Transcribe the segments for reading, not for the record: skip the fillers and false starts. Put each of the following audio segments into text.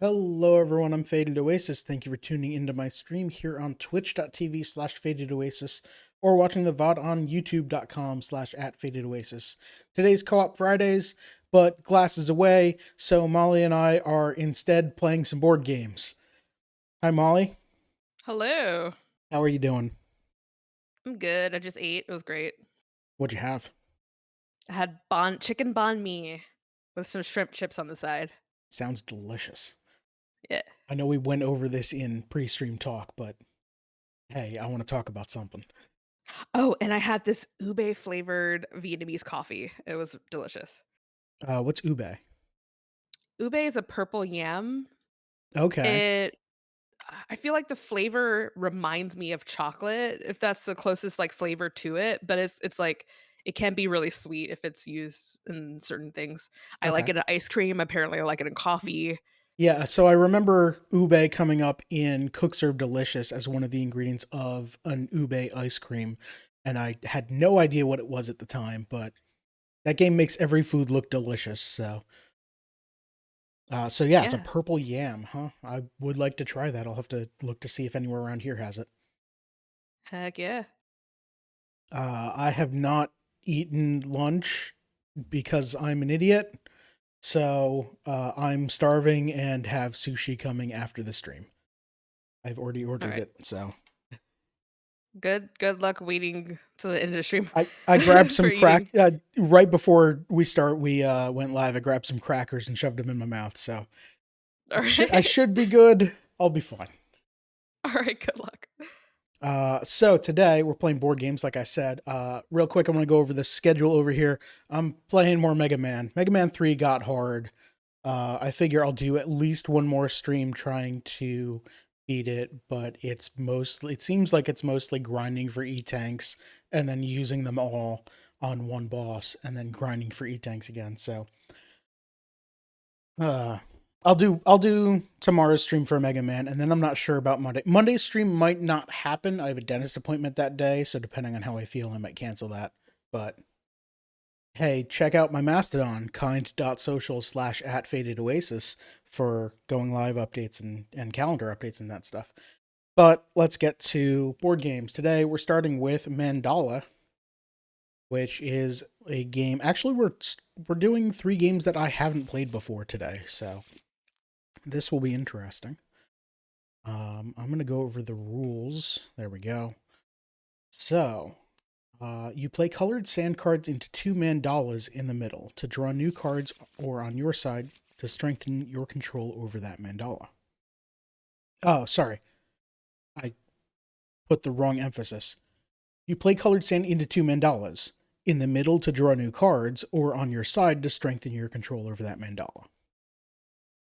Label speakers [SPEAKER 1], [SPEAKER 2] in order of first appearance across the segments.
[SPEAKER 1] Hello, everyone. I'm Faded Oasis. Thank you for tuning into my stream here on twitch.tv/Faded Oasis or watching the VOD on youtube.com/at Faded Oasis. Today's Co-op Fridays, but Glass is away, so Molly and I are instead playing some board games. Hi, Molly.
[SPEAKER 2] Hello.
[SPEAKER 1] How are you doing?
[SPEAKER 2] I'm good. I just ate. It was great.
[SPEAKER 1] What'd you have?
[SPEAKER 2] I had chicken banh mi with some shrimp chips on the side.
[SPEAKER 1] Sounds delicious.
[SPEAKER 2] Yeah.
[SPEAKER 1] I know we went over this in pre-stream talk, but hey, I want to talk about something.
[SPEAKER 2] Oh, and I had this ube flavored Vietnamese coffee. It was delicious.
[SPEAKER 1] What's ube?
[SPEAKER 2] Ube is a purple yam.
[SPEAKER 1] Okay.
[SPEAKER 2] It I feel like the flavor reminds me of chocolate, if that's the closest like flavor to it, but it's like it can be really sweet if it's used in certain things. I like
[SPEAKER 1] Okay.
[SPEAKER 2] it in ice cream. Apparently, I like it in coffee.
[SPEAKER 1] Yeah, so I remember ube coming up in Cook Serve Delicious as one of the ingredients of an ube ice cream, and I had no idea what it was at the time, but that game makes every food look delicious. So yeah, it's a
[SPEAKER 2] Yeah.
[SPEAKER 1] purple yam, huh? I would like to try that. I'll have to look to see if anywhere around here has it.
[SPEAKER 2] Heck yeah.
[SPEAKER 1] I have not eaten lunch because I'm an idiot, so I'm starving and have sushi coming after the stream. I've already
[SPEAKER 2] All
[SPEAKER 1] ordered
[SPEAKER 2] right.
[SPEAKER 1] it, so.
[SPEAKER 2] Good luck waiting to the end of the stream
[SPEAKER 1] I grabbed
[SPEAKER 2] for
[SPEAKER 1] some
[SPEAKER 2] eating.
[SPEAKER 1] right before we went live. I grabbed some crackers and shoved them in my mouth. So I
[SPEAKER 2] Alright.
[SPEAKER 1] should be good. I'll be fine.
[SPEAKER 2] Alright, good luck.
[SPEAKER 1] So today we're playing board games, like I said. Real quick, I'm gonna go over the schedule over here. I'm playing more Mega Man. Mega Man 3 got hard. I figure I'll do at least one more stream trying to beat it, but it seems like it's mostly grinding for E-tanks and then using them all on one boss and then grinding for E-tanks again. So uh I'll do tomorrow's stream for Mega Man, and then I'm not sure about Monday. Monday's stream might not happen. I have a dentist appointment that day, so depending on how I feel, I might cancel that. But hey, check out my Mastodon, kind.social/at Faded Oasis for going live updates and calendar updates and that stuff. But let's get to board games. Today we're starting with Mandala, which is a game. Actually, we're doing 3 games that I haven't played before today, so this will be interesting. I'm gonna go over the rules. There we go. So, you play colored sand cards into 2 mandalas in the middle to draw new cards or on your side to strengthen your control over that mandala. Oh, sorry. I put the wrong emphasis. You play colored sand into 2 mandalas in the middle to draw new cards or on your side to strengthen your control over that mandala.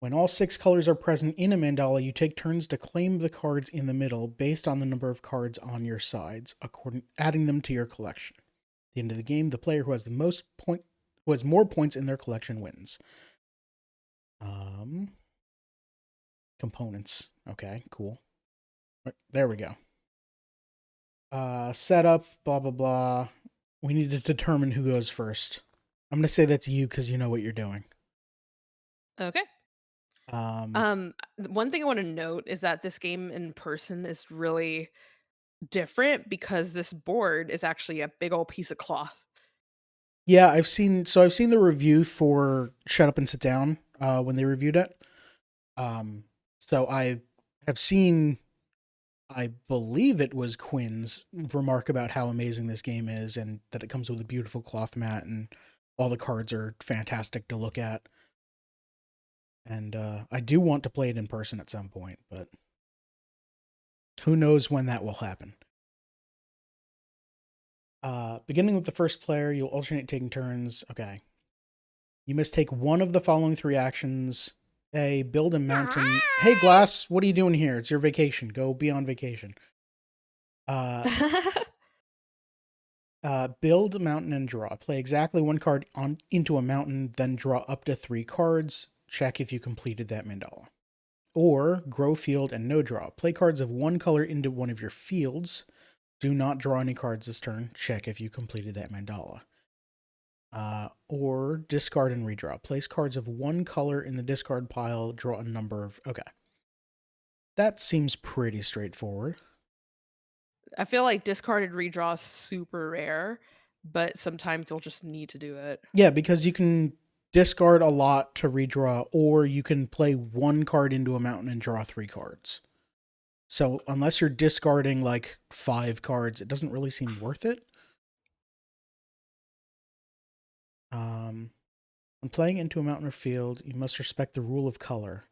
[SPEAKER 1] When all 6 colors are present in a mandala, you take turns to claim the cards in the middle based on the number of cards on your sides, adding them to your collection. At the end of the game, the player who has more points in their collection wins. Um, Components. Okay, cool. There we go. Setup. Blah blah blah. We need to determine who goes first. I'm gonna say that's you because you know what you're doing.
[SPEAKER 2] Okay.
[SPEAKER 1] Um,
[SPEAKER 2] One thing I wanna note is that this game in person is really different because this board is actually a big old piece of cloth.
[SPEAKER 1] yeah, I've seen the review for Shut Up and Sit Down when they reviewed it. Um, so I have seen, I believe it was Quinn's remark about how amazing this game is and that it comes with a beautiful cloth mat and all the cards are fantastic to look at. And I do want to play it in person at some point, but who knows when that will happen. Beginning with the first player, you'll alternate taking turns. Okay. You must take one of the following 3 actions. A, build a mountain. Hey, Glass, what are you doing here? It's your vacation. Go be on vacation. Uh, Build a mountain and draw. Play exactly 1 card into a mountain, then draw up to 3 cards. Check if you completed that mandala. Or grow field and no draw. Play cards of 1 color into one of your fields. Do not draw any cards this turn. Check if you completed that mandala. Or discard and redraw. Place cards of one color in the discard pile. Draw a number of. Okay. That seems pretty straightforward.
[SPEAKER 2] I feel like discarded redraw is super rare, but sometimes you'll just need to do it.
[SPEAKER 1] Yeah, because you can discard a lot to redraw, or you can play one card into a mountain and draw 3 cards. So unless you're discarding like 5 cards, it doesn't really seem worth it. When playing into a mountain or field, you must respect the rule of color.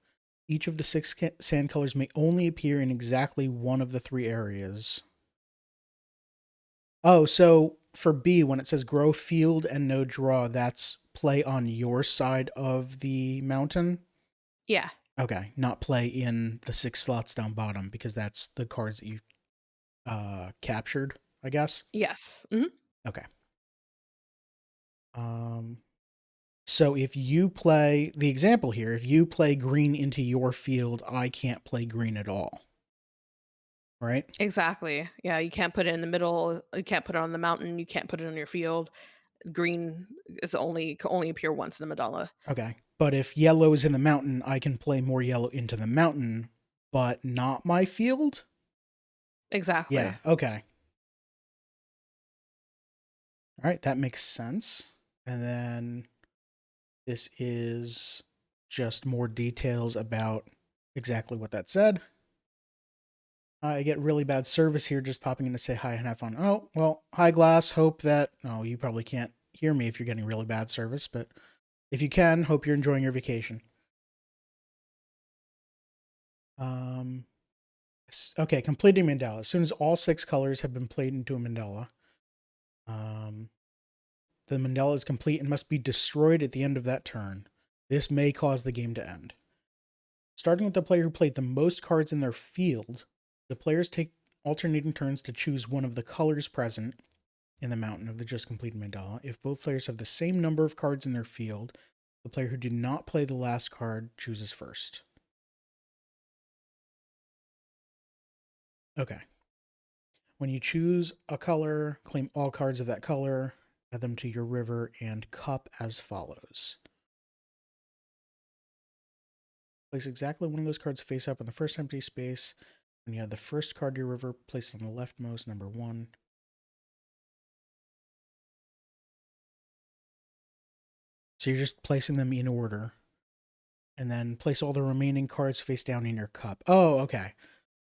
[SPEAKER 1] Each of the 6 sand colors may only appear in exactly one of the 3 areas. Oh, so for B, when it says grow field and no draw, that's play on your side of the mountain?
[SPEAKER 2] Yeah.
[SPEAKER 1] Okay, not play in the 6 slots down bottom, because that's the cards that you captured, I guess.
[SPEAKER 2] Yes. Mhm.
[SPEAKER 1] Okay. Um, so if you play the example here, if you play green into your field, I can't play green at all, right?
[SPEAKER 2] Exactly. Yeah, you can't put it in the middle, you can't put it on the mountain, you can't put it on your field. Green is only can only appear once in the mandala.
[SPEAKER 1] Okay. But if yellow is in the mountain, I can play more yellow into the mountain, but not my field?
[SPEAKER 2] Exactly.
[SPEAKER 1] Yeah, okay. All right, that makes sense. And then this is just more details about exactly what that said. I get really bad service here, just popping in to say hi and have fun. Oh, well, hi, Glass. Hope that. Oh, you probably can't hear me if you're getting really bad service, but if you can, hope you're enjoying your vacation. Um, okay, completing mandala. As soon as all 6 colors have been played into a mandala, um, the mandala is complete and must be destroyed at the end of that turn. This may cause the game to end. Starting with the player who played the most cards in their field, the players take alternating turns to choose one of the colors present in the mountain of the just completed mandala. If both players have the same number of cards in their field, the player who did not play the last card chooses first. Okay. When you choose a color, claim all cards of that color, add them to your river and cup as follows. Place exactly one of those cards face up in the first empty space. When you add the first card to your river, place it on the leftmost, number 1. So you're just placing them in order. And then place all the remaining cards face down in your cup. Oh, okay.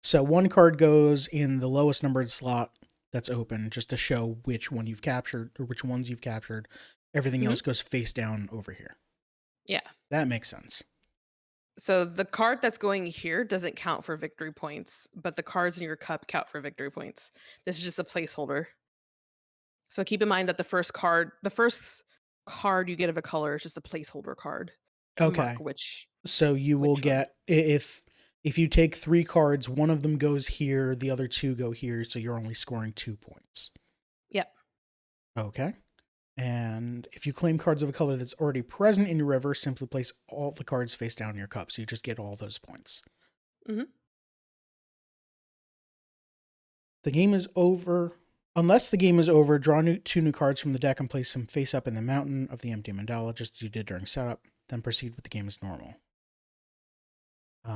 [SPEAKER 1] So one card goes in the lowest numbered slot that's open, just to show which one you've captured or which ones you've captured. Everything
[SPEAKER 2] Mhm.
[SPEAKER 1] else goes face down over here.
[SPEAKER 2] Yeah.
[SPEAKER 1] That makes sense.
[SPEAKER 2] So the card that's going here doesn't count for victory points, but the cards in your cup count for victory points. This is just a placeholder. So keep in mind that the first card you get of a color is just a placeholder card to mark
[SPEAKER 1] Okay. So you will
[SPEAKER 2] which one.
[SPEAKER 1] get, if you take 3 cards, one of them goes here, the other 2 go here, so you're only scoring 2 points.
[SPEAKER 2] Yep.
[SPEAKER 1] Okay. And if you claim cards of a color that's already present in your river, simply place all the cards face down in your cup, so you just get all those points.
[SPEAKER 2] Mhm.
[SPEAKER 1] The game is over. Unless the game is over, draw 2 new cards from the deck and place them face up in the mountain of the empty mandala, just as you did during setup. Then proceed with the game as normal.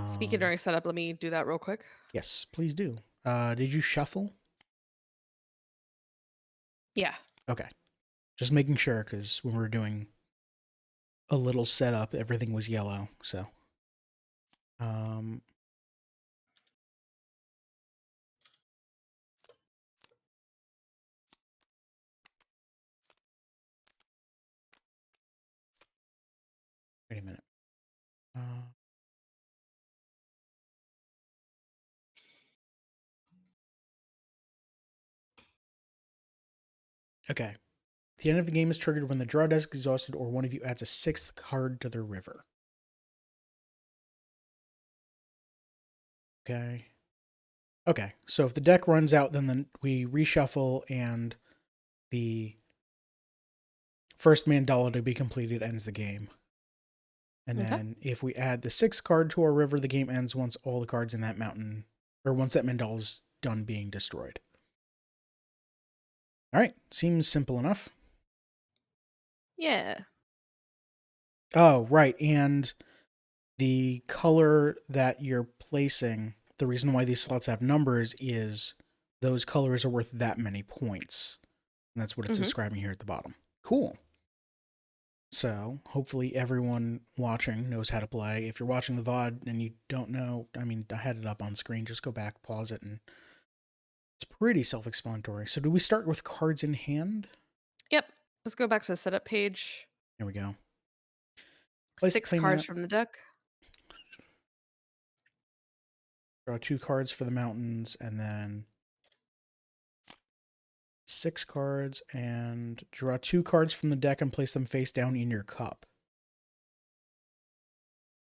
[SPEAKER 2] Speaking during setup, let me do that real quick.
[SPEAKER 1] Yes, please do. Did you shuffle?
[SPEAKER 2] Yeah.
[SPEAKER 1] Okay. Just making sure, because when we were doing a little setup, everything was yellow. So, um, wait a minute. Uh, okay. The end of the game is triggered when the draw desk is exhausted or one of you adds a 6th card to their river. Okay. Okay. So if the deck runs out, then we reshuffle and the first mandala to be completed ends the game. And
[SPEAKER 2] Okay.
[SPEAKER 1] then if we add the 6th card to our river, the game ends once all the cards in that mountain, or once that mandala is done being destroyed. All right. Seems simple enough.
[SPEAKER 2] Yeah.
[SPEAKER 1] Oh, right. And the color that you're placing, the reason why these slots have numbers is those colors are worth that many points. And that's what it's
[SPEAKER 2] Mhm.
[SPEAKER 1] describing here at the bottom. Cool. So hopefully everyone watching knows how to play. If you're watching the VOD and you don't know, I mean, I had it up on screen. Just go back, pause it, and it's pretty self-explanatory. So do we start with cards in hand?
[SPEAKER 2] Yep. Let's go back to the setup page.
[SPEAKER 1] There we go. Place the
[SPEAKER 2] 6 cards
[SPEAKER 1] playmat.
[SPEAKER 2] from the deck.
[SPEAKER 1] Draw 2 cards for the mountains, and then 6 cards, and draw 2 cards from the deck and place them face down in your cup.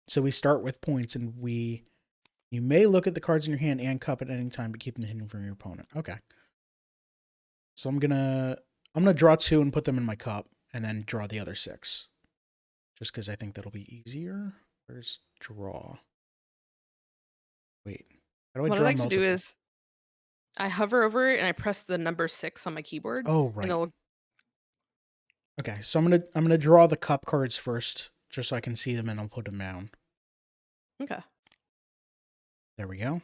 [SPEAKER 1] So we start with points, and you may look at the cards in your hand and cup at any time, but keep them hidden from your opponent. Okay. So I'm gonna draw 2 and put them in my cup, and then draw the other 6, just because I think that'll be easier. Where's draw? Wait, how do I
[SPEAKER 2] What I
[SPEAKER 1] draw
[SPEAKER 2] like to do
[SPEAKER 1] multiple?
[SPEAKER 2] is I hover over it and I press the number 6 on my keyboard,
[SPEAKER 1] Oh,
[SPEAKER 2] and
[SPEAKER 1] right.
[SPEAKER 2] it'll
[SPEAKER 1] Okay, so I'm gonna draw the cup cards first, just so I can see them, and I'll put them down.
[SPEAKER 2] okay.
[SPEAKER 1] There we go.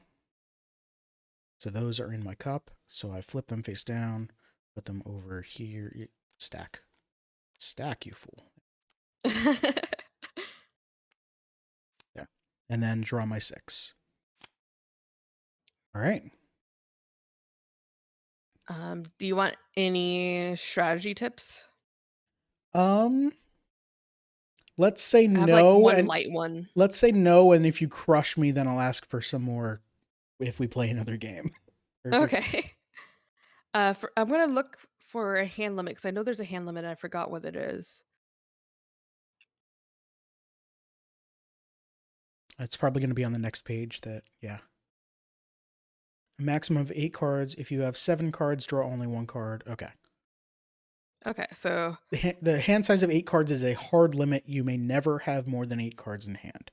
[SPEAKER 1] So those are in my cup. So I flip them face down, put them over here. Stack. Stack, you fool. Yeah. And then draw my 6. All right.
[SPEAKER 2] Do you want any strategy tips?
[SPEAKER 1] Um, let's say
[SPEAKER 2] I have, like,
[SPEAKER 1] no,
[SPEAKER 2] one
[SPEAKER 1] and
[SPEAKER 2] light one.
[SPEAKER 1] let's say no, and if you crush me, then I'll ask for some more if we play another game. Or if we,
[SPEAKER 2] Okay. I'm gonna look for a hand limit because I know there's a hand limit and I forgot what it is.
[SPEAKER 1] it's probably going to be on the next page. Yeah. A maximum of 8 cards. If you have 7 cards, draw only 1 card. Okay.
[SPEAKER 2] Okay, so
[SPEAKER 1] The hand size of 8 cards is a hard limit. You may never have more than 8 cards in hand.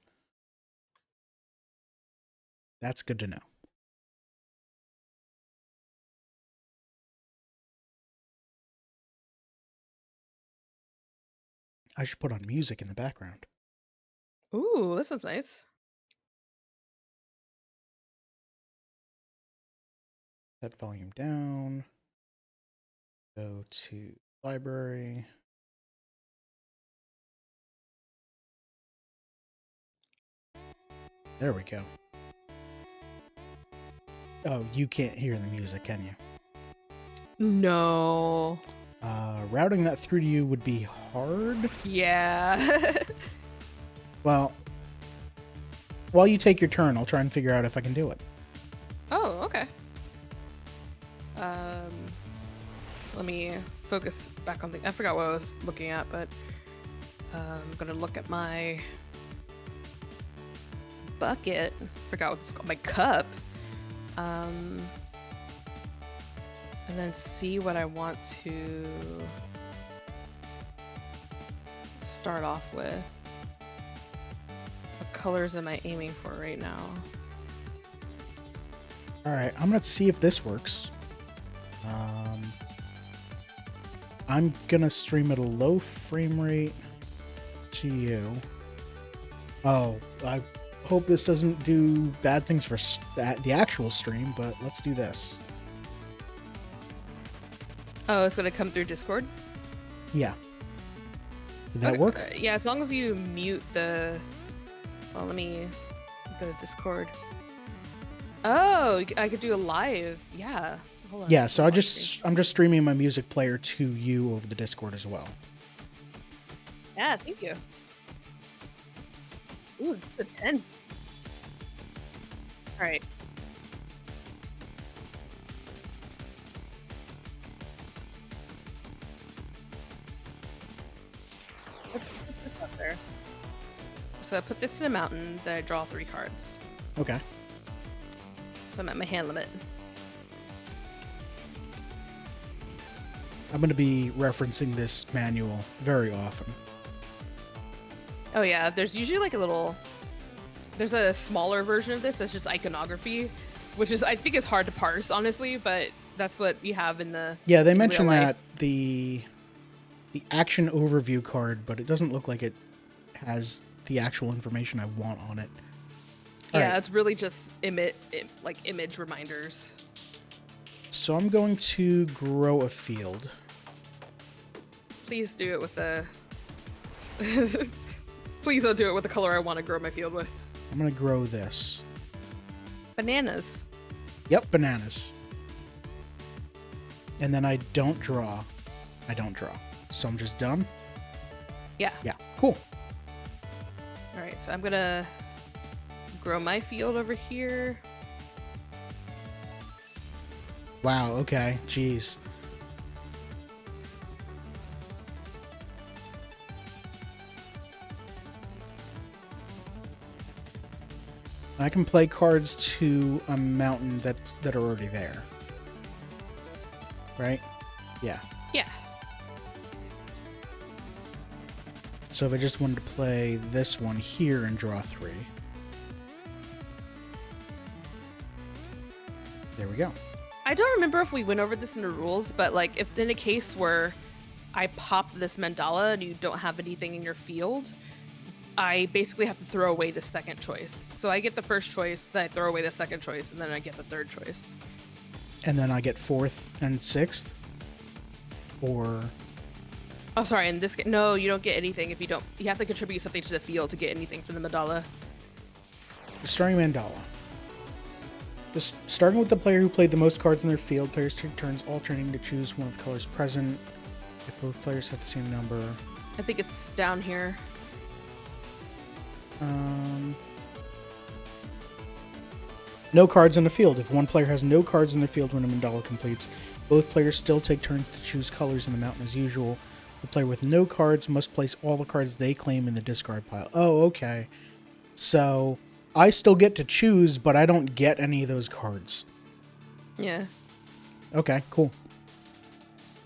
[SPEAKER 1] That's good to know. I should put on music in the background.
[SPEAKER 2] ooh, this is nice.
[SPEAKER 1] Set volume down. Go to library. There we go. Oh, you can't hear the music, can you?
[SPEAKER 2] No.
[SPEAKER 1] Routing that through to you would be hard.
[SPEAKER 2] Yeah.
[SPEAKER 1] Well, while you take your turn, I'll try and figure out if I can do it.
[SPEAKER 2] Oh, okay. Um, let me focus back on the. I forgot what I was looking at, but I'm gonna look at my bucket. Forgot what it's called. My cup. And then see what I want to start off with. What colors am I aiming for right now?
[SPEAKER 1] All right, I'm gonna see if this works. I'm gonna stream at a low frame rate to you. Oh, I hope this doesn't do bad things for the actual stream, but let's do this.
[SPEAKER 2] Oh, it's gonna come through Discord?
[SPEAKER 1] Yeah. Did that
[SPEAKER 2] Okay,
[SPEAKER 1] work?
[SPEAKER 2] yeah, as long as you mute the. Well, let me go to Discord. Oh, I could do a live. Yeah. Hold on.
[SPEAKER 1] Yeah, so
[SPEAKER 2] let me watch
[SPEAKER 1] I'm just streaming my music player to you over the Discord as well.
[SPEAKER 2] Yeah, thank you. Ooh, this is intense. All right. Let's put this up there. So I put this in a mountain, then I draw 3 cards.
[SPEAKER 1] Okay.
[SPEAKER 2] So I'm at my hand limit.
[SPEAKER 1] I'm going to be referencing this manual very often.
[SPEAKER 2] Oh yeah, there's usually like a little. There's a smaller version of this that's just iconography, which is I think is hard to parse honestly, but that's what you have in the.
[SPEAKER 1] Yeah, they
[SPEAKER 2] in real
[SPEAKER 1] mentioned
[SPEAKER 2] life.
[SPEAKER 1] that the the action overview card, but it doesn't look like it has the actual information I want on it. All
[SPEAKER 2] Yeah,
[SPEAKER 1] right.
[SPEAKER 2] it's really just image reminders.
[SPEAKER 1] So I'm going to grow a field.
[SPEAKER 2] Please do it with a. Please don't do it with the color I want to grow my field with.
[SPEAKER 1] I'm going to grow this.
[SPEAKER 2] Bananas.
[SPEAKER 1] Yep, bananas. And then I don't draw. I don't draw. So I'm just done?
[SPEAKER 2] Yeah.
[SPEAKER 1] Yeah, cool.
[SPEAKER 2] All right, so I'm gonna grow my field over here.
[SPEAKER 1] Wow, okay. Jeez. I can play cards to a mountain that are already there. Right? Yeah.
[SPEAKER 2] Yeah.
[SPEAKER 1] So if I just wanted to play this one here and draw 3. There we go.
[SPEAKER 2] I don't remember if we went over this in the rules, but like if in a case where I pop this mandala and you don't have anything in your field, I basically have to throw away the second choice. So I get the first choice, then I throw away the second choice, and then I get the third choice.
[SPEAKER 1] And then I get 4th and 6th? Or...
[SPEAKER 2] Oh, sorry, in this no, you don't get anything if you don't. You have to contribute something to the field to get anything from the mandala.
[SPEAKER 1] Starting mandala. Just starting with the player who played the most cards in their field, players take turns alternating to choose one of the colors present. If both players have the same number.
[SPEAKER 2] I think it's down here.
[SPEAKER 1] No cards in the field. If one player has no cards in the field when a mandala completes, both players still take turns to choose colors in the mountain as usual. The player with no cards must place all the cards they claim in the discard pile. Oh, okay. So I still get to choose, but I don't get any of those cards.
[SPEAKER 2] Yeah.
[SPEAKER 1] Okay, cool.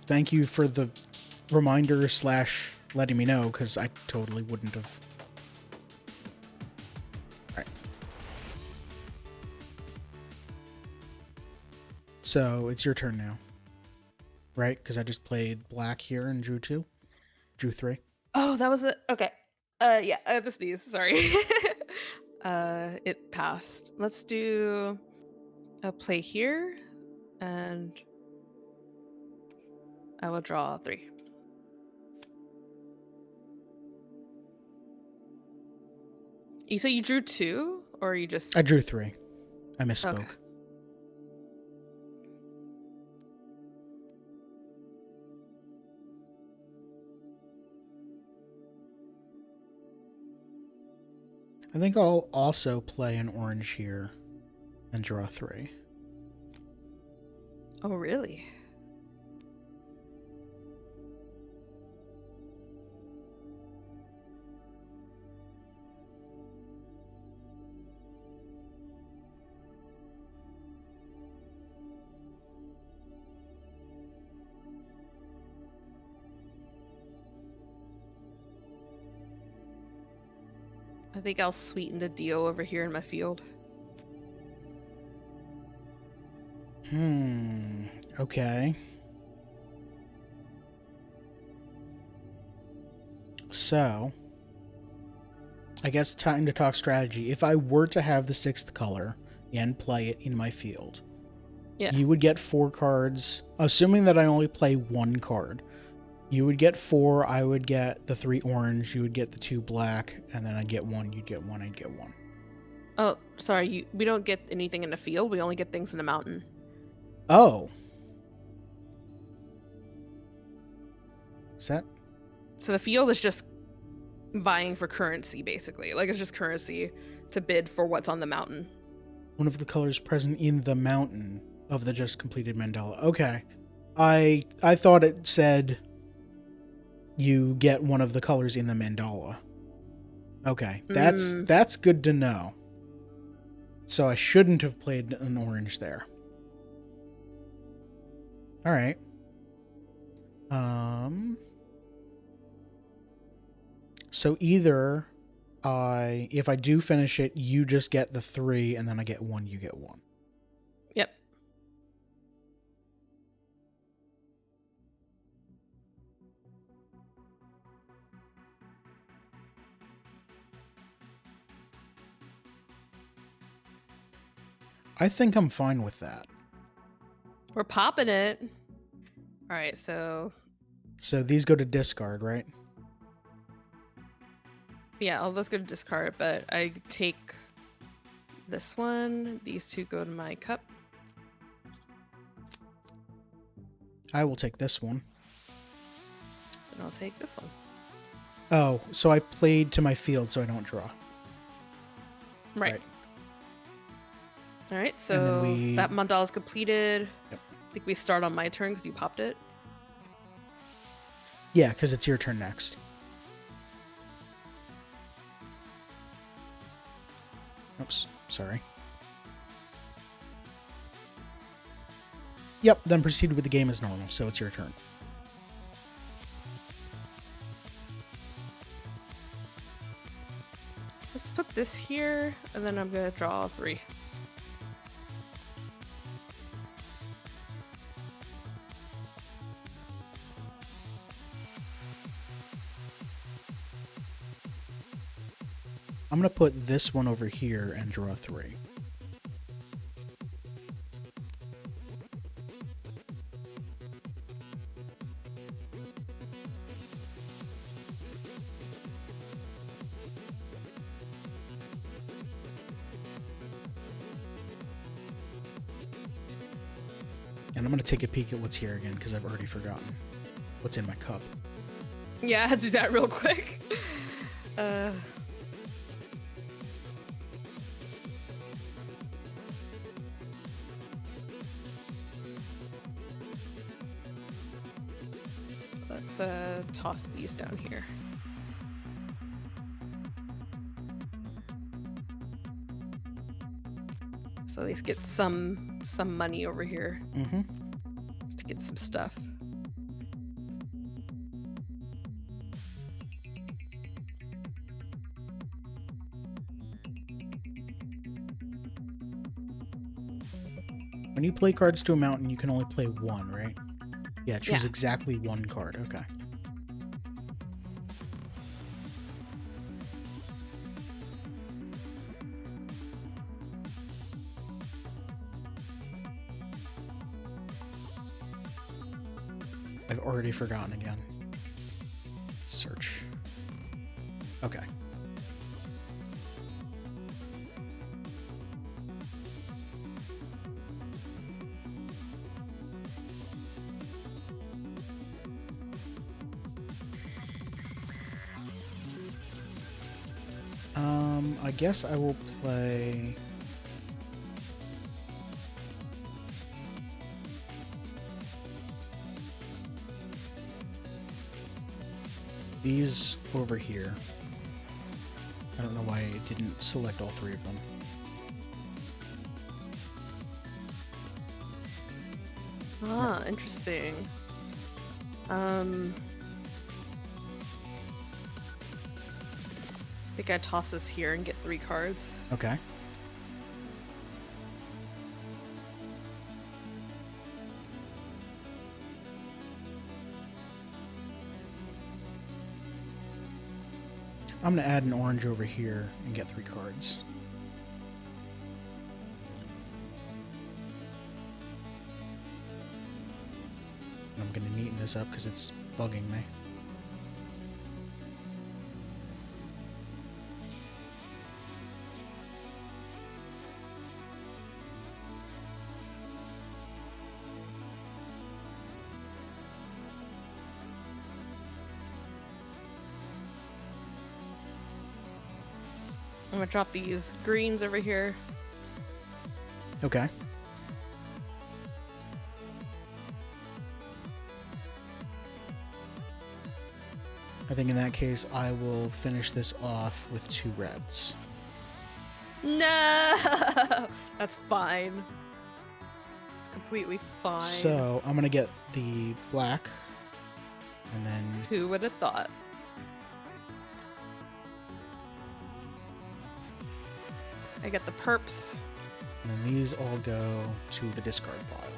[SPEAKER 1] Thank you for the reminder / letting me know, because I totally wouldn't have. Alright. So it's your turn now. Right? Because I just played black here and drew 2. Drew 3.
[SPEAKER 2] Oh, that was it. Okay. Yeah, I have to sneeze. Sorry. It passed. Let's do a play here, and I will draw 3. You say you drew 2, or you just?
[SPEAKER 1] I drew 3. I misspoke.
[SPEAKER 2] Okay.
[SPEAKER 1] I think I'll also play an orange here and draw 3.
[SPEAKER 2] Oh, really? I think I'll sweeten the deal over here in my field.
[SPEAKER 1] Okay. So, I guess time to talk strategy. If I were to have the 6th color and play it in my field,
[SPEAKER 2] Yeah.
[SPEAKER 1] you would get 4 cards. Assuming that I only play 1 card, you would get 4. I would get the 3 orange. You would get the 2 black, and then I'd get 1. You'd get 1. I'd get 1.
[SPEAKER 2] Oh, sorry. We don't get anything in the field. We only get things in the mountain.
[SPEAKER 1] Oh. Is that?
[SPEAKER 2] So the field is just vying for currency, basically. Like, it's just currency to bid for what's on the mountain.
[SPEAKER 1] One of the colors present in the mountain of the just completed mandala. Okay. I thought it said you get one of the colors in the mandala. Okay. That's good to know. So I shouldn't have played an orange there. All right. So either if I do finish it, you just get the 3, and then I get 1, you get 1.
[SPEAKER 2] Yep.
[SPEAKER 1] I think I'm fine with that.
[SPEAKER 2] We're popping it. All right, so
[SPEAKER 1] these go to discard, right?
[SPEAKER 2] yeah, all those go to discard, but I take this one. These two go to my cup.
[SPEAKER 1] I will take this one.
[SPEAKER 2] And I'll take this one.
[SPEAKER 1] Oh, so I played to my field so I don't draw.
[SPEAKER 2] Right. All right,
[SPEAKER 1] And
[SPEAKER 2] so
[SPEAKER 1] then
[SPEAKER 2] that mandala is completed.
[SPEAKER 1] Yep.
[SPEAKER 2] I think we start on my turn because you popped it.
[SPEAKER 1] Yeah, because it's your turn next. Oops, sorry. Yep, then proceed with the game as normal, so it's your turn.
[SPEAKER 2] Let's put this here, and then I'm going to draw 3.
[SPEAKER 1] I'm going to put this one over here and draw 3. And I'm going to take a peek at what's here again because I've already forgotten what's in my cup.
[SPEAKER 2] Yeah, I had to do that real quick. Let's toss these down here. So at least get some money over here to get some stuff.
[SPEAKER 1] When you play cards to a mountain, you can only play one, right? Yeah, choose
[SPEAKER 2] Yeah.
[SPEAKER 1] exactly one card. Okay. I've already forgotten again. Search. Okay. I guess I will play... these over here. I don't know why I didn't select all 3 of them.
[SPEAKER 2] Ah, interesting. I think I toss this here and get 3 cards.
[SPEAKER 1] Okay. I'm going to add an orange over here and get 3 cards. And I'm going to neaten this up because it's bugging me.
[SPEAKER 2] I'm gonna drop these greens over here.
[SPEAKER 1] Okay. I think in that case, I will finish this off with 2 reds.
[SPEAKER 2] No, that's fine. It's completely fine.
[SPEAKER 1] So I'm going to get the black, and then...
[SPEAKER 2] Who would have thought? I get the perps.
[SPEAKER 1] And then these all go to the discard pile.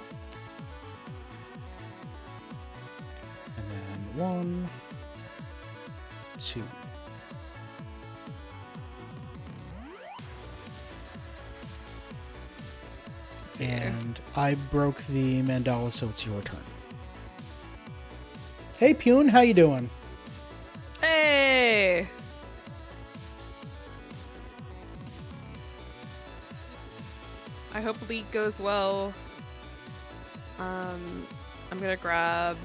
[SPEAKER 1] And then 1, 2.
[SPEAKER 2] see.
[SPEAKER 1] And I broke the mandala, so it's your turn. Hey, Pune, how you doing?
[SPEAKER 2] Hey! I hope league goes well. I'm gonna grab...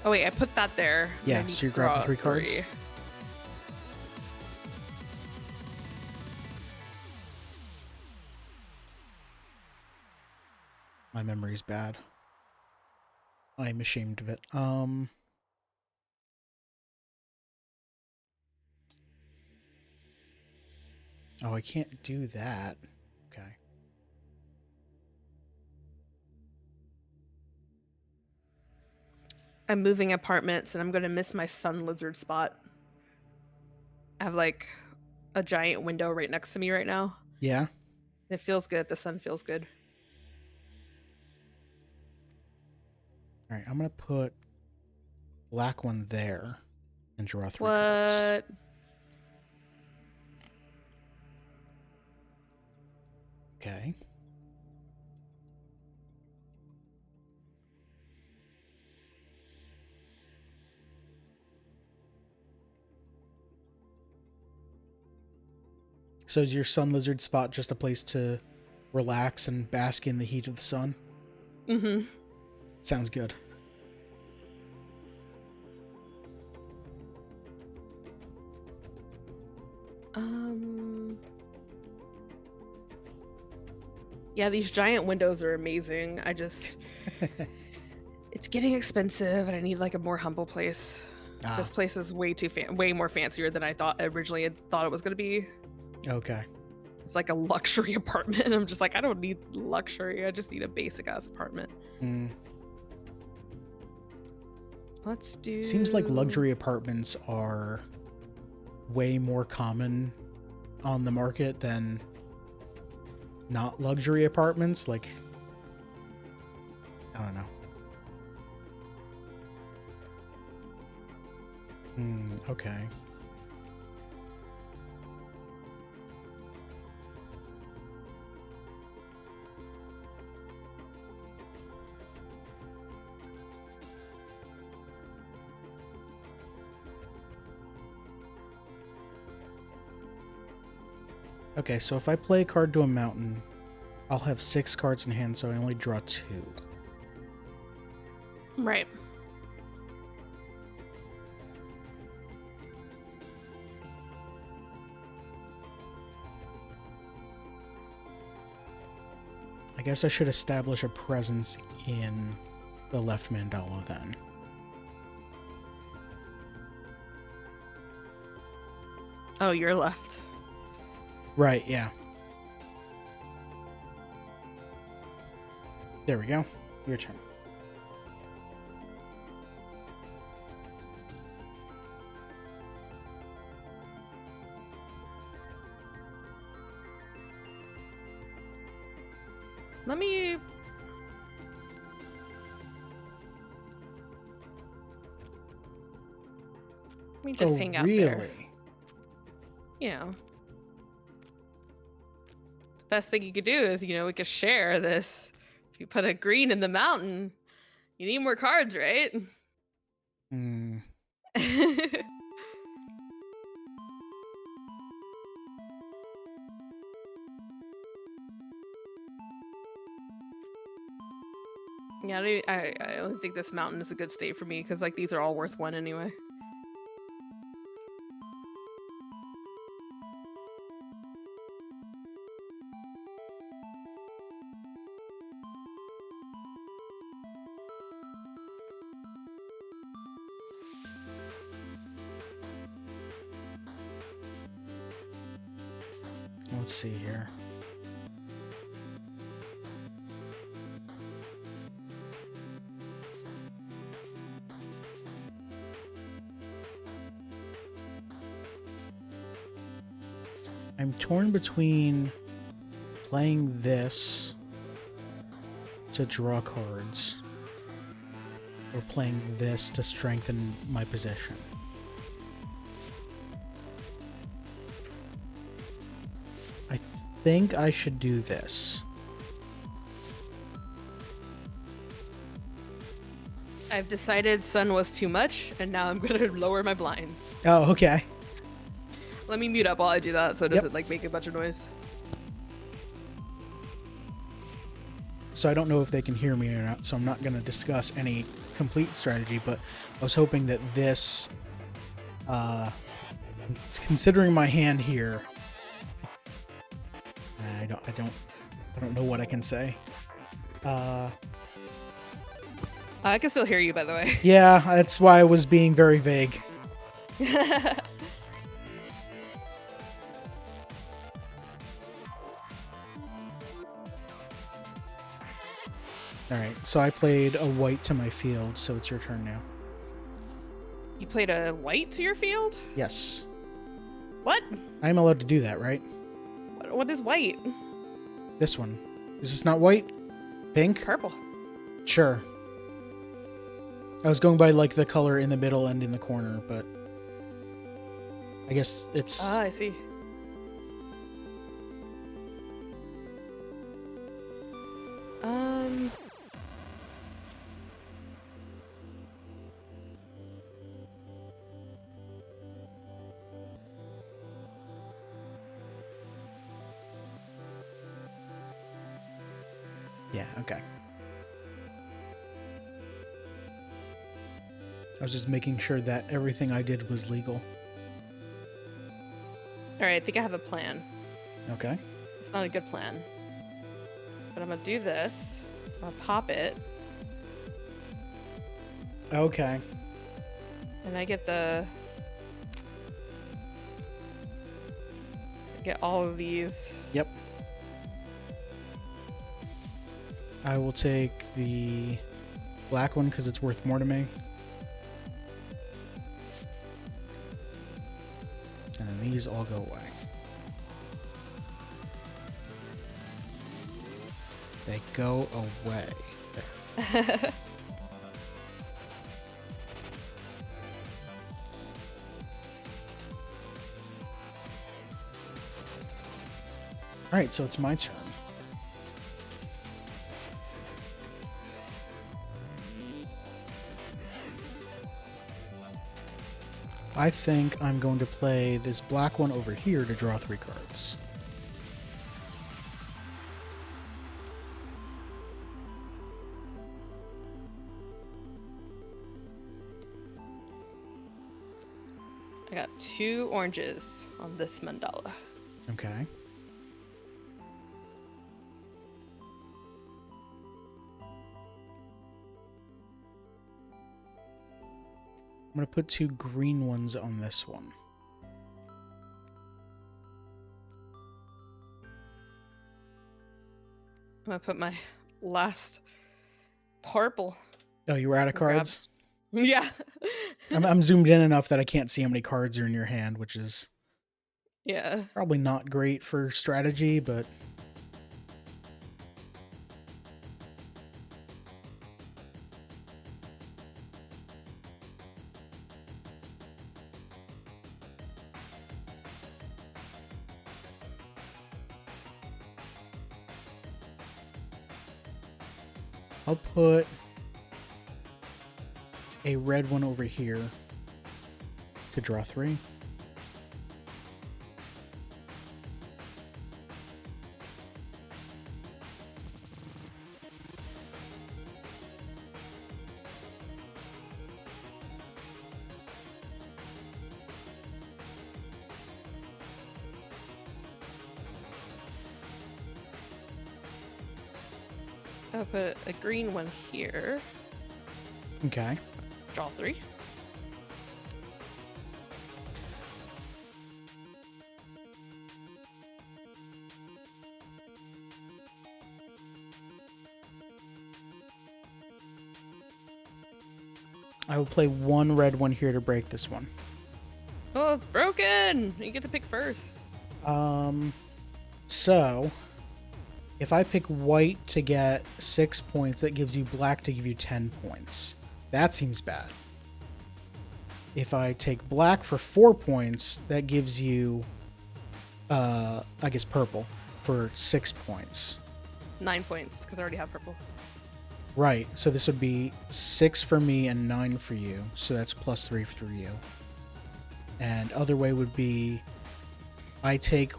[SPEAKER 2] Oh wait, I put that there.
[SPEAKER 1] Yeah, so you're grabbing 3 cards? My memory's bad. I'm ashamed of it. Oh, I can't do that. Okay.
[SPEAKER 2] I'm moving apartments and I'm gonna miss my sun lizard spot. I have like a giant window right next to me right now.
[SPEAKER 1] Yeah?
[SPEAKER 2] It feels good. The sun feels good.
[SPEAKER 1] Alright, I'm gonna put black one there and draw 3
[SPEAKER 2] What?
[SPEAKER 1] cards. Okay. So is your sun lizard spot just a place to relax and bask in the heat of the sun?
[SPEAKER 2] Mm-hmm.
[SPEAKER 1] Sounds good.
[SPEAKER 2] Yeah, these giant windows are amazing. It's getting expensive and I need like a more humble place. This place is way more fancier than I originally thought it was going to be.
[SPEAKER 1] Okay.
[SPEAKER 2] It's like a luxury apartment and I'm just like, I don't need luxury. I just need a basic ass apartment. Let's do...
[SPEAKER 1] It seems like luxury apartments are way more common on the market than not luxury apartments. Like, I don't know. Okay. Okay, so if I play a card to a mountain, I'll have 6 cards in hand, so I only draw 2.
[SPEAKER 2] Right.
[SPEAKER 1] I guess I should establish a presence in the left mandala then.
[SPEAKER 2] Oh, you're left.
[SPEAKER 1] Right, yeah. There we go. Your turn.
[SPEAKER 2] Let me just hang out there.
[SPEAKER 1] Really?
[SPEAKER 2] You know. The best thing you could do is, we could share this. If you put a green in the mountain, you need more cards, right? Yeah, I don't think this mountain is a good state for me because like these are all worth 1 anyway.
[SPEAKER 1] Let's see here. I'm torn between playing this to draw cards or playing this to strengthen my position. I think I should do this.
[SPEAKER 2] I've decided sun was too much, and now I'm gonna lower my blinds.
[SPEAKER 1] Oh, okay.
[SPEAKER 2] Let me mute up while I do that so it doesn't
[SPEAKER 1] Yep.
[SPEAKER 2] like make a bunch of noise.
[SPEAKER 1] So I don't know if they can hear me or not, so I'm not going to discuss any complete strategy, but I was hoping that this, considering my hand here, I don't know what I can say.
[SPEAKER 2] I can still hear you, by the way.
[SPEAKER 1] Yeah, that's why I was being very vague. Alright, so I played a white to my field, so it's your turn now.
[SPEAKER 2] You played a white to your field?
[SPEAKER 1] Yes.
[SPEAKER 2] What?
[SPEAKER 1] I'm allowed to do that, right?
[SPEAKER 2] What is white?
[SPEAKER 1] This one. Is this not white? Pink?
[SPEAKER 2] It's purple.
[SPEAKER 1] Sure. I was going by like the color in the middle and in the corner, but I guess it's...
[SPEAKER 2] Ah, I see.
[SPEAKER 1] Yeah, okay. I was just making sure that everything I did was legal.
[SPEAKER 2] Alright, I think I have a plan.
[SPEAKER 1] Okay.
[SPEAKER 2] It's not a good plan. But I'm gonna do this. I'm gonna pop it.
[SPEAKER 1] Okay.
[SPEAKER 2] And I get all of these.
[SPEAKER 1] Yep. I will take the black one because it's worth more to me. And then these all go away. They go away. There. Alright, so it's my turn. I think I'm going to play this black one over here to draw 3 cards.
[SPEAKER 2] I got 2 oranges on this mandala.
[SPEAKER 1] Okay. I'm going to put 2 green ones on this one.
[SPEAKER 2] I'm gonna put my last purple.
[SPEAKER 1] Oh, you were out of cards?
[SPEAKER 2] Yeah.
[SPEAKER 1] I'm zoomed in enough that I can't see how many cards are in your hand, which is
[SPEAKER 2] Yeah.
[SPEAKER 1] probably not great for strategy, but... I'll put a red one over here to draw 3.
[SPEAKER 2] I'll put a green one here.
[SPEAKER 1] Okay.
[SPEAKER 2] Draw 3.
[SPEAKER 1] I will play 1 red one here to break this one.
[SPEAKER 2] Oh, it's broken! You get to pick first.
[SPEAKER 1] So if I pick white to get 6 points, that gives you black to give you 10 points. That seems bad. If I take black for 4 points, that gives you, I guess purple for 6 points.
[SPEAKER 2] 9 points, because I already have purple.
[SPEAKER 1] Right, so this would be 6 for me and 9 for you, so that's +3 for you. And other way would be I take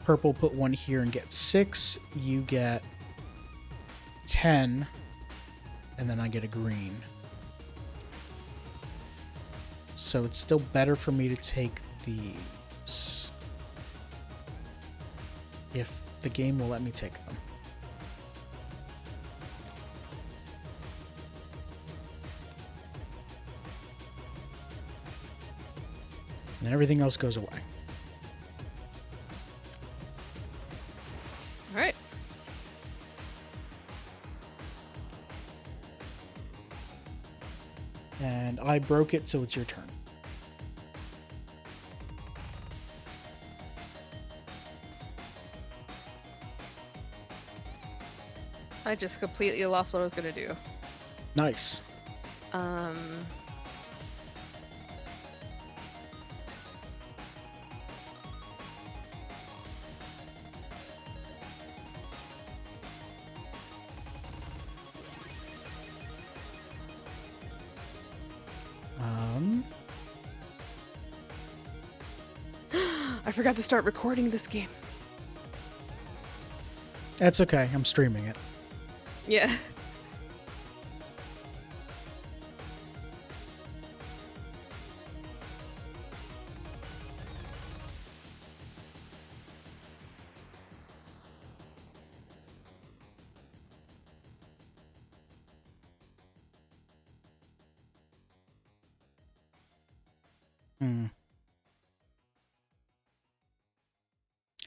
[SPEAKER 1] purple, put 1 here, and get 6. You get 10, and then I get a green. So it's still better for me to take these. If the game will let me take them. And everything else goes away.
[SPEAKER 2] All right.
[SPEAKER 1] And I broke it, so it's your turn.
[SPEAKER 2] I just completely lost what I was gonna do.
[SPEAKER 1] Nice.
[SPEAKER 2] I forgot to start recording this game.
[SPEAKER 1] That's okay. I'm streaming it.
[SPEAKER 2] Yeah.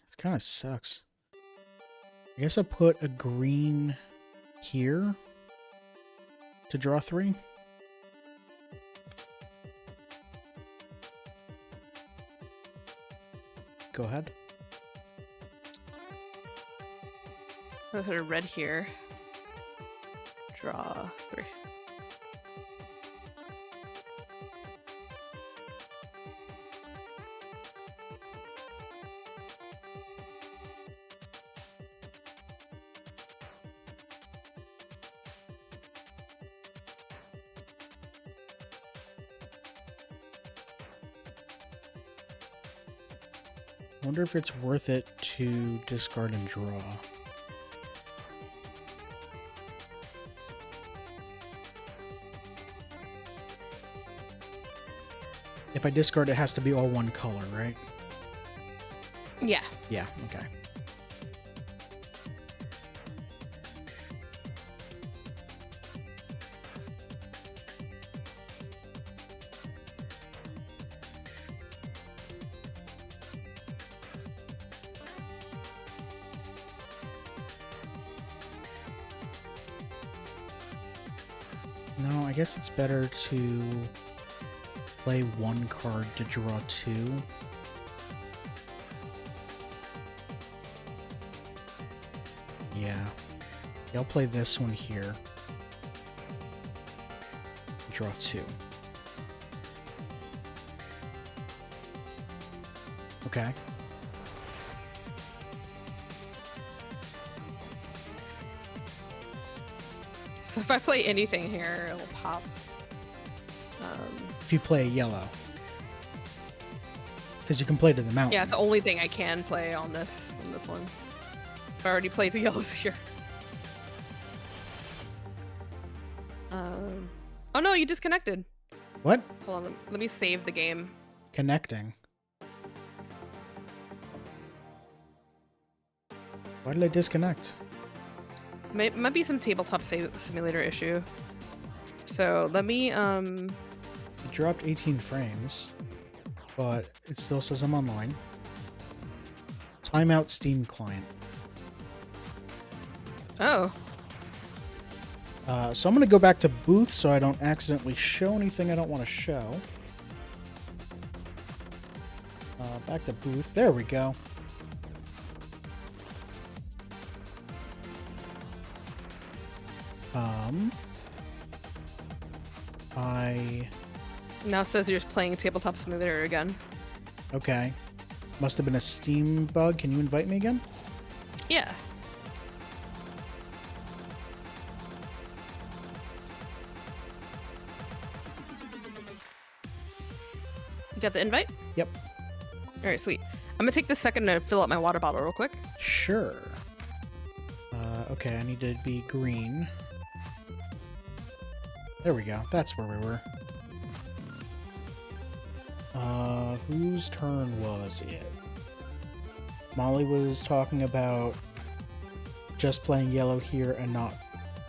[SPEAKER 1] This kind of sucks. I guess I'll put a green here to draw 3. Go ahead.
[SPEAKER 2] I'll put a red here. Draw 3.
[SPEAKER 1] I wonder if it's worth it to discard and draw. If I discard, it has to be all one color, right?
[SPEAKER 2] Yeah.
[SPEAKER 1] Yeah, okay. No, I guess it's better to play 1 card to draw 2. Yeah. I'll play this one here. Draw 2. Okay.
[SPEAKER 2] So if I play anything here, it'll pop.
[SPEAKER 1] If you play a yellow. Because you can play to the mountain.
[SPEAKER 2] Yeah, it's the only thing I can play on this one. I already played the yellows here. Oh no, you disconnected.
[SPEAKER 1] What?
[SPEAKER 2] Hold on, let me save the game.
[SPEAKER 1] Connecting. Why did I disconnect?
[SPEAKER 2] Might be some tabletop simulator issue. So let me
[SPEAKER 1] It dropped 18 frames, but it still says I'm online. Timeout Steam client.
[SPEAKER 2] Oh.
[SPEAKER 1] So I'm going to go back to booth so I don't accidentally show anything I don't want to show. Back to booth. There we go.
[SPEAKER 2] Now it says you're playing tabletop simulator again.
[SPEAKER 1] Okay. Must have been a Steam bug. Can you invite me again?
[SPEAKER 2] Yeah. You got the invite?
[SPEAKER 1] Yep.
[SPEAKER 2] All right, sweet. I'm gonna take this second to fill up my water bottle real quick.
[SPEAKER 1] Sure. Okay, I need to be green. There we go. That's where we were. Whose turn was it? Molly was talking about just playing yellow here and not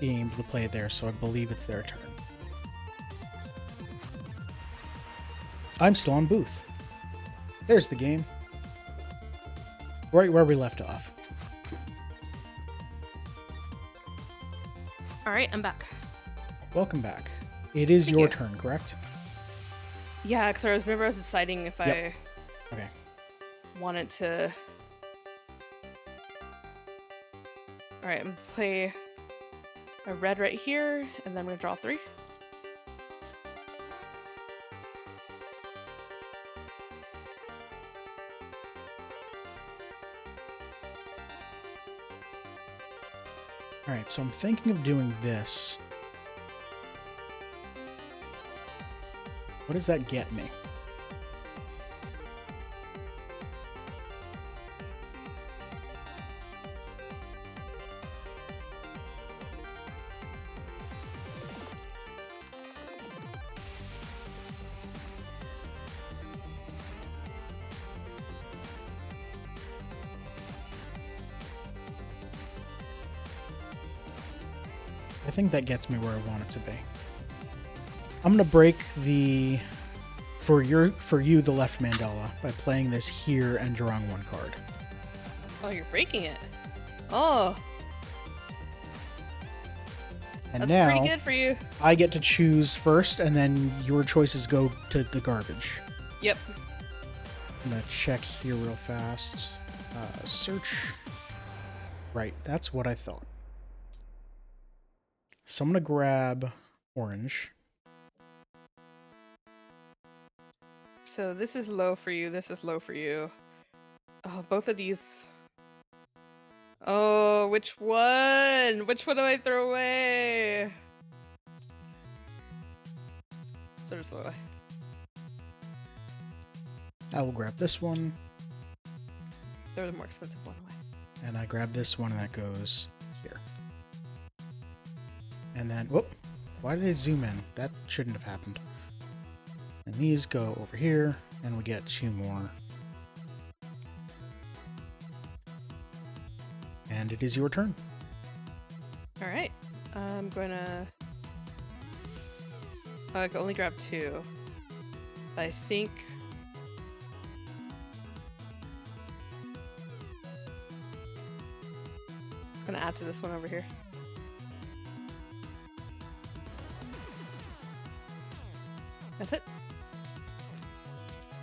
[SPEAKER 1] being able to play it there, so I believe it's their turn. I'm still on Booth. There's the game. Right where we left off.
[SPEAKER 2] All right, I'm back.
[SPEAKER 1] Welcome back. It is
[SPEAKER 2] Thank
[SPEAKER 1] your
[SPEAKER 2] you.
[SPEAKER 1] turn, correct?
[SPEAKER 2] Yeah, because I was deciding if I
[SPEAKER 1] Okay.
[SPEAKER 2] wanted to. All right, I'm gonna play a red right here, and then I'm gonna draw 3.
[SPEAKER 1] Alright, so I'm thinking of doing this. What does that get me? I think that gets me where I want it to be. I'm gonna break the for you the left mandala by playing this here and drawing 1 card.
[SPEAKER 2] Oh, you're breaking it. Oh,
[SPEAKER 1] And
[SPEAKER 2] that's
[SPEAKER 1] now
[SPEAKER 2] pretty good for you.
[SPEAKER 1] I get to choose first, and then your choices go to the garbage.
[SPEAKER 2] Yep.
[SPEAKER 1] I'm gonna check here real fast. Search. Right, that's what I thought. So I'm gonna grab orange.
[SPEAKER 2] So this is low for you. This is low for you. Oh, both of these. Oh, which one? Which one do I throw away? So just throw away.
[SPEAKER 1] I will grab this one,
[SPEAKER 2] Throw the more expensive one away.
[SPEAKER 1] and I grab this one, and that goes here. And then, whoop! Why did I zoom in? That shouldn't have happened. And these go over here, and we get 2 more. And it is your turn.
[SPEAKER 2] All right. I'm gonna. Oh, I can only grab 2. I think. Just gonna add to this one over here. That's it.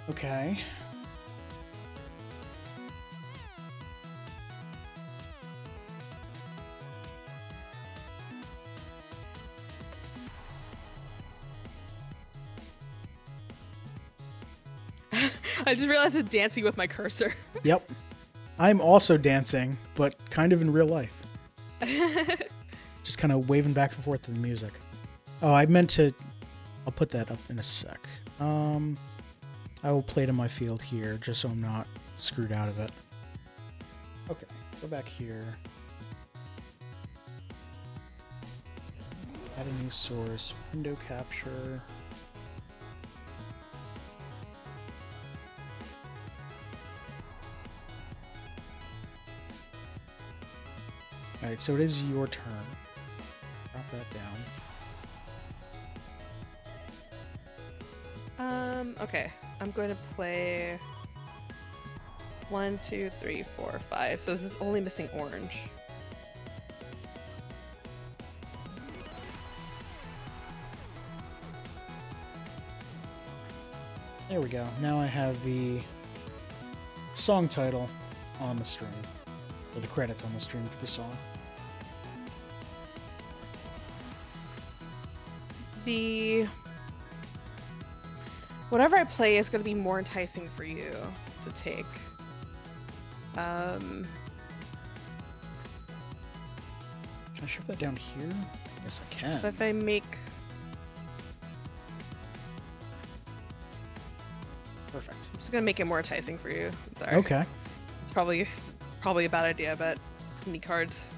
[SPEAKER 1] Okay.
[SPEAKER 2] I just realized I'm dancing with my cursor.
[SPEAKER 1] Yep. I'm also dancing, but kind of in real life. Just kind of waving back and forth to the music. Oh, I meant to... I'll put that up in a sec. I will play to my field here, just so I'm not screwed out of it. Okay, go back here. Add a new source. Window capture. Alright, so it is your turn. Drop that down.
[SPEAKER 2] Okay. I'm going to play 1, 2, 3, 4, 5. So this is only missing orange.
[SPEAKER 1] There we go. Now I have the song title on the stream. Or the credits on the stream for the song.
[SPEAKER 2] Whatever I play is going to be more enticing for you to take.
[SPEAKER 1] Can I shift that down here? Yes, I can.
[SPEAKER 2] So if I make...
[SPEAKER 1] Perfect.
[SPEAKER 2] I'm just gonna make it more enticing for you. I'm sorry.
[SPEAKER 1] Okay.
[SPEAKER 2] It's probably a bad idea, but I need cards.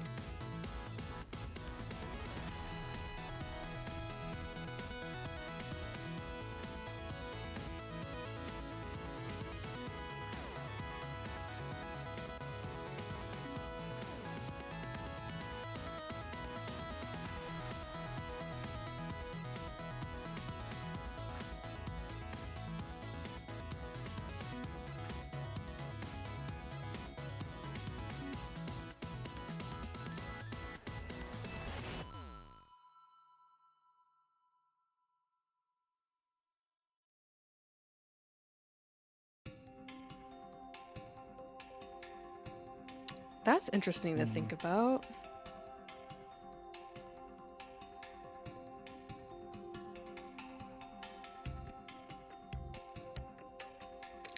[SPEAKER 2] That's interesting to think about.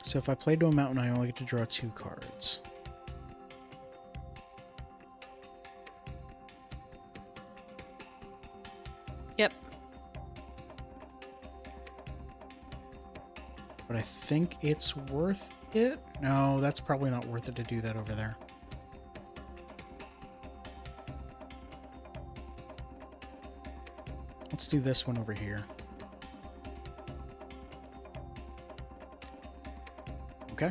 [SPEAKER 1] So if I play to a mountain, I only get to draw 2 cards.
[SPEAKER 2] Yep.
[SPEAKER 1] But I think it's worth it. No, that's probably not worth it to do that over there. Let's do this one over here. Okay.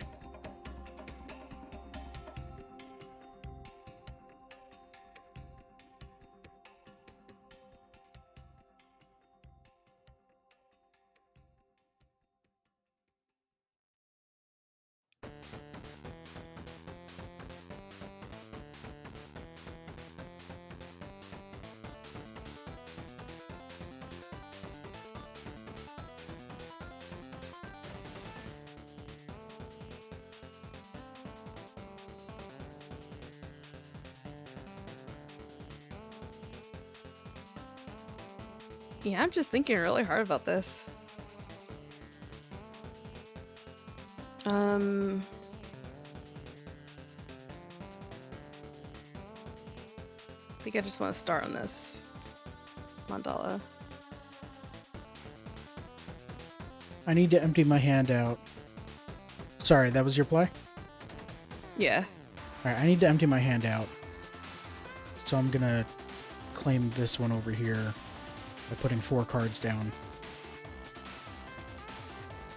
[SPEAKER 2] Yeah, I'm just thinking really hard about this. I think I just want to start on this mandala.
[SPEAKER 1] I need to empty my hand out. Sorry, that was your play?
[SPEAKER 2] Yeah.
[SPEAKER 1] Alright, I need to empty my hand out. So I'm gonna claim this one over here by putting 4 cards down.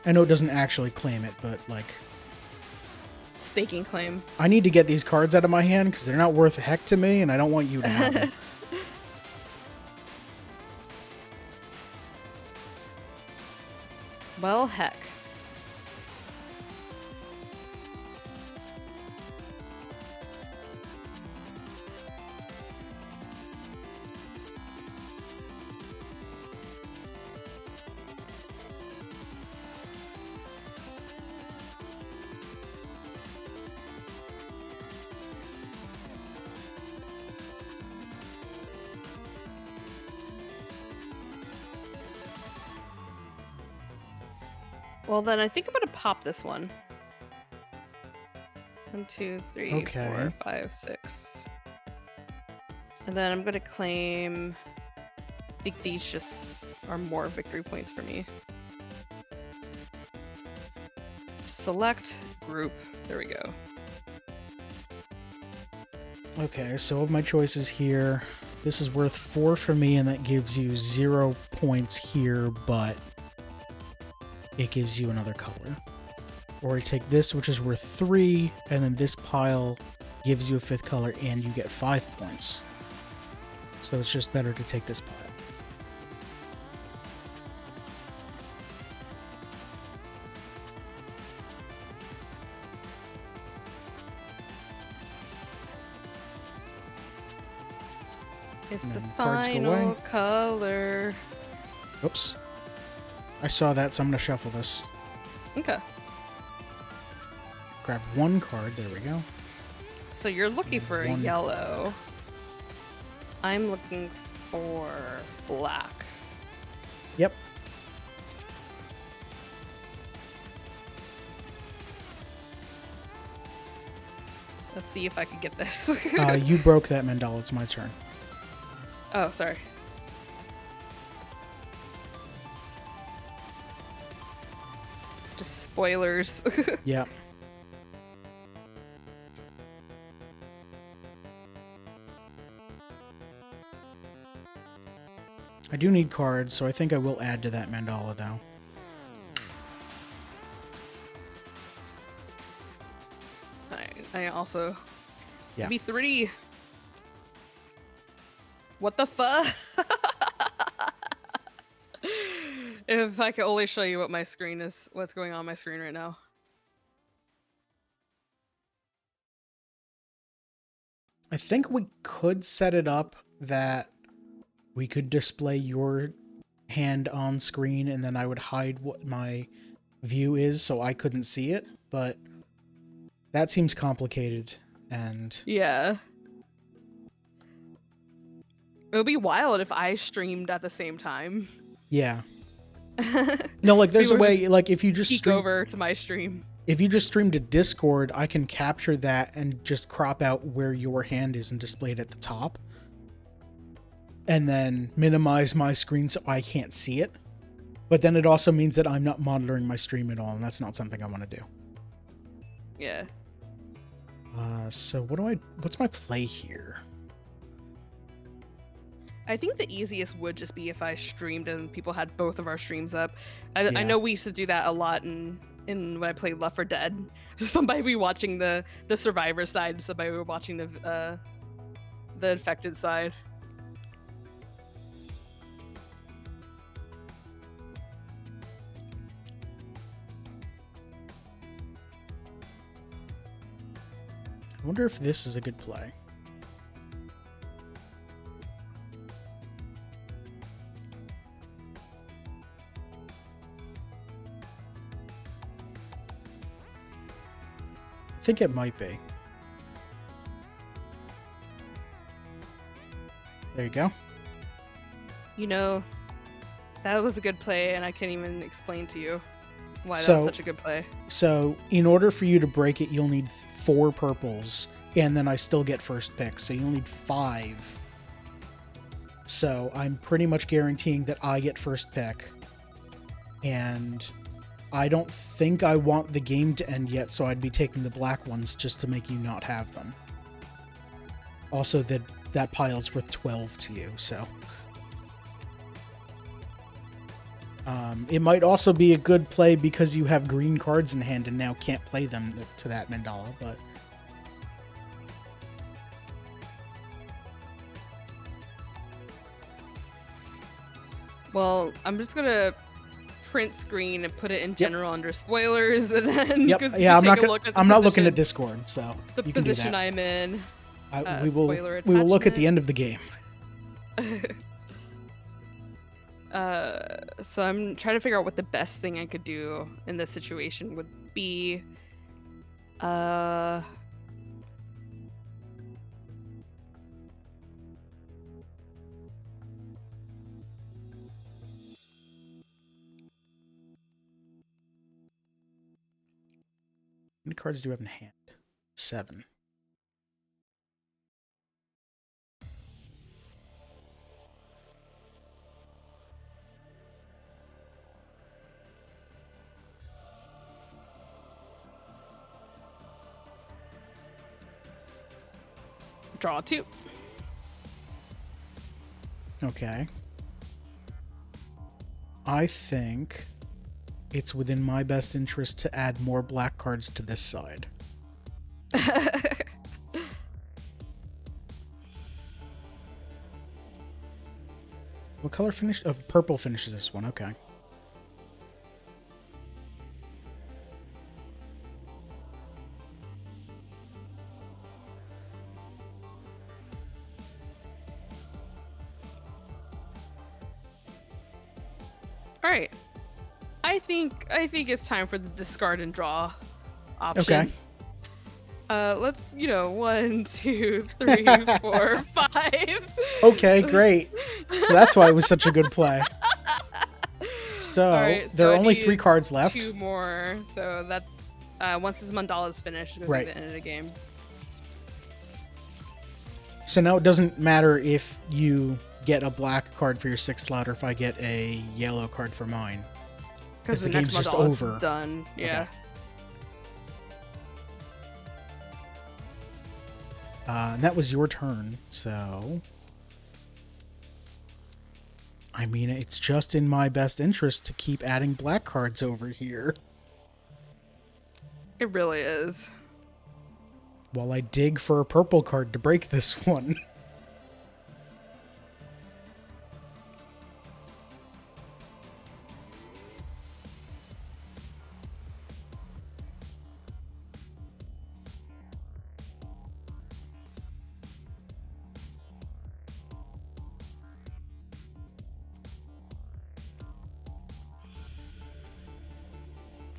[SPEAKER 1] I know it doesn't actually claim it, but like...
[SPEAKER 2] Staking claim.
[SPEAKER 1] I need to get these cards out of my hand because they're not worth a heck to me, and I don't want you to have them.
[SPEAKER 2] Well, heck. Well, then I think I'm gonna pop this one. 1, 2, 3,
[SPEAKER 1] Okay.
[SPEAKER 2] 4, 5, 6. And then I'm gonna claim... I think these just are more victory points for me. Select group. There we go.
[SPEAKER 1] Okay, so of my choices here, this is worth 4 for me, and that gives you 0 points here, but it gives you another color. Or I take this, which is worth 3, and then this pile gives you a 5th color, and you get 5 points. So it's just better to take this pile.
[SPEAKER 2] It's
[SPEAKER 1] And
[SPEAKER 2] the
[SPEAKER 1] then cards go away.
[SPEAKER 2] final color.
[SPEAKER 1] Oops. I saw that, so I'm going to shuffle this.
[SPEAKER 2] Okay.
[SPEAKER 1] Grab 1 card. There we go.
[SPEAKER 2] So you're looking for a
[SPEAKER 1] One.
[SPEAKER 2] yellow. I'm looking for black.
[SPEAKER 1] Yep.
[SPEAKER 2] Let's see if I can get this.
[SPEAKER 1] You broke that mandala. It's my turn.
[SPEAKER 2] Oh, sorry. Just Spoilers.
[SPEAKER 1] Yeah. I do need cards, so I think I will add to that mandala, though.
[SPEAKER 2] I also...
[SPEAKER 1] Yeah.
[SPEAKER 2] Maybe 3. What the fuck? If I could only show you what my screen is, what's going on my screen right now.
[SPEAKER 1] I think we could set it up that we could display your hand on screen and then I would hide what my view is so I couldn't see it, but that seems complicated and...
[SPEAKER 2] Yeah. It would be wild if I streamed at the same time.
[SPEAKER 1] Yeah. No, like there's a
[SPEAKER 2] People
[SPEAKER 1] way, like if you just
[SPEAKER 2] peek over to my stream.
[SPEAKER 1] If you just stream to Discord, I can capture that and just crop out where your hand is and display it at the top. And then minimize my screen so I can't see it. But then it also means that I'm not monitoring my stream at all, and that's not something I want to do.
[SPEAKER 2] Yeah.
[SPEAKER 1] So what's my play here?
[SPEAKER 2] I think the easiest would just be if I streamed and people had both of our streams up. I
[SPEAKER 1] Yeah.
[SPEAKER 2] know we used to do that a lot in when I played Left 4 Dead. Somebody would be watching the survivor side, somebody would be watching the infected side.
[SPEAKER 1] I wonder if this is a good play. I think it might be. There you go.
[SPEAKER 2] You know, that was a good play, and I can't even explain to you why
[SPEAKER 1] So-
[SPEAKER 2] that's such a good play.
[SPEAKER 1] So in order for you to break it, you'll need 4 purples, and then I still get first pick, so you'll need 5. So I'm pretty much guaranteeing that I get first pick, and I don't think I want the game to end yet, so I'd be taking the black ones just to make you not have them. Also, that pile's worth 12 to you, so... it might also be a good play because you have green cards in hand and now can't play them to that mandala, but...
[SPEAKER 2] Well, I'm just gonna print screen and put it in general under spoilers, and then
[SPEAKER 1] Yep.
[SPEAKER 2] you
[SPEAKER 1] Yeah, I'm not
[SPEAKER 2] take a look at the
[SPEAKER 1] I'm not looking
[SPEAKER 2] position-
[SPEAKER 1] at Discord, so
[SPEAKER 2] the
[SPEAKER 1] you can do
[SPEAKER 2] position
[SPEAKER 1] that.
[SPEAKER 2] I'm in.
[SPEAKER 1] We will
[SPEAKER 2] spoiler
[SPEAKER 1] look at the
[SPEAKER 2] attachment.
[SPEAKER 1] end of the game.
[SPEAKER 2] So I'm trying to figure out what the best thing I could do in this situation would be.
[SPEAKER 1] How many cards do you have in hand? 7.
[SPEAKER 2] Draw 2.
[SPEAKER 1] Okay. I think it's within my best interest to add more black cards to this side. What color finish? Oh, purple finishes this one. Okay.
[SPEAKER 2] All right. I think it's time for the discard and draw option.
[SPEAKER 1] Okay.
[SPEAKER 2] Let's 1, 2, 3, 4, 5.
[SPEAKER 1] Okay, great. So that's why it was such a good play. So,
[SPEAKER 2] All right,
[SPEAKER 1] there
[SPEAKER 2] so
[SPEAKER 1] are
[SPEAKER 2] I
[SPEAKER 1] only
[SPEAKER 2] need
[SPEAKER 1] 3 cards left.
[SPEAKER 2] 2 more. So that's once this mandala is finished, it's gonna
[SPEAKER 1] Right.
[SPEAKER 2] be the end of the game.
[SPEAKER 1] So now it doesn't matter if you get a black card for your 6th slot or if I get a yellow card for mine.
[SPEAKER 2] Because the
[SPEAKER 1] game's
[SPEAKER 2] next
[SPEAKER 1] just
[SPEAKER 2] Mandala's
[SPEAKER 1] over.
[SPEAKER 2] done. Yeah.
[SPEAKER 1] Okay. And that was your turn, so... I mean, it's just in my best interest to keep adding black cards over here.
[SPEAKER 2] It really is.
[SPEAKER 1] While I dig for a purple card to break this one.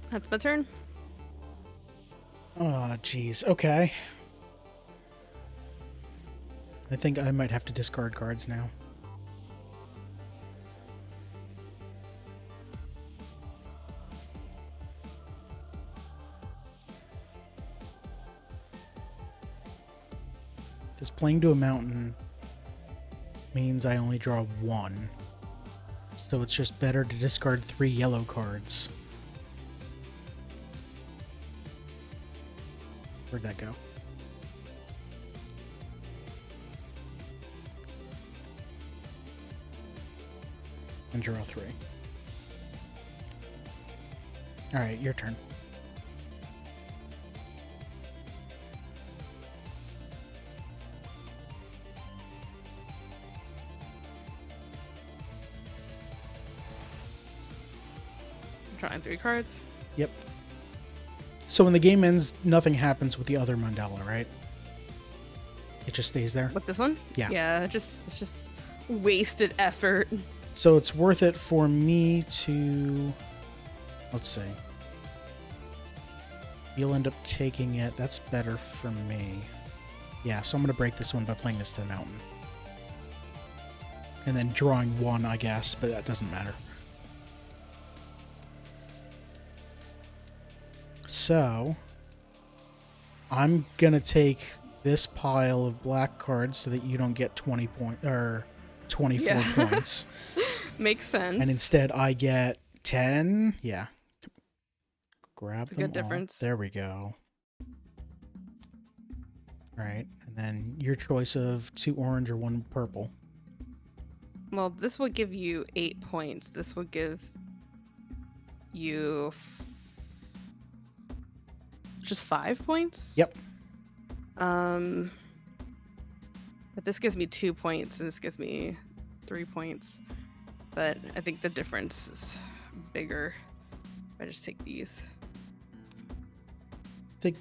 [SPEAKER 2] That's my turn.
[SPEAKER 1] Oh, jeez. Okay. I think I might have to discard cards now. Because playing to a mountain means I only draw one. So it's just better to discard 3 yellow cards. Where'd that go? And draw 3. Alright, your turn.
[SPEAKER 2] Drawing 3 cards.
[SPEAKER 1] Yep. So when the game ends, nothing happens with the other Mandala, right? It just stays there?
[SPEAKER 2] With this one?
[SPEAKER 1] Yeah.
[SPEAKER 2] Yeah, it's just wasted effort.
[SPEAKER 1] So it's worth it for me to... Let's see. You'll end up taking it. That's better for me. Yeah, so I'm going to break this one by playing this to the mountain. And then drawing 1, I guess, but that doesn't matter. So, I'm going to take this pile of black cards so that you don't get 20 point or 24 points.
[SPEAKER 2] Makes sense.
[SPEAKER 1] And instead I get 10. Yeah. Grab them
[SPEAKER 2] good
[SPEAKER 1] all.
[SPEAKER 2] difference.
[SPEAKER 1] There we go. All right. And then your choice of 2 orange or 1 purple.
[SPEAKER 2] Well, this will give you 8 points. This will give you just 5 points?
[SPEAKER 1] Yep.
[SPEAKER 2] But this gives me 2 points, and this gives me 3 points. But I think the difference is bigger if I just take these.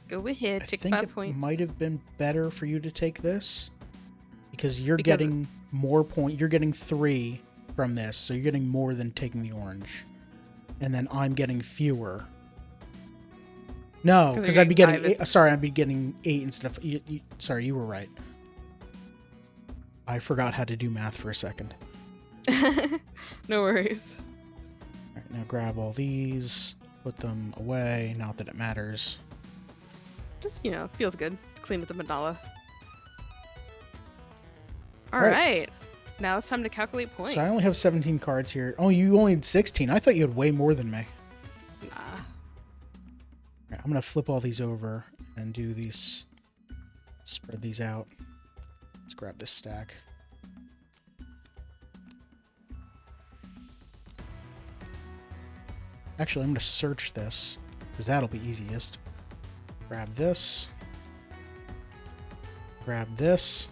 [SPEAKER 2] Go ahead, take 5 points.
[SPEAKER 1] It might have been better for you to take this because you're
[SPEAKER 2] Because
[SPEAKER 1] getting more point. You're getting 3 from this, so you're getting more than taking the orange, and then I'm getting fewer. No, because I'd be getting 8, sorry, I'd be getting 8 instead of sorry, you were right. I forgot how to do math for a second.
[SPEAKER 2] No worries.
[SPEAKER 1] All right, now grab all these, put them away. Not that it matters.
[SPEAKER 2] Just, feels good to clean with the mandala. All
[SPEAKER 1] Right.
[SPEAKER 2] right. Now it's time to calculate points.
[SPEAKER 1] So I only have 17 cards here. Oh, you only had 16. I thought you had way more than me.
[SPEAKER 2] Nah.
[SPEAKER 1] Right, I'm going to flip all these over and do these, spread these out. Let's grab this stack. Actually, I'm going to search this, because that'll be easiest. Grab this. Grab this.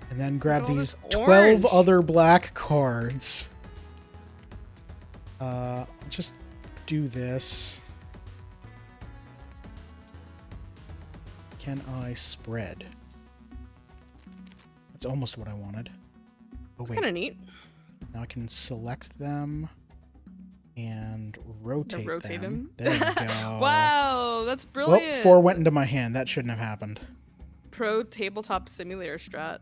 [SPEAKER 1] And then grab
[SPEAKER 2] Look at all
[SPEAKER 1] these
[SPEAKER 2] this
[SPEAKER 1] 12
[SPEAKER 2] orange.
[SPEAKER 1] other black cards. I'll just do this. Can I spread? That's almost what I wanted. Oh,
[SPEAKER 2] It's
[SPEAKER 1] wait.
[SPEAKER 2] kind of neat.
[SPEAKER 1] Now I can select them and rotate
[SPEAKER 2] rotate
[SPEAKER 1] them.
[SPEAKER 2] them.
[SPEAKER 1] There we go.
[SPEAKER 2] Wow, that's
[SPEAKER 1] Well,
[SPEAKER 2] brilliant.
[SPEAKER 1] 4 went into my hand. That shouldn't have happened.
[SPEAKER 2] Pro tabletop simulator strat.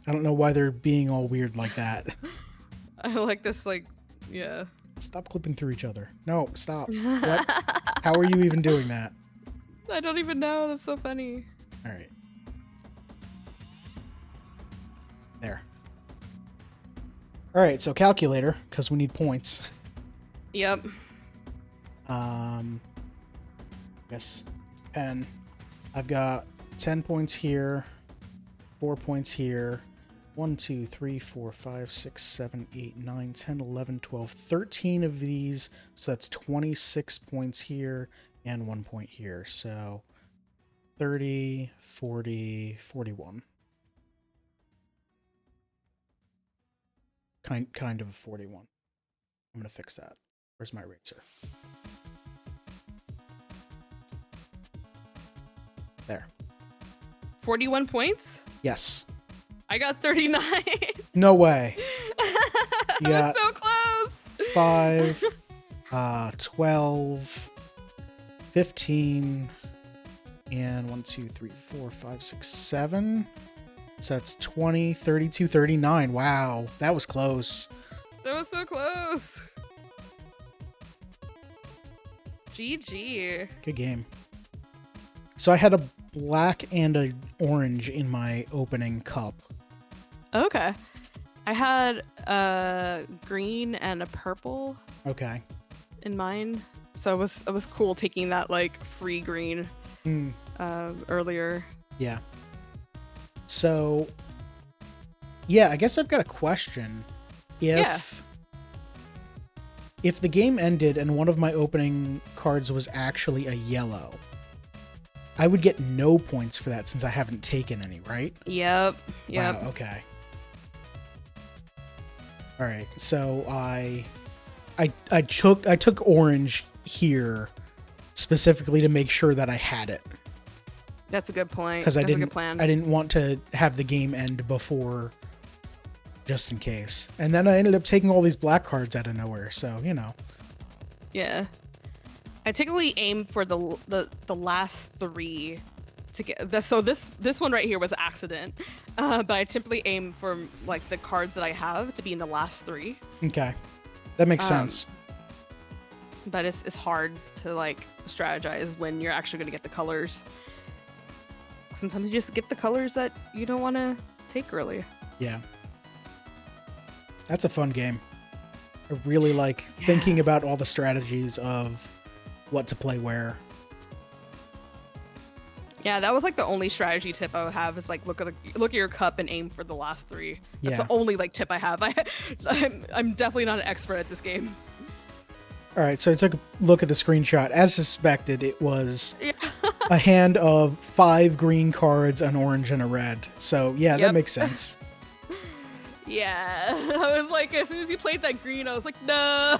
[SPEAKER 1] I don't know why they're being all weird like that.
[SPEAKER 2] I like this, yeah.
[SPEAKER 1] Stop clipping through each other. No, stop. What? How are you even doing that?
[SPEAKER 2] I don't even know. That's so funny.
[SPEAKER 1] All right. There. All right, so calculator, because we need points.
[SPEAKER 2] Yep.
[SPEAKER 1] Yes, pen. I've got 10 points here, 4 points here. 1, 2, 3, 4, 5, 6, 7, 8, 9, 10, 11, 12, 13 of these. So that's 26 points here and 1 point here. So 30, 40, 41. Kind of a 41. I'm going to fix that. Where's my eraser? There.
[SPEAKER 2] 41 points?
[SPEAKER 1] Yes.
[SPEAKER 2] I got 39.
[SPEAKER 1] No way.
[SPEAKER 2] I
[SPEAKER 1] You
[SPEAKER 2] was
[SPEAKER 1] got
[SPEAKER 2] so close.
[SPEAKER 1] 5, 12, 15, and 1, 2, 3, 4, 5, 6, 7. So that's 20, 32, 39. Wow, that was close.
[SPEAKER 2] That was so close. GG.
[SPEAKER 1] Good game. So I had a black and an orange in my opening cup.
[SPEAKER 2] Okay. I had a green and a purple
[SPEAKER 1] Okay.
[SPEAKER 2] in mine. So it was cool taking that like free green earlier.
[SPEAKER 1] Yeah. So, yeah, I guess I've got a question. If the game ended and one of my opening cards was actually a yellow, I would get no points for that since I haven't taken any, right?
[SPEAKER 2] Yep.
[SPEAKER 1] Wow, okay. All right. So I took orange here specifically to make sure that I had it.
[SPEAKER 2] That's a good point.
[SPEAKER 1] Because
[SPEAKER 2] That's a good plan.
[SPEAKER 1] I didn't want to have the game end before, just in case. And then I ended up taking all these black cards out of nowhere. So
[SPEAKER 2] Yeah. I typically aim for the last 3 to get. So this one right here was an accident, but I typically aim for like the cards that I have to be in the last 3.
[SPEAKER 1] Okay, that makes sense.
[SPEAKER 2] But it's hard to like strategize when you're actually going to get the colors. Sometimes you just get the colors that you don't want to take early.
[SPEAKER 1] Yeah, that's a fun game. I really like thinking about all the strategies of what to play where.
[SPEAKER 2] Yeah, that was like the only strategy tip I would have is like look at your cup and aim for the last 3. That's the only like tip I have. I'm definitely not an expert at this game.
[SPEAKER 1] All right, so I took a look at the screenshot. As suspected, it was a hand of 5 green cards, an orange, and a red. So yeah, that makes sense.
[SPEAKER 2] Yeah, I was like, as soon as you played that green, I was like, no,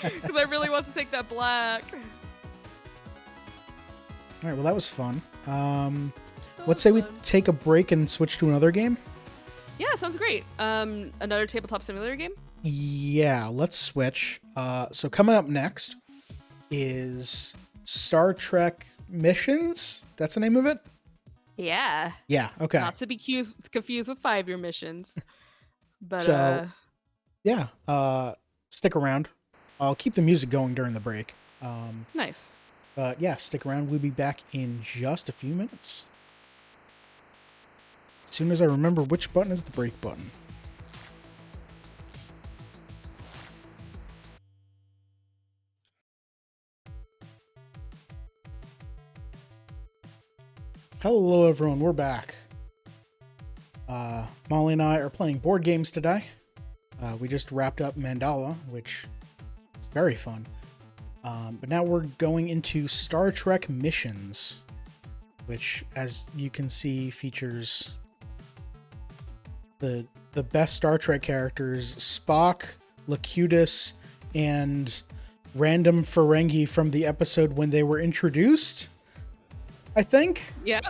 [SPEAKER 2] because I really want to take that black.
[SPEAKER 1] All right, well, that was fun. Let's say we take a break and switch to another game.
[SPEAKER 2] Yeah, sounds great. Another tabletop simulator game?
[SPEAKER 1] Yeah, let's switch. So coming up next is Star Trek Missions. That's the name of it?
[SPEAKER 2] Yeah.
[SPEAKER 1] Yeah, okay.
[SPEAKER 2] Not to be confused with 5-year missions. But
[SPEAKER 1] so, yeah, stick around. I'll keep the music going during the break.
[SPEAKER 2] Nice.
[SPEAKER 1] But yeah, stick around. We'll be back in just a few minutes. As soon as I remember which button is the break button. Hello everyone, we're back. Molly and I are playing board games today. We just wrapped up Mandala, which is very fun. But now we're going into Star Trek Missions, which, as you can see, features the best Star Trek characters, Spock, Locutus, and random Ferengi from the episode when they were introduced, I think?
[SPEAKER 2] Yeah.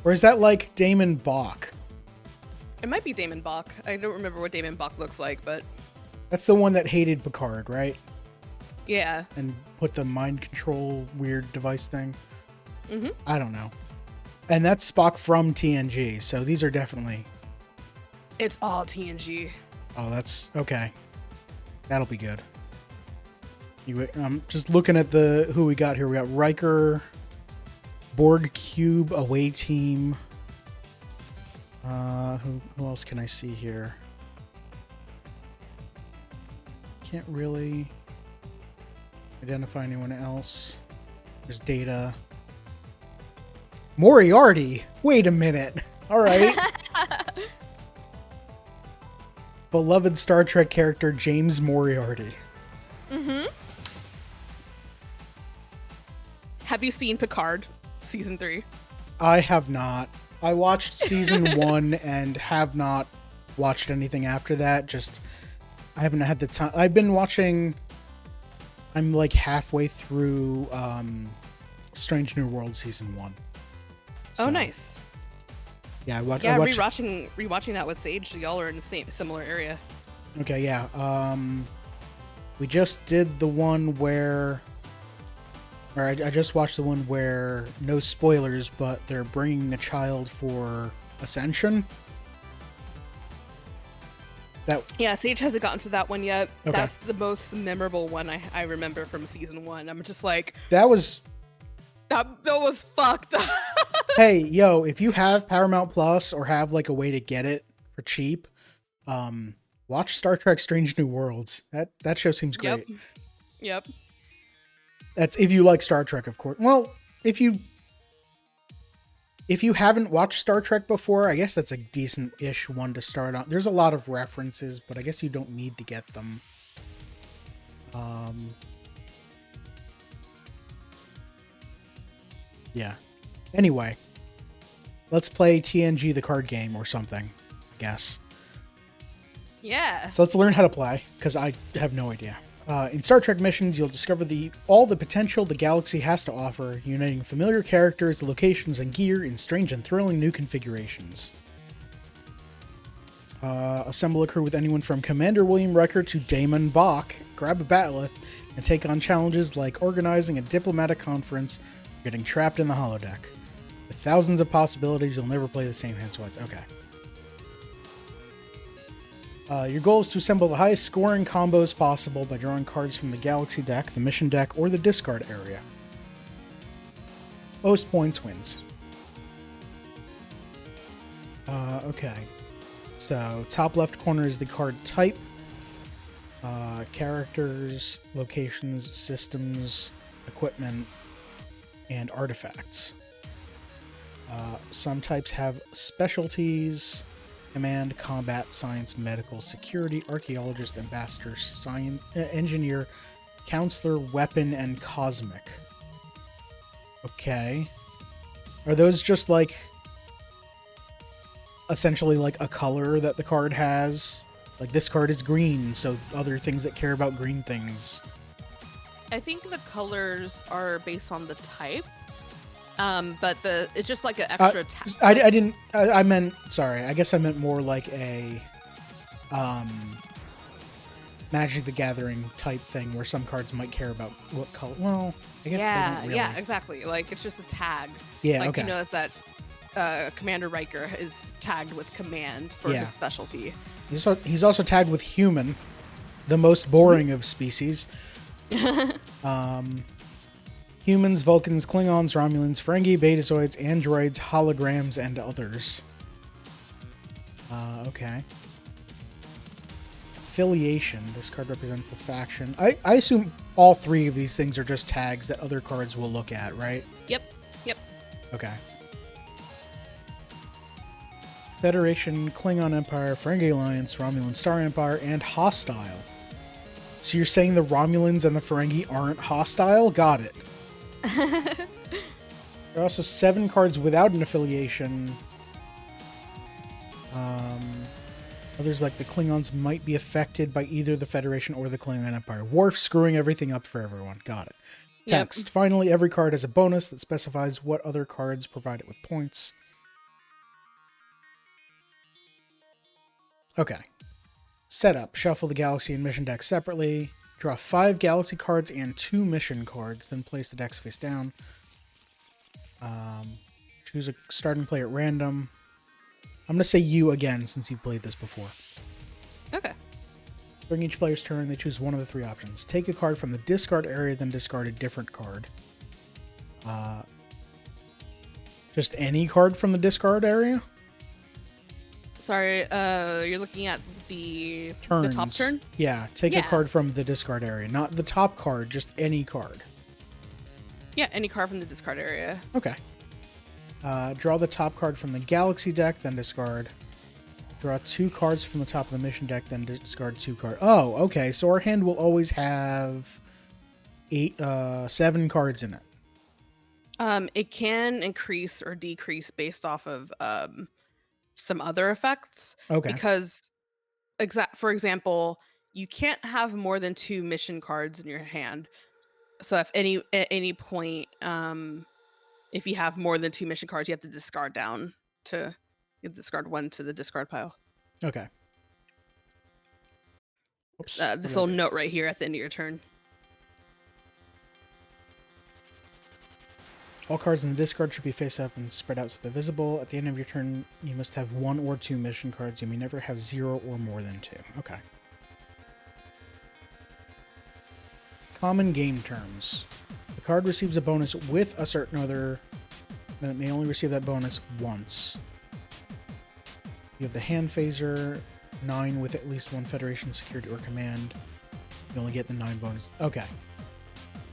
[SPEAKER 1] Or is that like Damon Bach?
[SPEAKER 2] It might be Damon Bach. I don't remember what Damon Bach looks like, but...
[SPEAKER 1] That's the one that hated Picard, right?
[SPEAKER 2] Yeah.
[SPEAKER 1] And put the mind control weird device thing.
[SPEAKER 2] Mm-hmm.
[SPEAKER 1] I don't know. And that's Spock from TNG, so these are definitely...
[SPEAKER 2] It's all TNG.
[SPEAKER 1] Oh, that's... Okay. That'll be good. I'm just looking at who we got here. We got Riker, Borg Cube, Away Team, Who else can I see here? Can't really identify anyone else. There's Data. Moriarty! Wait a minute. Alright. Beloved Star Trek character James Moriarty.
[SPEAKER 2] Mm-hmm. Have you seen Picard season 3?
[SPEAKER 1] I have not. I watched season 1 and have not watched anything after that. Just, I haven't had the time. I've been watching, I'm like halfway through Strange New World season 1.
[SPEAKER 2] So, oh, nice.
[SPEAKER 1] Yeah, I watched.
[SPEAKER 2] Rewatching that with Sage. Y'all are in the similar area.
[SPEAKER 1] Okay, yeah. We just did the one where, or I just watched the one where, no spoilers, but they're bringing the child for Ascension.
[SPEAKER 2] Yeah, Sage hasn't gotten to that one yet.
[SPEAKER 1] Okay.
[SPEAKER 2] That's the most memorable one I remember from season 1. I'm just like,
[SPEAKER 1] that was fucked. Hey, yo, if you have Paramount Plus or have like a way to get it for cheap, watch Star Trek Strange New Worlds. That show seems great.
[SPEAKER 2] Yep.
[SPEAKER 1] That's if you like Star Trek, of course. Well, if you haven't watched Star Trek before, I guess that's a decent-ish one to start on. There's a lot of references, but I guess you don't need to get them. Yeah. Anyway, let's play TNG the card game or something, I guess.
[SPEAKER 2] Yeah.
[SPEAKER 1] So let's learn how to play, because I have no idea. In Star Trek missions, you'll discover all the potential the galaxy has to offer, uniting familiar characters, locations, and gear in strange and thrilling new configurations. Assemble a crew with anyone from Commander William Riker to Damon Bach, grab a bat'leth, and take on challenges like organizing a diplomatic conference or getting trapped in the holodeck. With thousands of possibilities, you'll never play the same hand twice. Okay. Your goal is to assemble the highest scoring combos possible by drawing cards from the Galaxy deck, the Mission deck, or the discard area. Most points wins. Okay. So, top left corner is the card type. Characters, locations, systems, equipment, and artifacts. Some types have specialties: command, combat, science, medical, security, archaeologist, ambassador, science, engineer, counselor, weapon, and cosmic. Okay. Are those just like essentially like a color that the card has? Like this card is green, so other things that care about green things.
[SPEAKER 2] I think the colors are based on the type. But it's just like an extra tag.
[SPEAKER 1] I meant, sorry, I guess I meant more like a Magic the Gathering type thing where some cards might care about what color. Well, I guess they don't really.
[SPEAKER 2] Yeah, exactly. Like it's just a tag.
[SPEAKER 1] Yeah,
[SPEAKER 2] like,
[SPEAKER 1] okay.
[SPEAKER 2] You notice that Commander Riker is tagged with command for his specialty.
[SPEAKER 1] He's also tagged with human, the most boring of species. Humans, Vulcans, Klingons, Romulans, Ferengi, Betazoids, androids, holograms, and others. Okay. Affiliation. This card represents the faction. I assume all three of these things are just tags that other cards will look at, right?
[SPEAKER 2] Yep.
[SPEAKER 1] Okay. Federation, Klingon Empire, Ferengi Alliance, Romulan Star Empire, and hostile. So you're saying the Romulans and the Ferengi aren't hostile? Got it. There are also 7 cards without an affiliation. Others, like the Klingons, might be affected by either the Federation or the Klingon Empire. Worf screwing everything up for everyone. Got it. Text. Yep. Finally, every card has a bonus that specifies what other cards provide it with points. Okay. Setup. Shuffle the Galaxy and Mission decks separately. Draw 5 Galaxy cards and 2 Mission cards. Then place the decks face down. Choose a starting play at random. I'm going to say you again since you've played this before.
[SPEAKER 2] Okay.
[SPEAKER 1] During each player's turn, they choose one of the 3 options. Take a card from the discard area, then discard a different card. Just any card from the discard area?
[SPEAKER 2] Sorry, you're looking at the
[SPEAKER 1] Turns.
[SPEAKER 2] top turn?
[SPEAKER 1] Yeah, take a
[SPEAKER 2] Yeah.
[SPEAKER 1] card from the discard area. Not the top card, just any card.
[SPEAKER 2] Yeah, any card from the discard area.
[SPEAKER 1] Okay. Draw the top card from the Galaxy deck, then discard. Draw 2 cards from the top of the mission deck, then discard 2 cards. Oh, okay. So our hand will always have 7 cards in it.
[SPEAKER 2] It can increase or decrease based off of some other effects.
[SPEAKER 1] Okay.
[SPEAKER 2] Because, for example, you can't have more than 2 mission cards in your hand. So at any point, if you have more than 2 mission cards, you have to discard down to discard 1 to the discard pile.
[SPEAKER 1] Okay. Oops.
[SPEAKER 2] This little note right here at the end of your turn.
[SPEAKER 1] All cards in the discard should be face up and spread out so they're visible. At the end of your turn, you must have 1 or 2 mission cards. You may never have 0 or more than 2. Okay. Common game terms. The card receives a bonus with a certain other, then it may only receive that bonus once. You have the hand phaser, 9 with at least 1 Federation security or command. You only get the 9 bonus. Okay.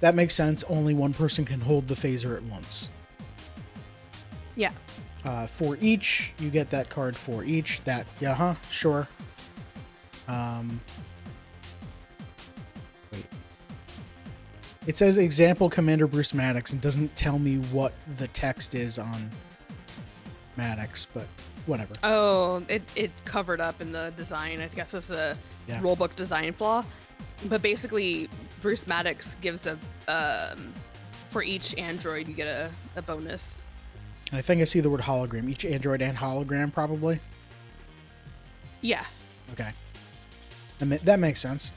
[SPEAKER 1] That makes sense. Only one person can hold the phaser at once.
[SPEAKER 2] Yeah.
[SPEAKER 1] For each, you get that card for each. That, sure. Wait. It says example Commander Bruce Maddox and doesn't tell me what the text is on Maddox, but whatever.
[SPEAKER 2] Oh, it covered up in the design. I guess it's a rulebook design flaw. But basically, Bruce Maddox gives for each android, you get a bonus.
[SPEAKER 1] I think I see the word hologram. Each android and hologram, probably?
[SPEAKER 2] Yeah.
[SPEAKER 1] Okay. That makes sense.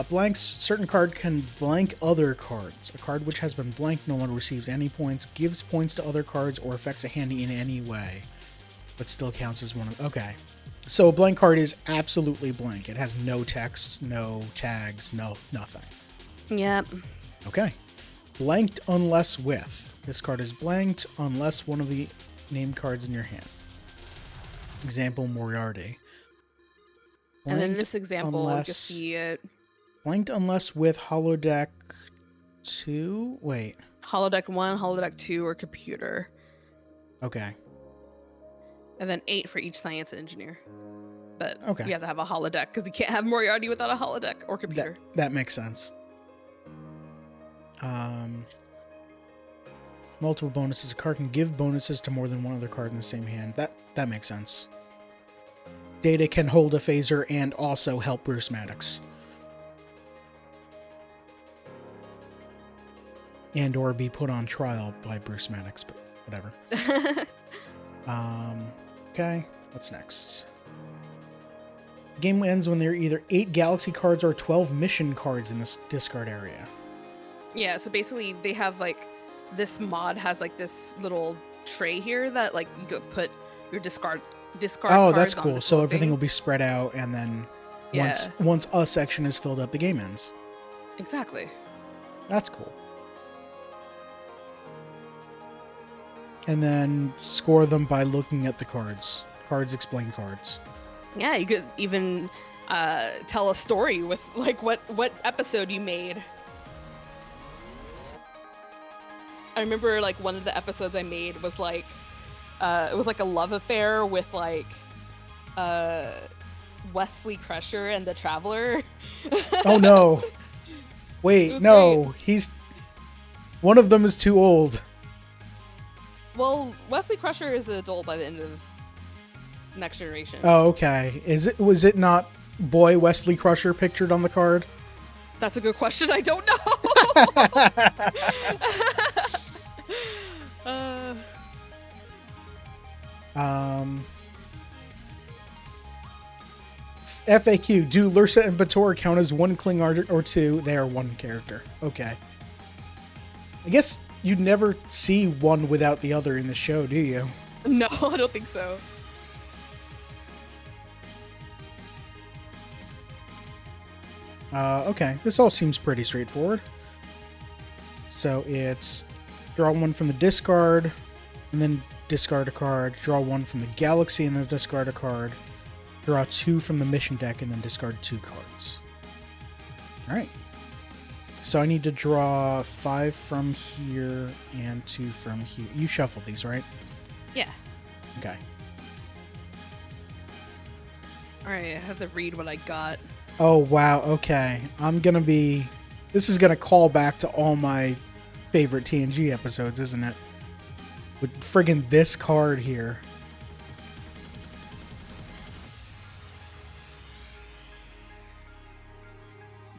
[SPEAKER 1] Blanks. Certain card can blank other cards. A card which has been blanked no longer receives any points, gives points to other cards, or affects a hand in any way, but still counts as one of... Okay. So a blank card is absolutely blank. It has no text, no tags, no nothing.
[SPEAKER 2] Yep.
[SPEAKER 1] Okay. Blanked unless with. This card is blanked unless one of the named cards in your hand. Example, Moriarty. Blanked
[SPEAKER 2] and then this example, you can see it.
[SPEAKER 1] Blanked unless with holodeck 2? Wait.
[SPEAKER 2] Holodeck 1, holodeck 2, or computer.
[SPEAKER 1] Okay.
[SPEAKER 2] And then 8 for each science engineer. But
[SPEAKER 1] okay.
[SPEAKER 2] You have to have a holodeck because you can't have Moriarty without a holodeck or computer.
[SPEAKER 1] That makes sense. Multiple bonuses. A card can give bonuses to more than one other card in the same hand. That makes sense. Data can hold a phaser and also help Bruce Maddox. And or be put on trial by Bruce Maddox, but whatever. Okay, what's next? The game ends when there are either 8 Galaxy cards or 12 mission cards in this discard area.
[SPEAKER 2] Yeah, so basically they have this mod has this little tray here that you could put your discard
[SPEAKER 1] oh,
[SPEAKER 2] cards
[SPEAKER 1] that's cool.
[SPEAKER 2] on.
[SPEAKER 1] So everything will be spread out, and then once a section is filled up, the game ends.
[SPEAKER 2] Exactly.
[SPEAKER 1] That's cool. And then score them by looking at the cards. Cards explain cards.
[SPEAKER 2] Yeah, you could even tell a story with what episode you made. I remember one of the episodes I made was it was a love affair with Wesley Crusher and the Traveler.
[SPEAKER 1] Oh no. Wait, no. Great. He's one of them is too old.
[SPEAKER 2] Well, Wesley Crusher is an adult by the end of Next Generation.
[SPEAKER 1] Oh, okay. Was it not boy Wesley Crusher pictured on the card?
[SPEAKER 2] That's a good question. I don't know.
[SPEAKER 1] FAQ. Do Lursa and Bator count as one Klingon or two? They are one character. Okay. I guess you'd never see one without the other in the show, do you?
[SPEAKER 2] No, I don't think so.
[SPEAKER 1] Okay. This all seems pretty straightforward. So it's draw one from the discard, and then discard a card, draw 1 from the Galaxy, and then discard a card. Draw 2 from the mission deck, and then discard 2 cards. Alright. So I need to draw 5 from here and 2 from here. You shuffle these, right?
[SPEAKER 2] Yeah.
[SPEAKER 1] Okay.
[SPEAKER 2] Alright, I have to read what I got.
[SPEAKER 1] Oh, wow. Okay. This is going to call back to all my favorite TNG episodes, isn't it? With friggin' this card here.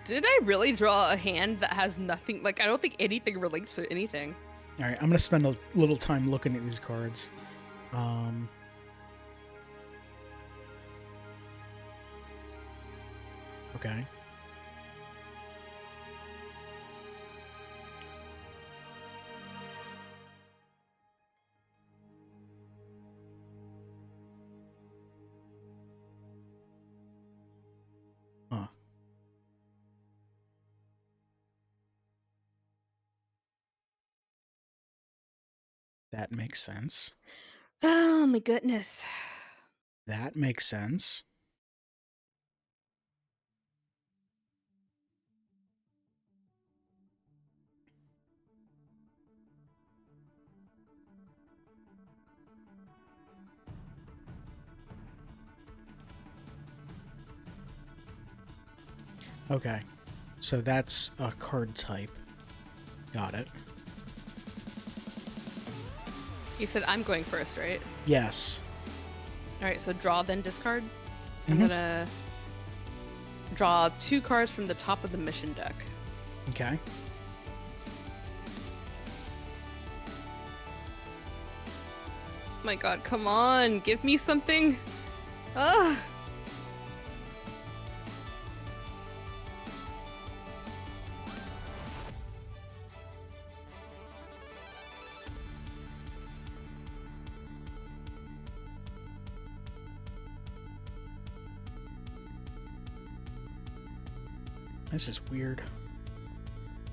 [SPEAKER 2] Did I really draw a hand that has nothing? Like, I don't think anything relates to anything.
[SPEAKER 1] All right, I'm going to spend a little time looking at these cards. Okay. Huh. That makes sense.
[SPEAKER 2] Oh my goodness.
[SPEAKER 1] That makes sense. Okay. So that's a card type. Got it.
[SPEAKER 2] You said I'm going first, right?
[SPEAKER 1] Yes.
[SPEAKER 2] Alright, so draw, then discard.
[SPEAKER 1] Mhm.
[SPEAKER 2] I'm gonna draw 2 cards from the top of the mission deck.
[SPEAKER 1] Okay.
[SPEAKER 2] My god, come on, give me something. Ugh.
[SPEAKER 1] This is weird.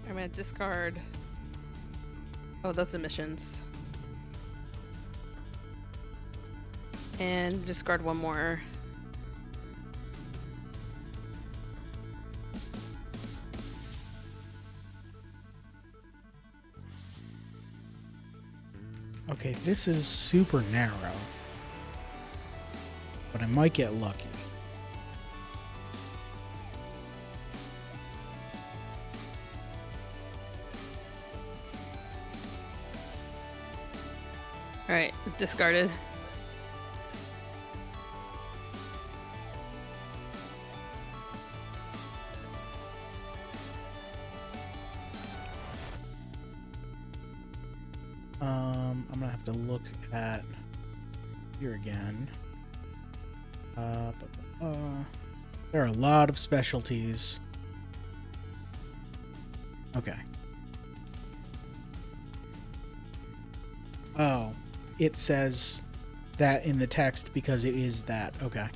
[SPEAKER 2] I'm gonna discard. Oh, those are missions. And discard 1 more.
[SPEAKER 1] Okay, this is super narrow. But I might get lucky.
[SPEAKER 2] Alright, discarded.
[SPEAKER 1] I'm gonna have to look at here again. There are a lot of specialties. Okay. Oh, it says that in the text because it is that. Okay.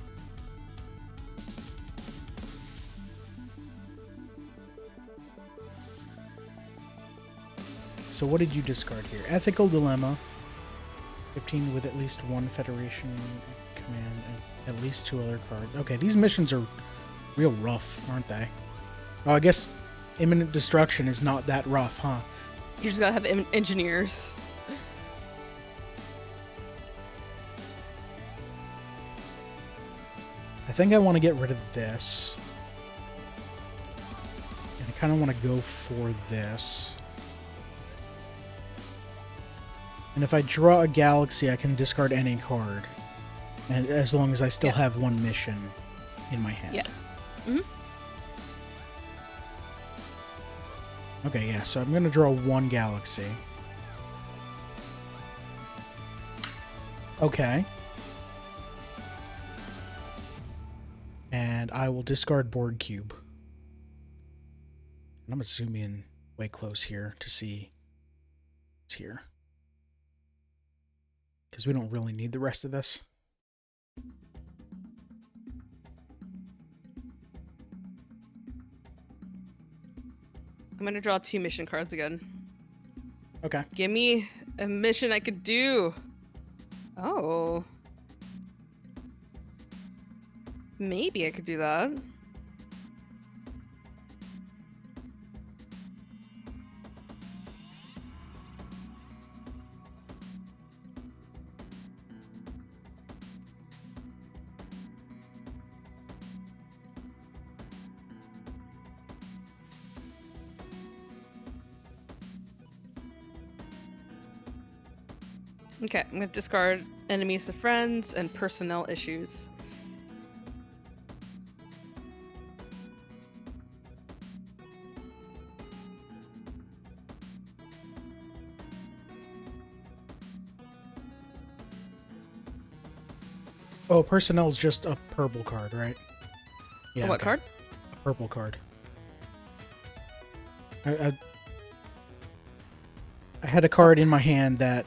[SPEAKER 1] So what did you discard here? Ethical Dilemma. 15 with at least 1 Federation command and at least 2 other cards. Okay, these missions are real rough, aren't they? Oh, I guess Imminent Destruction is not that rough, huh?
[SPEAKER 2] You just gotta have engineers.
[SPEAKER 1] I think I want to get rid of this. And I kind of want to go for this. And if I draw a Galaxy, I can discard any card. And as long as I still have 1 mission in my hand.
[SPEAKER 2] Yeah. Mm-hmm.
[SPEAKER 1] Okay, yeah, so I'm going to draw 1 Galaxy. Okay. And I will discard Board Cube. And I'm going to zoom in way close here to see what's here. Because we don't really need the rest of this.
[SPEAKER 2] I'm gonna draw 2 mission cards again.
[SPEAKER 1] Okay.
[SPEAKER 2] Give me a mission I could do. Oh. Maybe I could do that. Okay, I'm gonna discard enemies to friends and personnel issues.
[SPEAKER 1] Oh, personnel's just a purple card, right? Yeah.
[SPEAKER 2] What
[SPEAKER 1] okay.
[SPEAKER 2] card?
[SPEAKER 1] A purple card. I had a card in my hand that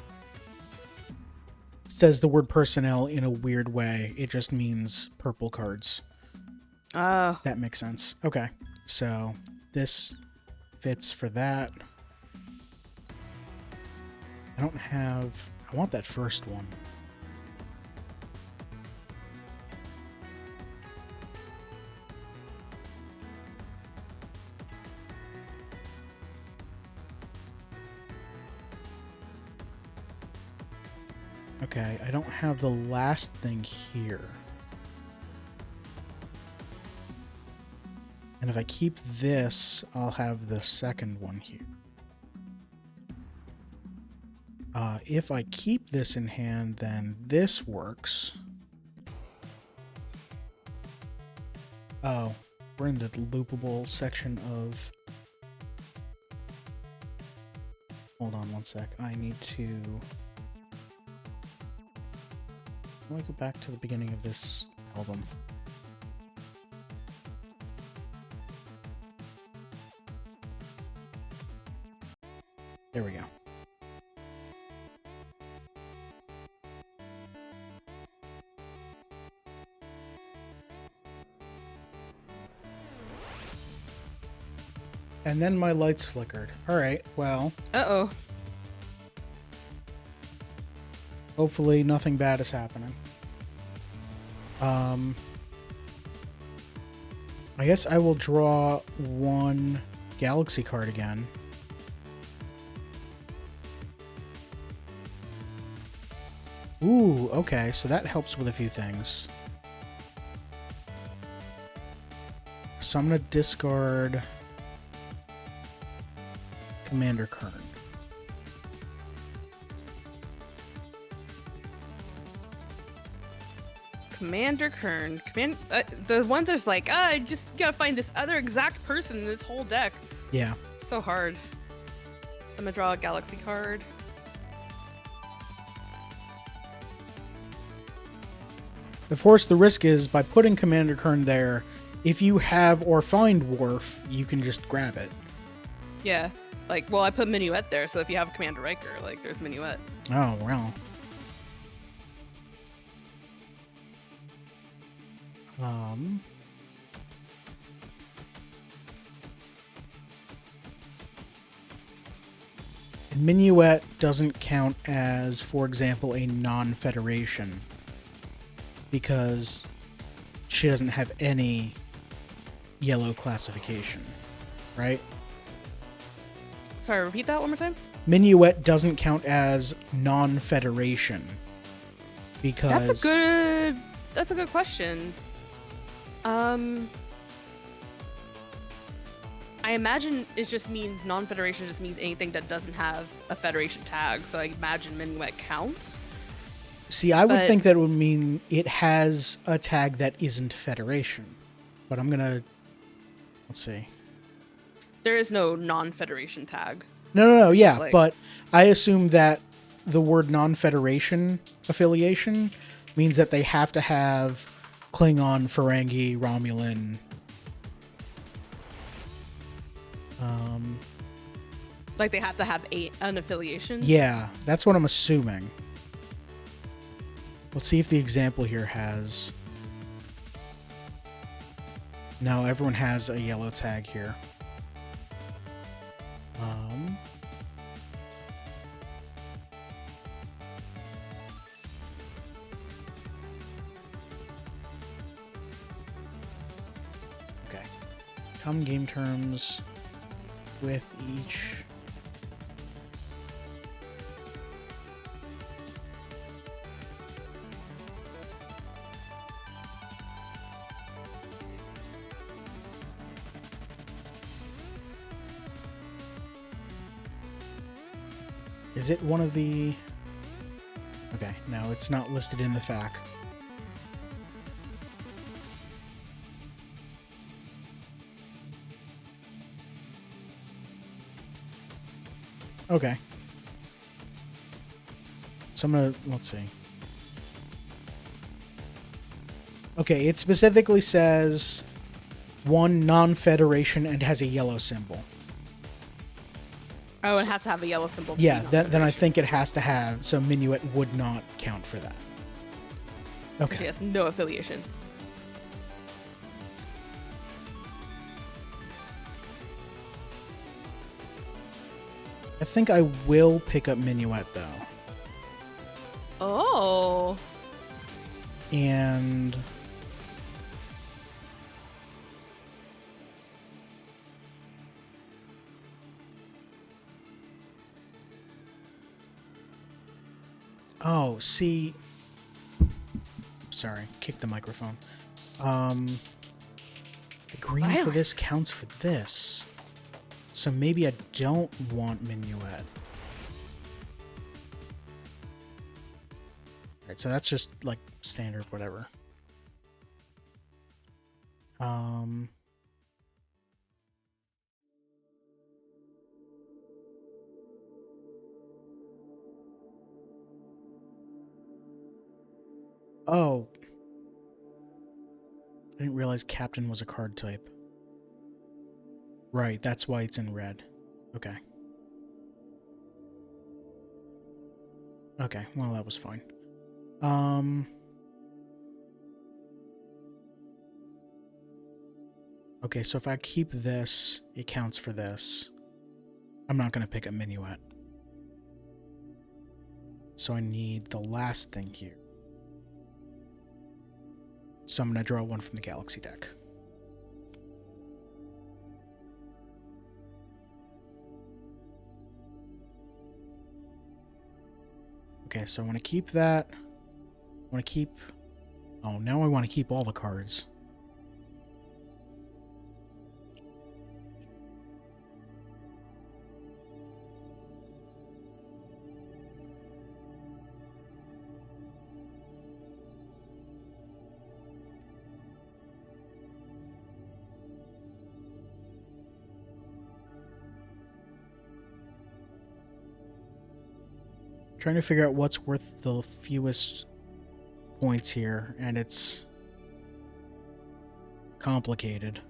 [SPEAKER 1] says the word personnel in a weird way. It just means purple cards.
[SPEAKER 2] Oh.
[SPEAKER 1] That makes sense. Okay. So this fits for that. I don't have... I want that first one. Okay, I don't have the last thing here. And if I keep this, I'll have the second one here. If I keep this in hand, then this works. Oh, we're in the loopable section of... Hold on one sec. I need to... Let me go back to the beginning of this album. There we go. And then my lights flickered. Alright, well...
[SPEAKER 2] Uh-oh.
[SPEAKER 1] Hopefully nothing bad is happening. I guess I will draw one Galaxy card again. Ooh, okay, so that helps with a few things. So I'm going to discard Commander Kern.
[SPEAKER 2] Commander Kern. The ones that's like, I just gotta find this other exact person in this whole deck.
[SPEAKER 1] Yeah.
[SPEAKER 2] So hard. So I'm gonna draw a Galaxy card.
[SPEAKER 1] Of course, the risk is by putting Commander Kern there, if you have or find Worf, you can just grab it.
[SPEAKER 2] Yeah. Like, well, I put Minuet there, so if you have Commander Riker, like, there's Minuet.
[SPEAKER 1] Oh, well. Minuet doesn't count as, for example, a non-Federation because she doesn't have any yellow classification, right?
[SPEAKER 2] Sorry, repeat that one more time?
[SPEAKER 1] Minuet doesn't count as non-Federation because...
[SPEAKER 2] That's a good question. I imagine it just means non-Federation just means anything that doesn't have a Federation tag, so I imagine Minuet counts.
[SPEAKER 1] See, I would think that would mean it has a tag that isn't Federation. But I'm gonna... Let's see.
[SPEAKER 2] There is no non-Federation tag.
[SPEAKER 1] No, yeah, but I assume that the word non-Federation affiliation means that they have to have Klingon, Ferengi, Romulan...
[SPEAKER 2] Like they have to have an affiliation?
[SPEAKER 1] Yeah, that's what I'm assuming. Let's see if the example here has... No, everyone has a yellow tag here. Come game terms with each. Is it one of the... Okay, no, it's not listed in the FAQ. Okay. So I'm gonna... Let's see. Okay, it specifically says one non-federation and has a yellow symbol.
[SPEAKER 2] Oh, it has to have a yellow symbol.
[SPEAKER 1] Yeah, then I think it has to have, so Minuet would not count for that. Okay.
[SPEAKER 2] Yes, no affiliation.
[SPEAKER 1] I think I will pick up Minuet, though.
[SPEAKER 2] Oh.
[SPEAKER 1] And... Oh, see... Sorry, kicked the microphone. The green for this counts for this. So maybe I don't want Minuet. Alright, so that's just, like, standard whatever. Oh. I didn't realize Captain was a card type. Right, that's why it's in red. Okay. Okay, well, that was fine. Okay, so if I keep this, it counts for this. I'm not going to pick a Minuet. So I need the last thing here. So I'm going to draw one from the Galaxy deck. Okay, so I want to keep that. I want to keep... Oh, now I want to keep all the cards. Trying to figure out what's worth the fewest points here, and it's complicated.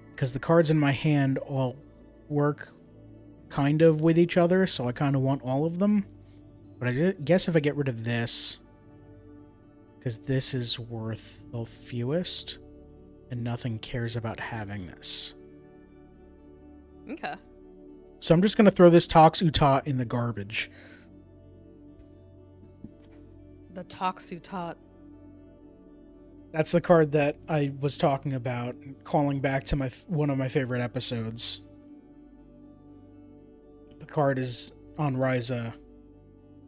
[SPEAKER 1] Because the cards in my hand all work kind of with each other, so I kind of want all of them. But I guess if I get rid of this, because this is worth the fewest, and nothing cares about having this.
[SPEAKER 2] Okay.
[SPEAKER 1] So I'm just going to throw this Tox Utat in the garbage.
[SPEAKER 2] The Tox Utat.
[SPEAKER 1] That's the card that I was talking about, calling back to one of my favorite episodes. The card is on Ryza,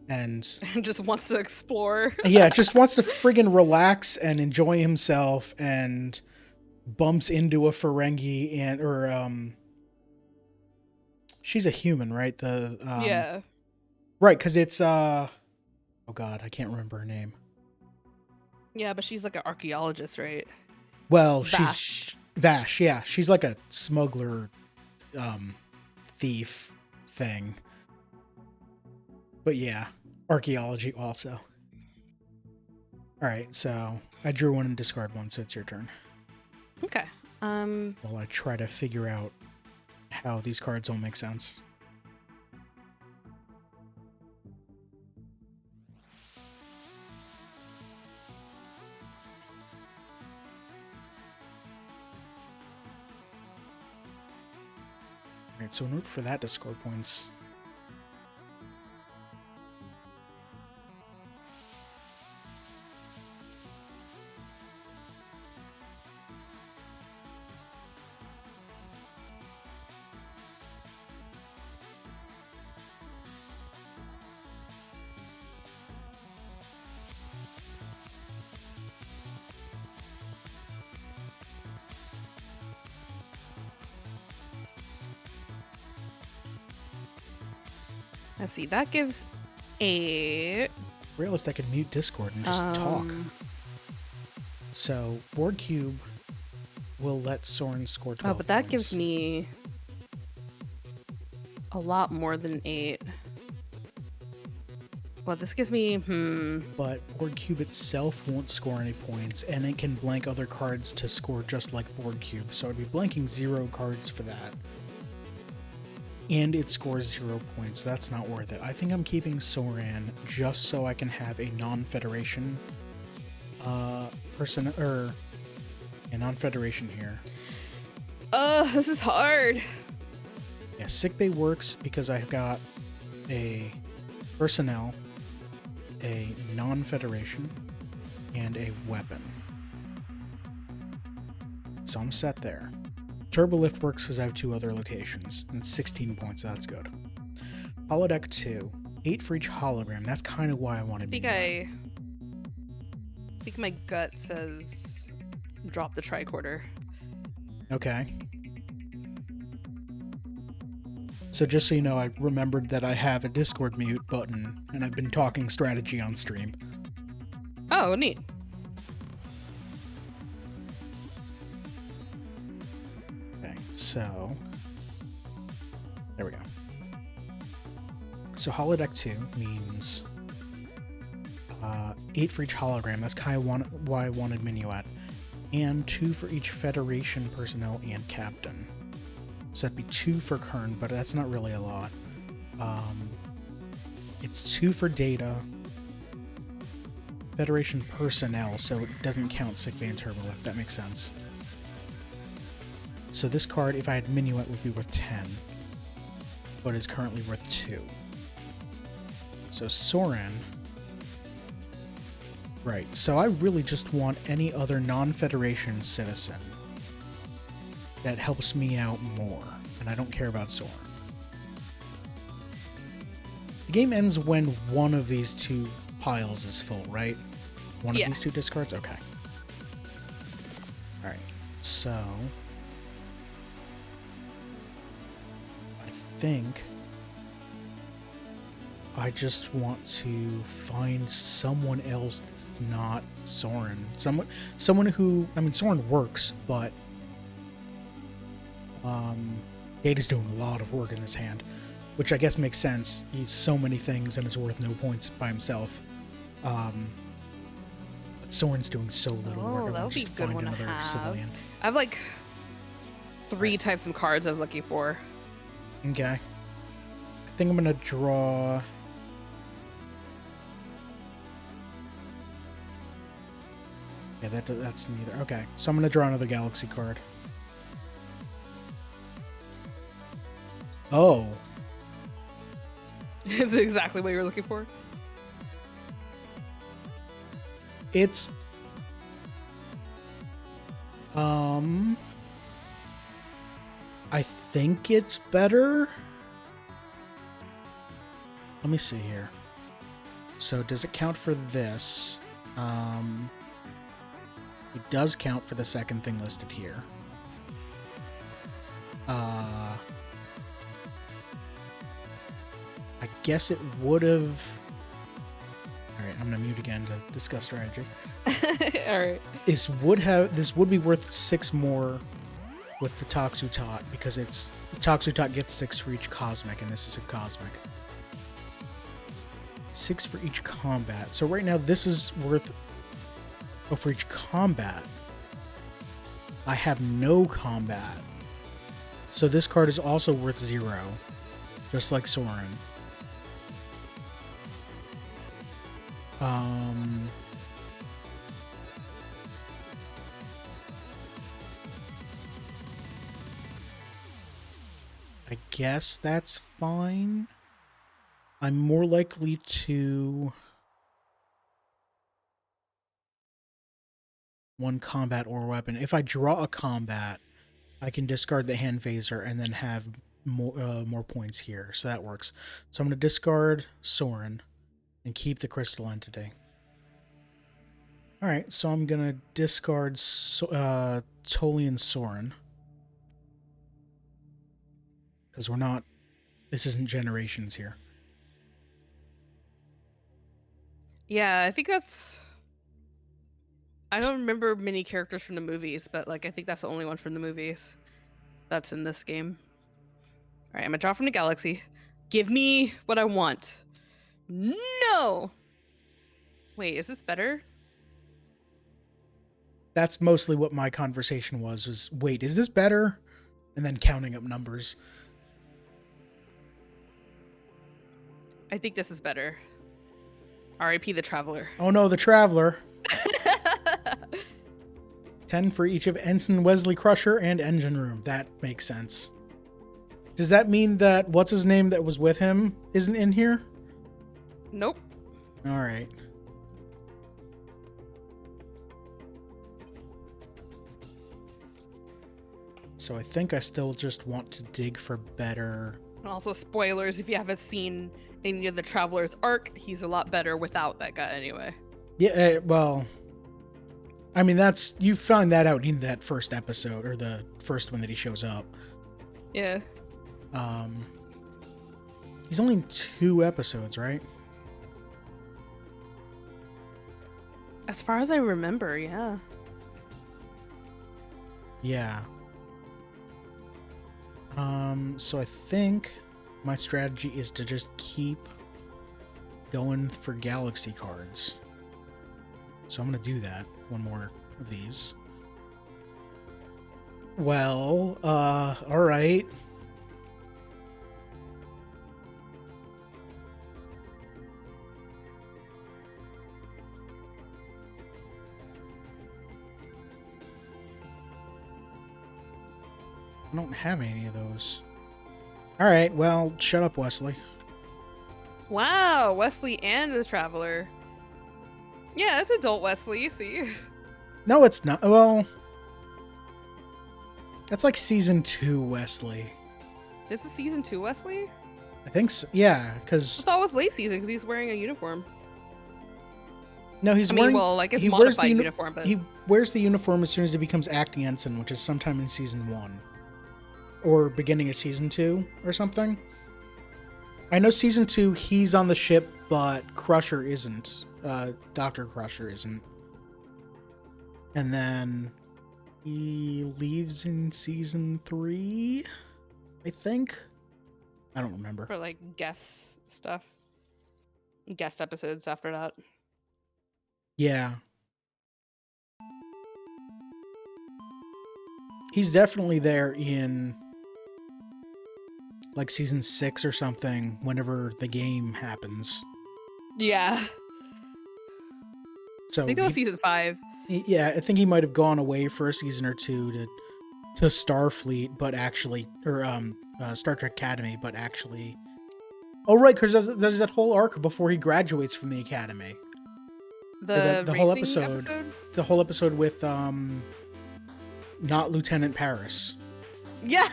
[SPEAKER 1] and...
[SPEAKER 2] just wants to explore.
[SPEAKER 1] Yeah, just wants to friggin' relax and enjoy himself, and bumps into a Ferengi, she's a human, right?
[SPEAKER 2] Yeah.
[SPEAKER 1] Right, because it's, oh god, I can't remember her name.
[SPEAKER 2] Yeah, but she's like an archaeologist, right?
[SPEAKER 1] Well,
[SPEAKER 2] Vash.
[SPEAKER 1] she's... Vash, yeah. She's like a smuggler, thief thing. But yeah, archaeology also. Alright, so I drew one and discard one, so it's your turn.
[SPEAKER 2] Okay.
[SPEAKER 1] While I try to figure out how these cards all make sense. Alright, so in order for that to score points...
[SPEAKER 2] Let's see. That gives 8.
[SPEAKER 1] Realized I could mute Discord and just talk. So, board cube will let Soren score 12
[SPEAKER 2] Oh, but that
[SPEAKER 1] points.
[SPEAKER 2] gives me a lot more than 8. Well, this gives me,
[SPEAKER 1] But board cube itself won't score any points, and it can blank other cards to score just like board cube. So I'd be blanking 0 cards for that. And it scores 0 points, so that's not worth it. I think I'm keeping Soren just so I can have a non-federation person, or a non-federation here.
[SPEAKER 2] This is hard.
[SPEAKER 1] Yeah, sickbay works because I've got a personnel, a non-federation, and a weapon. So I'm set there. Turbo Lift works because I have 2 other locations, and 16 points, so that's good. Holodeck 2, 8 for each hologram. That's kind of why I wanted to
[SPEAKER 2] I think my gut says drop the tricorder.
[SPEAKER 1] Okay. So just so you know, I remembered that I have a Discord mute button, and I've been talking strategy on stream.
[SPEAKER 2] Oh, neat.
[SPEAKER 1] Okay, so there we go. So holodeck 2 means 8 for each hologram. That's kind of why I wanted Minuet. And 2 for each Federation personnel and captain. So that'd be 2 for Kern, but that's not really a lot. It's 2 for data, Federation personnel, so it doesn't count Sickbay and Turbo Lift. That makes sense. So this card, if I had Minuet, would be worth 10, but is currently worth 2. So Soren. Right, so I really just want any other non-Federation citizen that helps me out more, and I don't care about Soren. The game ends when one of these 2 piles is full, right? One of these 2 discards? Okay. Alright, so I think I just want to find someone else that's not Soren. Someone who, I mean, Soren works, but Data's doing a lot of work in his hand, which I guess makes sense. He's so many things and is worth no points by himself. But Soren's doing so little work.
[SPEAKER 2] That would be a good one to have.
[SPEAKER 1] Civilian.
[SPEAKER 2] I have like 3 types of cards I was looking for.
[SPEAKER 1] Okay. I think I'm gonna draw. Yeah, that's neither. Okay, so I'm gonna draw another Galaxy card. Oh.
[SPEAKER 2] Is it exactly what you were looking for?
[SPEAKER 1] It's I think it's better. Let me see here. So does it count for this? It does count for the second thing listed here. I guess it would have. Alright, I'm gonna mute again to discuss strategy.
[SPEAKER 2] Alright.
[SPEAKER 1] This would be worth 6 more with the Toxutot, because the Toxutot gets 6 for each cosmic, and this is a cosmic. 6 for each combat. So right now this is worth. Oh, for each combat. I have no combat. So this card is also worth 0. Just like Soren. I guess that's fine. I'm more likely to one combat or weapon. If I draw a combat, I can discard the hand phaser and then have more points here. So that works. So I'm going to discard Soren and keep the crystal entity. Alright, so I'm going to discard Tolian Soren. Because this isn't generations here.
[SPEAKER 2] Yeah, I think that's. I don't remember many characters from the movies, but like I think that's the only one from the movies that's in this game. All right, I'm gonna draw from the galaxy. Give me what I want. No. Wait, is this better?
[SPEAKER 1] That's mostly what my conversation was wait, is this better? And then counting up numbers.
[SPEAKER 2] I think this is better. R.I.P. the Traveler.
[SPEAKER 1] Oh no, the Traveler. 10 for each of Ensign Wesley Crusher and Engine Room. That makes sense. Does that mean that what's his name that was with him isn't in here?
[SPEAKER 2] Nope.
[SPEAKER 1] All right. So I think I still just want to dig for better.
[SPEAKER 2] And also, spoilers if you haven't seen any of the Traveler's arc, he's a lot better without that guy anyway.
[SPEAKER 1] Yeah, well, I mean, you find that out in that first episode, or the first one that he shows up.
[SPEAKER 2] Yeah.
[SPEAKER 1] He's only in 2 episodes, right?
[SPEAKER 2] As far as I remember, yeah.
[SPEAKER 1] Yeah. So I think my strategy is to just keep going for galaxy cards. So I'm going to do that. One more of these. Well, all right. I don't have any of those. All right, well, shut up, Wesley.
[SPEAKER 2] Wow, Wesley and the Traveler. Yeah, it's adult Wesley, you see.
[SPEAKER 1] No, it's not. Well, that's like season 2 Wesley.
[SPEAKER 2] This is season 2 Wesley?
[SPEAKER 1] I think so. Yeah,
[SPEAKER 2] I
[SPEAKER 1] because
[SPEAKER 2] thought it was late season because he's wearing a uniform.
[SPEAKER 1] no, he's
[SPEAKER 2] I mean,
[SPEAKER 1] wearing.
[SPEAKER 2] well, like it's
[SPEAKER 1] he wears
[SPEAKER 2] modified
[SPEAKER 1] the
[SPEAKER 2] uniform, but
[SPEAKER 1] he wears the uniform as soon as he becomes acting ensign, which is sometime in season 1 or beginning of season 2 or something. I know season 2 he's on the ship, but Crusher isn't. Dr. Crusher isn't. And then he leaves in season 3, I think. I don't remember.
[SPEAKER 2] for like guest stuff. Guest episodes after that.
[SPEAKER 1] Yeah. He's definitely there in like season 6 or something whenever the game happens.
[SPEAKER 2] Yeah.
[SPEAKER 1] So
[SPEAKER 2] I think that was season 5.
[SPEAKER 1] yeah, I think he might have gone away for a season or 2 to Starfleet, but actually, or Star Trek Academy, but actually. Oh right, because there's that whole arc before he graduates from the academy.
[SPEAKER 2] The
[SPEAKER 1] whole
[SPEAKER 2] racing
[SPEAKER 1] episode, the whole episode with not Lieutenant Paris.
[SPEAKER 2] Yeah.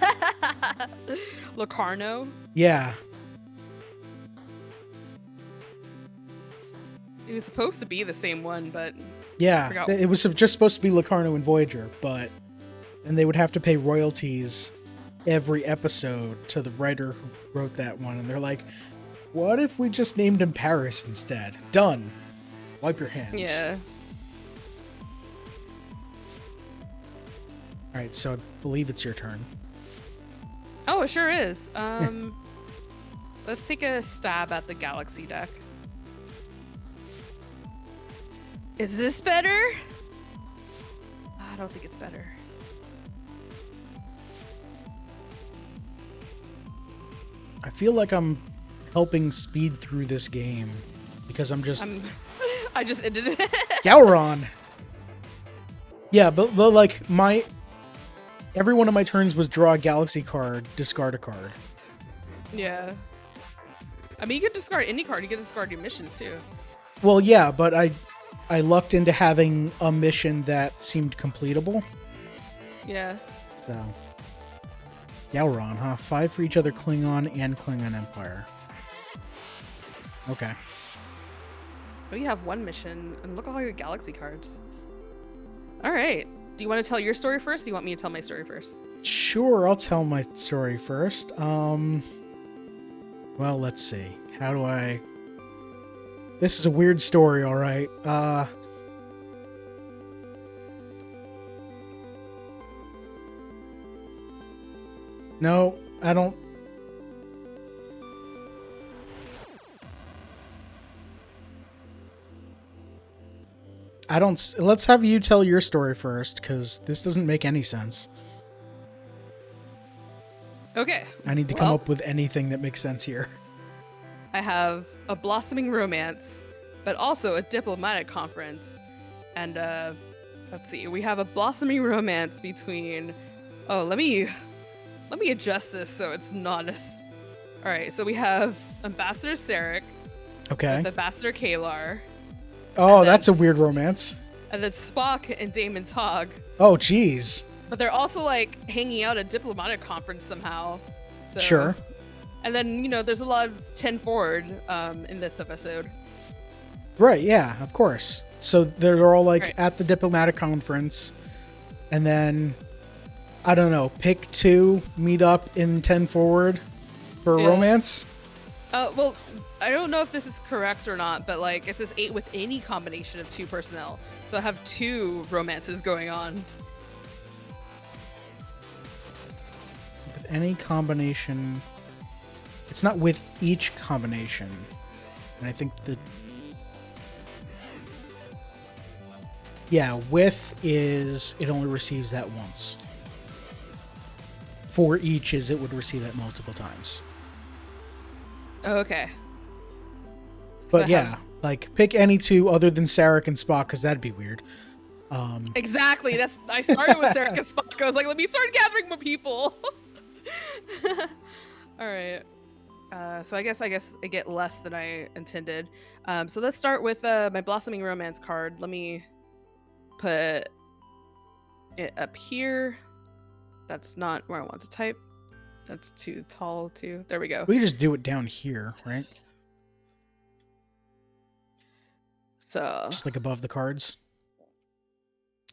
[SPEAKER 2] Locarno.
[SPEAKER 1] Yeah.
[SPEAKER 2] It was supposed to be the same one, but
[SPEAKER 1] Yeah,
[SPEAKER 2] forgot.
[SPEAKER 1] it was just supposed to be Locarno and Voyager, and they would have to pay royalties every episode to the writer who wrote that one, and they're like, what if we just named him Paris instead? Done. Wipe your hands.
[SPEAKER 2] Yeah.
[SPEAKER 1] Alright, so I believe it's your turn.
[SPEAKER 2] Oh, it sure is. Let's take a stab at the galaxy deck. Is this better? I don't think it's better.
[SPEAKER 1] I feel like I'm helping speed through this game because
[SPEAKER 2] I just ended it.
[SPEAKER 1] Gowron! Yeah, but like every one of my turns was draw a galaxy card, discard a card.
[SPEAKER 2] Yeah. I mean, you could discard any card. You could discard your missions too.
[SPEAKER 1] Well, yeah, but I lucked into having a mission that seemed completable.
[SPEAKER 2] Yeah.
[SPEAKER 1] So, Gowron, huh? 5 for each other Klingon and Klingon Empire. Okay.
[SPEAKER 2] Oh, you have one mission, and look at all your galaxy cards. All right. Do you want to tell your story first? Or do you want me to tell my story first?
[SPEAKER 1] Sure, I'll tell my story first. Well, let's see. How do I... This is a weird story, all right. No, I don't. Let's have you tell your story first, because this doesn't make any sense.
[SPEAKER 2] Okay.
[SPEAKER 1] I need to come up with anything that makes sense here.
[SPEAKER 2] I have a blossoming romance, but also a diplomatic conference. And let's see, we have a blossoming romance between let me adjust this so it's not as alright, so we have Ambassador Sarek
[SPEAKER 1] Okay.
[SPEAKER 2] with Ambassador Kalar.
[SPEAKER 1] Oh, that's a weird romance.
[SPEAKER 2] And then Spock and Damon Togg.
[SPEAKER 1] Oh, jeez.
[SPEAKER 2] But they're also like hanging out at a diplomatic conference somehow. So,
[SPEAKER 1] Sure.
[SPEAKER 2] And then, there's a lot of 10 forward in this episode.
[SPEAKER 1] Right, yeah, of course. So they're all like
[SPEAKER 2] Right.
[SPEAKER 1] at the diplomatic conference, and then, I don't know, pick two, meet up in 10 forward for a
[SPEAKER 2] Yeah.
[SPEAKER 1] romance?
[SPEAKER 2] Well, I don't know if this is correct or not, but like it says 8 with any combination of 2 personnel. So I have 2 romances going on.
[SPEAKER 1] With any combination. It's not with each combination. And I think yeah, with is it only receives that once. For each is it would receive it multiple times.
[SPEAKER 2] Okay.
[SPEAKER 1] But
[SPEAKER 2] So
[SPEAKER 1] yeah, like pick any two other than Sarek and Spock, because that'd be weird.
[SPEAKER 2] Exactly. I started with Sarek and Spock. I was like, let me start gathering more people. All right. So I guess I get less than I intended. So let's start with my blossoming romance card. Let me put it up here. That's not where I want to type. That's too tall too. There we go.
[SPEAKER 1] We just do it down here, right?
[SPEAKER 2] So
[SPEAKER 1] Just like above the cards.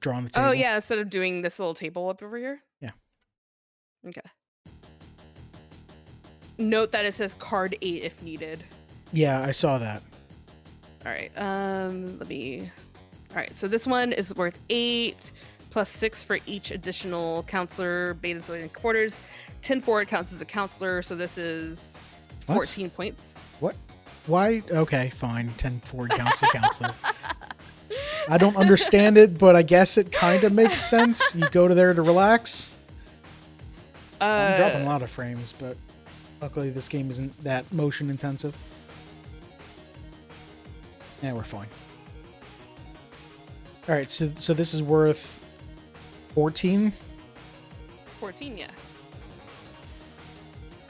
[SPEAKER 1] Draw on the table.
[SPEAKER 2] oh yeah, instead of doing this little table up over here.
[SPEAKER 1] Yeah.
[SPEAKER 2] Okay. Note that it says card 8 if needed.
[SPEAKER 1] Yeah, I saw that.
[SPEAKER 2] All right. All right. So this one is worth 8 plus 6 for each additional counselor, beta zoid and quarters. 10 forward counts as a counselor, so this is 14 points.
[SPEAKER 1] What? Why? Okay, fine. 10 forward counts as counselor. I don't understand it, but I guess it kind of makes sense. You go to there to relax. I'm dropping a lot of frames, but luckily this game isn't that motion intensive. Yeah, we're fine. All right, so this is worth 14?
[SPEAKER 2] 14, yeah.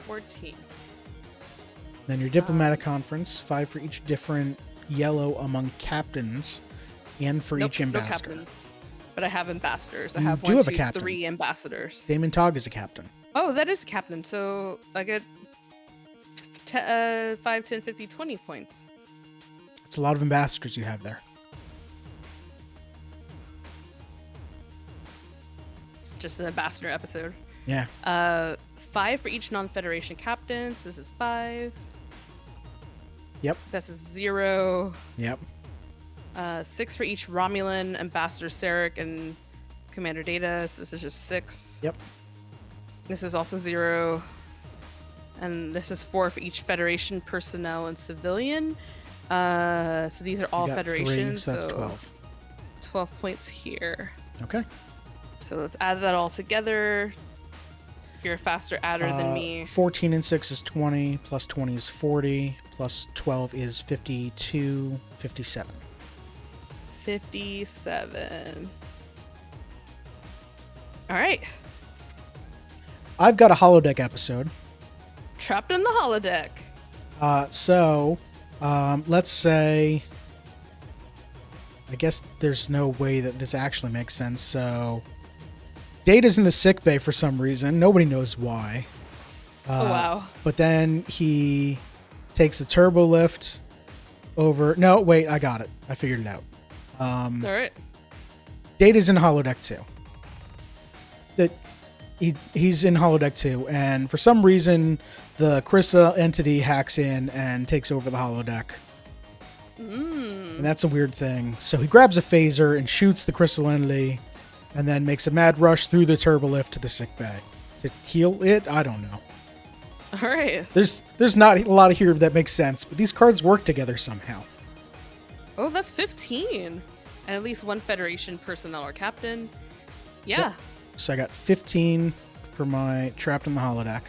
[SPEAKER 2] 14.
[SPEAKER 1] Then your diplomatic conference, 5 for each different yellow among captains, and for each ambassador.
[SPEAKER 2] No captains. But I have ambassadors. I
[SPEAKER 1] You
[SPEAKER 2] have
[SPEAKER 1] do
[SPEAKER 2] 1,
[SPEAKER 1] have a
[SPEAKER 2] 2,
[SPEAKER 1] captain.
[SPEAKER 2] 3 ambassadors.
[SPEAKER 1] Damon Togg is a captain.
[SPEAKER 2] Oh, that is a captain. So I get 5, 10, 50, 20 points.
[SPEAKER 1] It's a lot of ambassadors you have there.
[SPEAKER 2] It's just an ambassador episode.
[SPEAKER 1] Yeah.
[SPEAKER 2] 5 for each non-federation captain. So this is 5.
[SPEAKER 1] Yep.
[SPEAKER 2] This is 0.
[SPEAKER 1] Yep.
[SPEAKER 2] 6 for each Romulan, Ambassador Sarek, and Commander Data. So this is just 6.
[SPEAKER 1] Yep.
[SPEAKER 2] This is also 0. And this is 4 for each Federation personnel and civilian. So these are all
[SPEAKER 1] You got 3,
[SPEAKER 2] Federations.
[SPEAKER 1] so that's 12.
[SPEAKER 2] 12 points here.
[SPEAKER 1] Okay.
[SPEAKER 2] So let's add that all together. If you're a faster adder than me.
[SPEAKER 1] 14 and 6 is 20, plus 20 is 40, plus 12 is 52, 57.
[SPEAKER 2] 57. All right.
[SPEAKER 1] I've got a holodeck episode.
[SPEAKER 2] Trapped in the holodeck.
[SPEAKER 1] Let's say, I guess there's no way that this actually makes sense. So, Data's in the sick bay for some reason. Nobody knows why.
[SPEAKER 2] Oh, wow.
[SPEAKER 1] But then he takes a turbo lift over. No, wait, I got it. I figured it out.
[SPEAKER 2] All right.
[SPEAKER 1] Data's in holodeck 2. He's in holodeck 2, and for some reason, the crystal entity hacks in and takes over the holodeck. And that's a weird thing. So he grabs a phaser and shoots the crystal entity, and then makes a mad rush through the turbolift to the sickbay. To heal it? I don't know.
[SPEAKER 2] All right.
[SPEAKER 1] There's not a lot here that makes sense, but these cards work together somehow.
[SPEAKER 2] Oh, that's 15. And at least one Federation personnel or captain. Yeah.
[SPEAKER 1] So I got 15 for my Trapped in the Holodeck.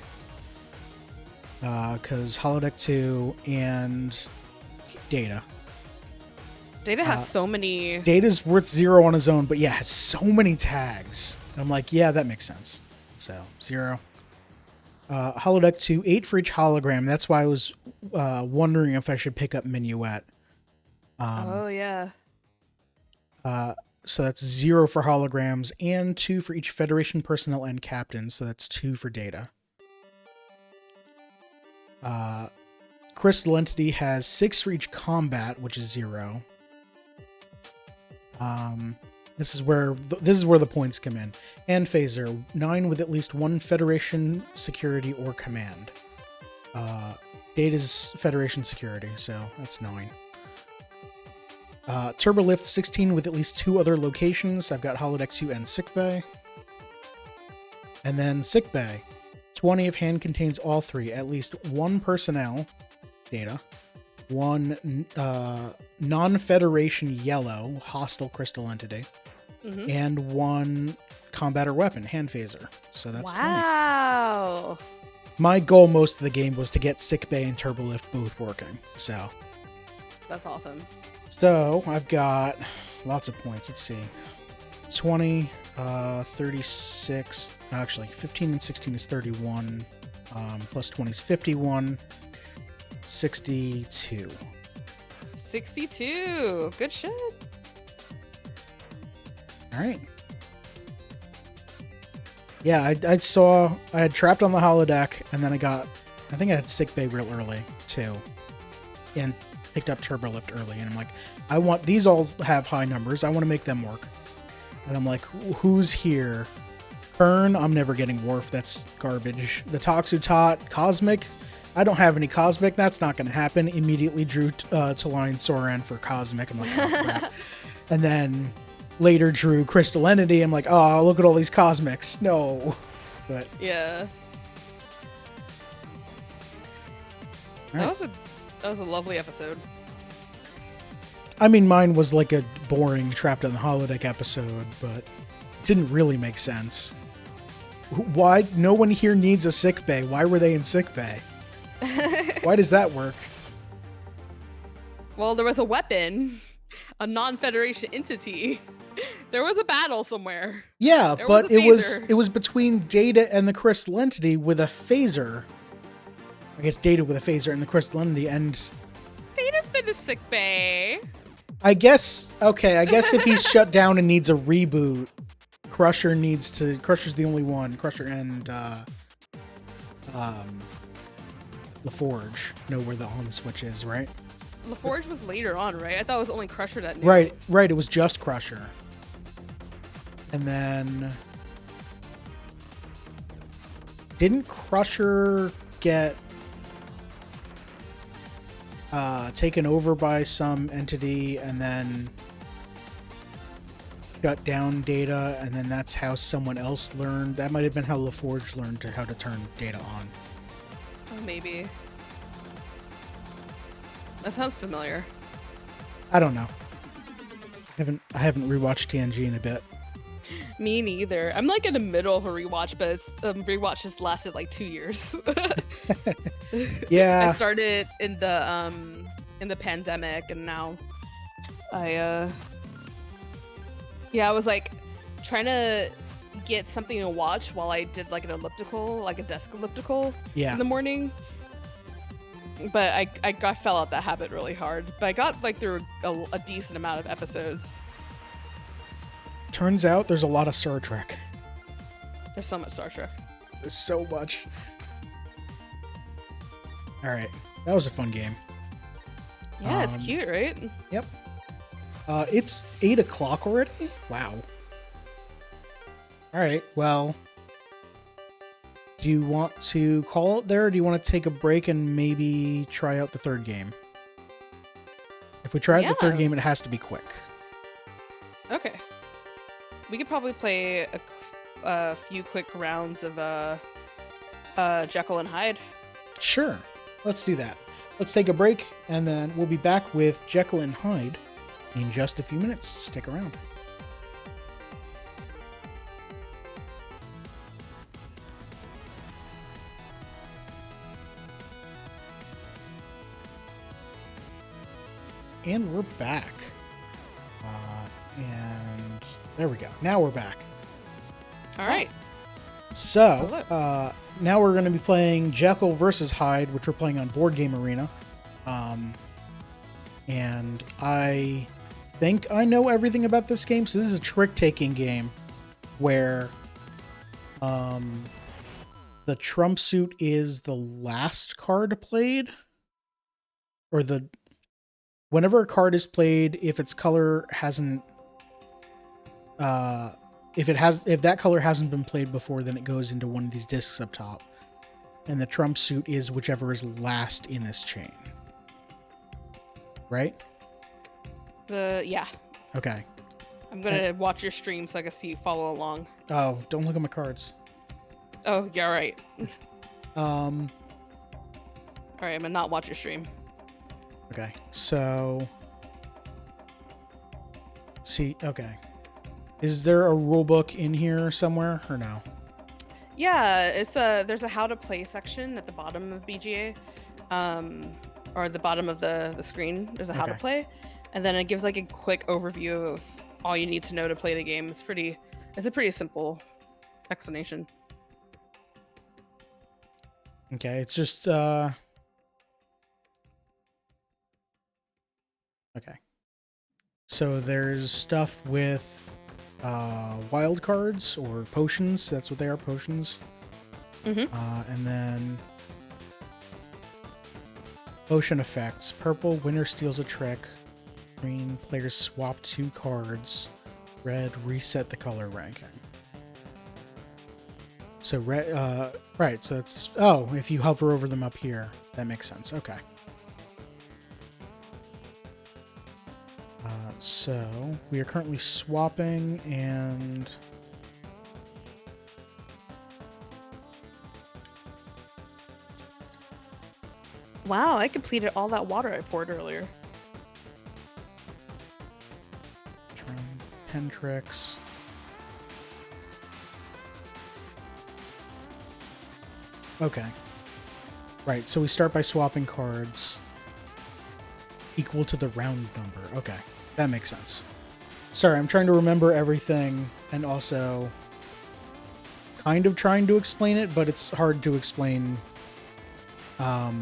[SPEAKER 1] Because Holodeck 2 and Data.
[SPEAKER 2] Data has so many.
[SPEAKER 1] Data's worth 0 on his own, but yeah, has so many tags. And I'm like, yeah, that makes sense. So, 0. Holodeck 2, 8 for each hologram. That's why I was wondering if I should pick up Minuet.
[SPEAKER 2] Oh, yeah.
[SPEAKER 1] So that's 0 for holograms and 2 for each Federation personnel and captain. So that's 2 for Data. Crystal Entity has 6 for each combat, which is 0. This is where the points come in. And Phaser, 9 with at least 1 Federation security or command. Data's Federation security, so that's 9. Turbolift, 16 with at least 2 other locations. I've got Holodeck 2 and Sickbay. And then Sickbay, 20 if hand contains all 3, at least 1 personnel, Data, 1 non-Federation yellow, hostile crystal entity, and 1 combat or weapon, hand phaser. So that's 20.
[SPEAKER 2] Wow.
[SPEAKER 1] My goal most of the game was to get Sickbay and Turbolift both working. So
[SPEAKER 2] That's awesome.
[SPEAKER 1] I've got lots of points. Let's see. 20, 36. Actually, 15 and 16 is 31. Plus 20 is 51. 62.
[SPEAKER 2] 62. Good shit.
[SPEAKER 1] All right. Yeah, I had Trapped on the Holodeck, and then I think I had Sickbay real early, too. And picked up Turbolift early, and I'm like, these all have high numbers. I want to make them work. And I'm like, who's here? Burn, I'm never getting Worf. That's garbage. The Toxutot, Cosmic, I don't have any Cosmic. That's not going to happen. Immediately drew Taline Soran for Cosmic. I'm like, oh, crap. And then later drew Crystal Entity. I'm like, oh, look at all these Cosmics. No. But
[SPEAKER 2] yeah.
[SPEAKER 1] Right.
[SPEAKER 2] That was a lovely episode.
[SPEAKER 1] I mean, mine was like a boring Trapped in the Holodeck episode, but it didn't really make sense. Why? No one here needs a sickbay. Why were they in sickbay? Why does that work?
[SPEAKER 2] Well, there was a weapon, a non-Federation entity. There was a battle somewhere.
[SPEAKER 1] Yeah,
[SPEAKER 2] There
[SPEAKER 1] but
[SPEAKER 2] was a
[SPEAKER 1] it was between Data and the Crystal Entity with a phaser. I guess Data with a phaser and the Crystal Entity, and
[SPEAKER 2] Data's been to sick bay.
[SPEAKER 1] I guess if he's shut down and needs a reboot, Crusher's the only one. Crusher and LaForge know where the on switch is, right?
[SPEAKER 2] LaForge was later on, right? I thought it was only Crusher that knew.
[SPEAKER 1] Right. It was just Crusher. And then didn't Crusher get taken over by some entity and then shut down Data, and then that's how someone else learned? That might have been how LaForge learned how to turn Data on.
[SPEAKER 2] Oh, maybe. That sounds familiar.
[SPEAKER 1] I don't know. I haven't rewatched TNG in a bit.
[SPEAKER 2] Me neither. I'm like in the middle of a rewatch, but rewatch has lasted like 2 years.
[SPEAKER 1] Yeah.
[SPEAKER 2] I started in the pandemic, and now I was like trying to get something to watch while I did like an elliptical, like a desk elliptical in the morning. But I fell out that habit really hard. But I got like through a decent amount of episodes.
[SPEAKER 1] Turns out there's a lot of Star Trek.
[SPEAKER 2] There's so much Star Trek.
[SPEAKER 1] There's so much. All right. That was a fun game.
[SPEAKER 2] Yeah, it's cute, right?
[SPEAKER 1] Yep. It's 8 o'clock already? Wow. All right. Well, do you want to call it there, or do you want to take a break and maybe try out the third game? If we try the third
[SPEAKER 2] Yeah.
[SPEAKER 1] game, it has to be quick.
[SPEAKER 2] Okay. We could probably play a few quick rounds of Jekyll and Hyde.
[SPEAKER 1] Sure. Let's do that. Let's take a break, and then we'll be back with Jekyll and Hyde in just a few minutes. Stick around. And we're back. And there we go. Now we're back.
[SPEAKER 2] All right.
[SPEAKER 1] So, now we're going to be playing Jekyll versus Hyde, which we're playing on Board Game Arena. And I think I know everything about this game. So this is a trick-taking game where the trump suit is the last card played. Or whenever a card is played, if its color hasn't... if that color hasn't been played before, then it goes into one of these discs up top. And the trump suit is whichever is last in this chain. Right?
[SPEAKER 2] Yeah.
[SPEAKER 1] Okay.
[SPEAKER 2] I'm gonna watch your stream so I can see you follow along.
[SPEAKER 1] Oh, don't look at my cards.
[SPEAKER 2] Oh, yeah, right.
[SPEAKER 1] All
[SPEAKER 2] right, I'm gonna not watch your stream.
[SPEAKER 1] Okay, so... See, okay. Is there a rule book in here somewhere, or no?
[SPEAKER 2] Yeah, there's a how to play section at the bottom of BGA, or the bottom of the screen. There's a how to play, and then it gives like a quick overview of all you need to know to play the game. It's a pretty simple explanation.
[SPEAKER 1] Okay, it's just okay. So there's stuff with wild cards or potions. That's what they are, potions.
[SPEAKER 2] Mm-hmm.
[SPEAKER 1] And then potion effects. Purple, winner steals a trick. Green, players swap 2 cards. Red, reset the color ranking. So red, right. So it's if you hover over them up here, that makes sense. Okay. So we are currently swapping and
[SPEAKER 2] Wow, I completed all that water I poured earlier.
[SPEAKER 1] trying 10 tricks. Okay. Right, so we start by swapping cards equal to the round number. Okay, that makes sense. Sorry, I'm trying to remember everything and also kind of trying to explain it, but it's hard to explain. A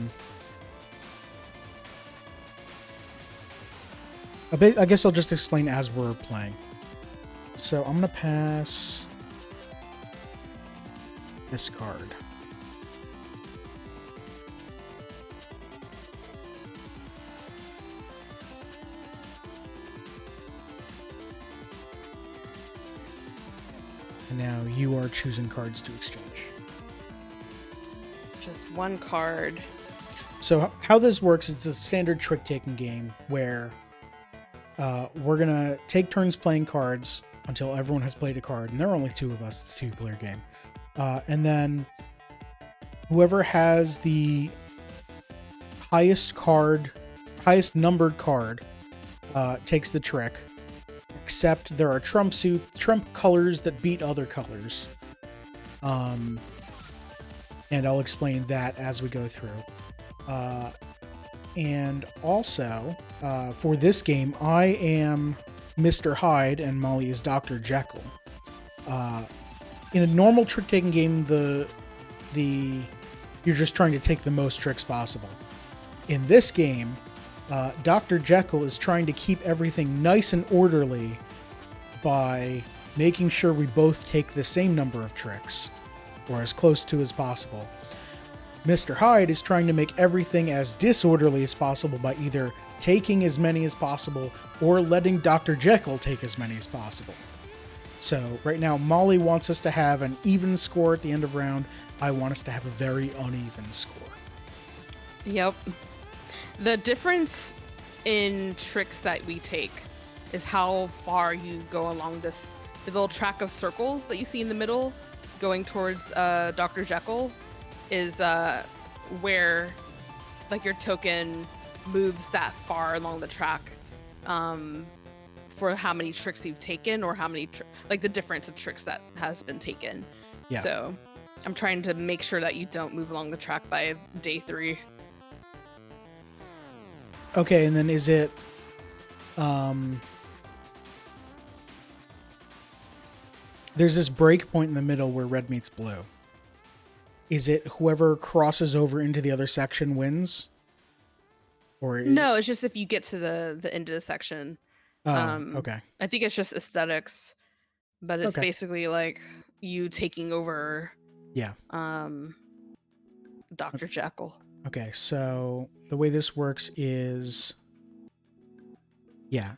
[SPEAKER 1] bit. I guess I'll just explain as we're playing. So I'm gonna pass this card. And now you are choosing cards to exchange.
[SPEAKER 2] Just one card.
[SPEAKER 1] So how this works is it's a standard trick-taking game where we're going to take turns playing cards until everyone has played a card. And there are only 2 of us. It's a 2-player game. And then whoever has the highest numbered card takes the trick. Except there are trump colors that beat other colors. And I'll explain that as we go through. And also, for this game, I am Mr. Hyde and Molly is Dr. Jekyll. In a normal trick-taking game, you're just trying to take the most tricks possible. In this game, Dr. Jekyll is trying to keep everything nice and orderly by making sure we both take the same number of tricks, or as close to as possible. Mr. Hyde is trying to make everything as disorderly as possible by either taking as many as possible or letting Dr. Jekyll take as many as possible. So right now, Molly wants us to have an even score at the end of round. I want us to have a very uneven score.
[SPEAKER 2] Yep. The difference in tricks that we take is how far you go along this the little track of circles that you see in the middle going towards Dr. Jekyll is where like your token moves that far along the track for how many tricks you've taken or how many like the difference of tricks that has been taken.
[SPEAKER 1] Yeah.
[SPEAKER 2] So I'm trying to make sure that you don't move along the track by day 3.
[SPEAKER 1] Okay, and then is it there's this break point in the middle where red meets blue. Is it whoever crosses over into the other section wins? Or
[SPEAKER 2] No, it's just if you get to the end of the section.
[SPEAKER 1] okay.
[SPEAKER 2] I think it's just aesthetics, but it's
[SPEAKER 1] Okay.
[SPEAKER 2] basically like you taking over
[SPEAKER 1] Yeah.
[SPEAKER 2] Dr. Jekyll.
[SPEAKER 1] Okay, so the way this works is, yeah.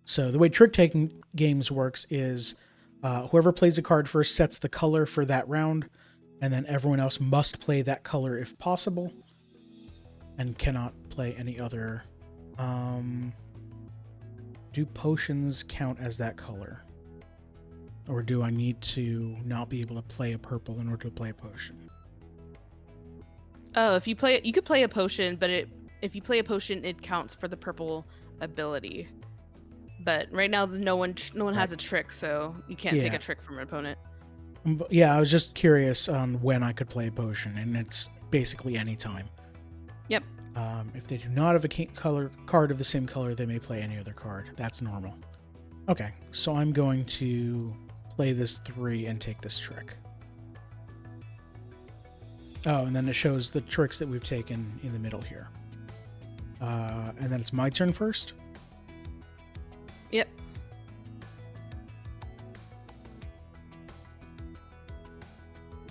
[SPEAKER 1] So the way trick-taking games works is whoever plays a card first sets the color for that round, and then everyone else must play that color if possible, and cannot play any other. Do potions count as that color? Or do I need to not be able to play a purple in order to play a potion?
[SPEAKER 2] Oh, if you play it, you could play a potion, but if you play a potion, it counts for the purple ability. But right now, no one has a trick, so you can't take a trick from an opponent.
[SPEAKER 1] Yeah, I was just curious on when I could play a potion, and it's basically any time.
[SPEAKER 2] Yep.
[SPEAKER 1] If they do not have a card of the same color, they may play any other card. That's normal. Okay, so I'm going to play this 3 and take this trick. Oh, and then it shows the tricks that we've taken in the middle here. And then it's my turn first?
[SPEAKER 2] Yep.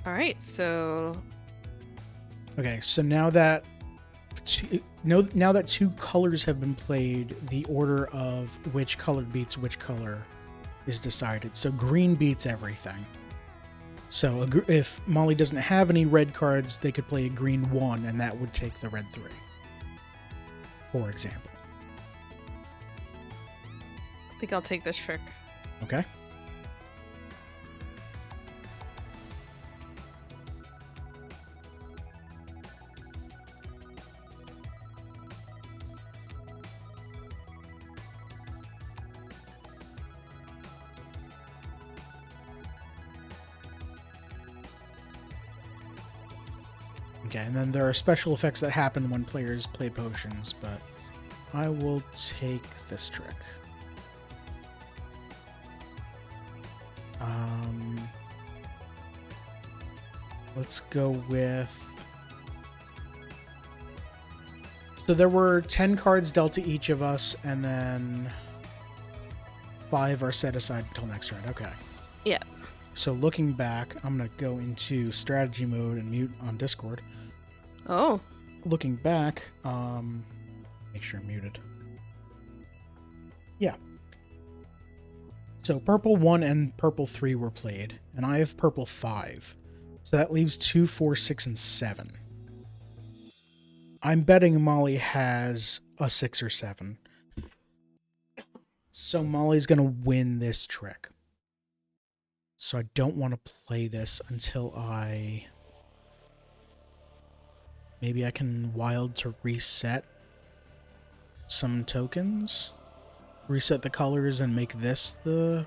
[SPEAKER 2] All right, so...
[SPEAKER 1] Okay, so now that now that 2 colors have been played, the order of which color beats which color is decided. So green beats everything. So if Molly doesn't have any red cards, they could play a green 1, and that would take the red 3, for example.
[SPEAKER 2] I think I'll take this trick.
[SPEAKER 1] Okay. Okay, and then there are special effects that happen when players play potions, but I will take this trick. Let's go with... So there were 10 cards dealt to each of us, and then 5 are set aside until next round. Okay.
[SPEAKER 2] Yeah.
[SPEAKER 1] So looking back, I'm going to go into strategy mode and mute on Discord.
[SPEAKER 2] Oh.
[SPEAKER 1] Looking back, make sure I'm muted. Yeah. So purple 1 and purple 3 were played, and I have purple 5. So that leaves 2, 4, 6, and 7. I'm betting Molly has a 6 or 7. So Molly's going to win this trick. So I don't want to play this until maybe I can wild to reset some tokens. Reset the colors and make this the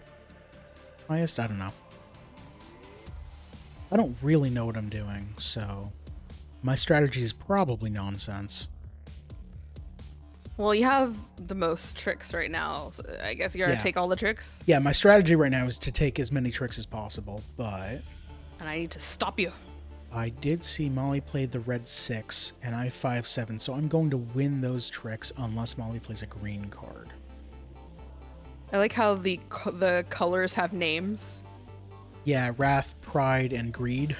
[SPEAKER 1] highest? I don't know. I don't really know what I'm doing, so my strategy is probably nonsense.
[SPEAKER 2] Well, you have the most tricks right now, so I guess you're gonna take all the tricks.
[SPEAKER 1] Yeah, my strategy right now is to take as many tricks as possible, but...
[SPEAKER 2] And I need to stop you.
[SPEAKER 1] I did see Molly played the red 6, and I 5-7, so I'm going to win those tricks unless Molly plays a green card.
[SPEAKER 2] I like how the colors have names.
[SPEAKER 1] Yeah, Wrath, Pride, and Greed.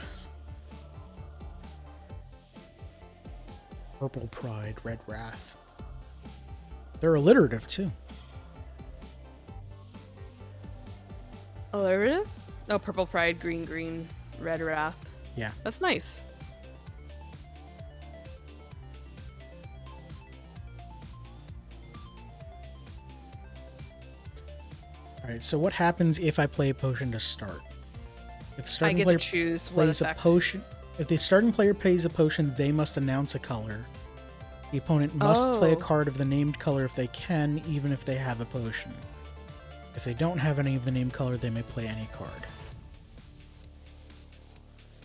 [SPEAKER 1] Purple Pride, Red Wrath. They're alliterative, too.
[SPEAKER 2] Alliterative? Oh, purple pride, green, red wrath.
[SPEAKER 1] Yeah.
[SPEAKER 2] That's nice.
[SPEAKER 1] Alright, so what happens if I play a potion to start? If the
[SPEAKER 2] I
[SPEAKER 1] starting
[SPEAKER 2] get
[SPEAKER 1] player
[SPEAKER 2] to choose what
[SPEAKER 1] plays a
[SPEAKER 2] effect.
[SPEAKER 1] potion, if the starting player plays a potion, they must announce a color. The opponent must play a
[SPEAKER 2] Oh.
[SPEAKER 1] card of the named color if they can, even if they have a potion. If they don't have any of the named color, they may play any card.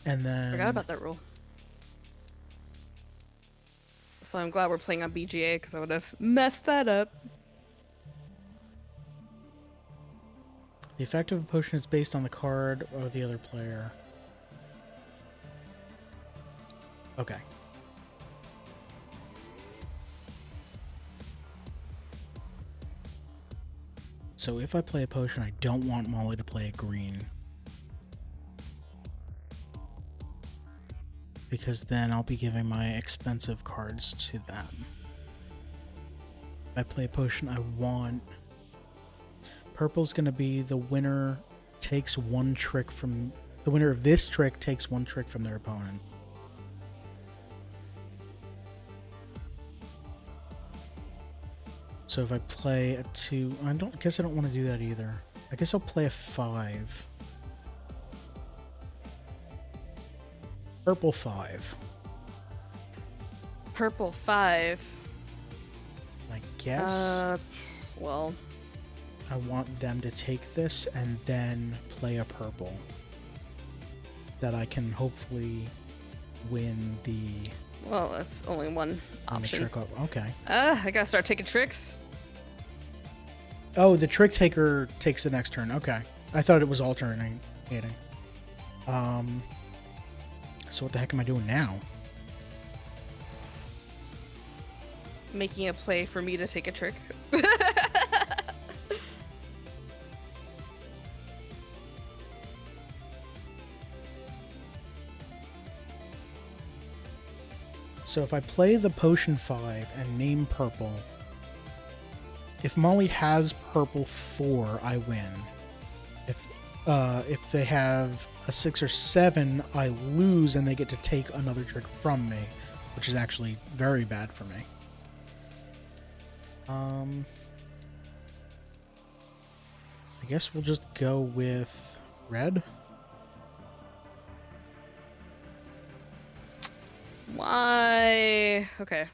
[SPEAKER 1] And then
[SPEAKER 2] Forgot about that rule. So I'm glad we're playing on BGA because I would have messed that up.
[SPEAKER 1] the effect of a potion is based on the card or the other player. Okay. So if I play a potion, I don't want Molly to play a green. Because then I'll be giving my expensive cards to them. If I play a potion, I want... Purple's going to be the winner takes one trick from... The winner of this trick takes one trick from their opponent. So if I play a 2... I guess I don't want to do that either. I guess I'll play a 5. Purple 5.
[SPEAKER 2] Purple 5.
[SPEAKER 1] I guess
[SPEAKER 2] Well,
[SPEAKER 1] I want them to take this and then play a purple. That I can hopefully win the...
[SPEAKER 2] well, that's only one
[SPEAKER 1] win the
[SPEAKER 2] option.
[SPEAKER 1] trick up. Okay.
[SPEAKER 2] I gotta start taking tricks.
[SPEAKER 1] Oh, the trick taker takes the next turn. Okay. I thought it was alternating. So what the heck am I doing now?
[SPEAKER 2] Making a play for me to take a trick.
[SPEAKER 1] So if I play the potion 5 and name purple, if Molly has purple 4, I win. If they have a 6 or 7, I lose and they get to take another trick from me, which is actually very bad for me. I guess we'll just go with red.
[SPEAKER 2] Why? Okay.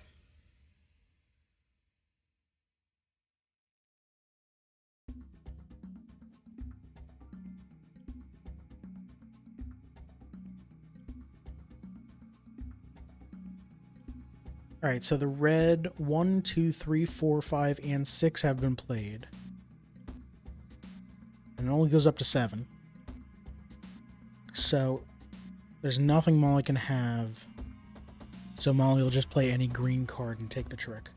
[SPEAKER 1] All right, so the red 1, 2, 3, 4, 5, and 6 have been played. And it only goes up to 7. So there's nothing Molly can have. So Molly will just play any green card and take the trick.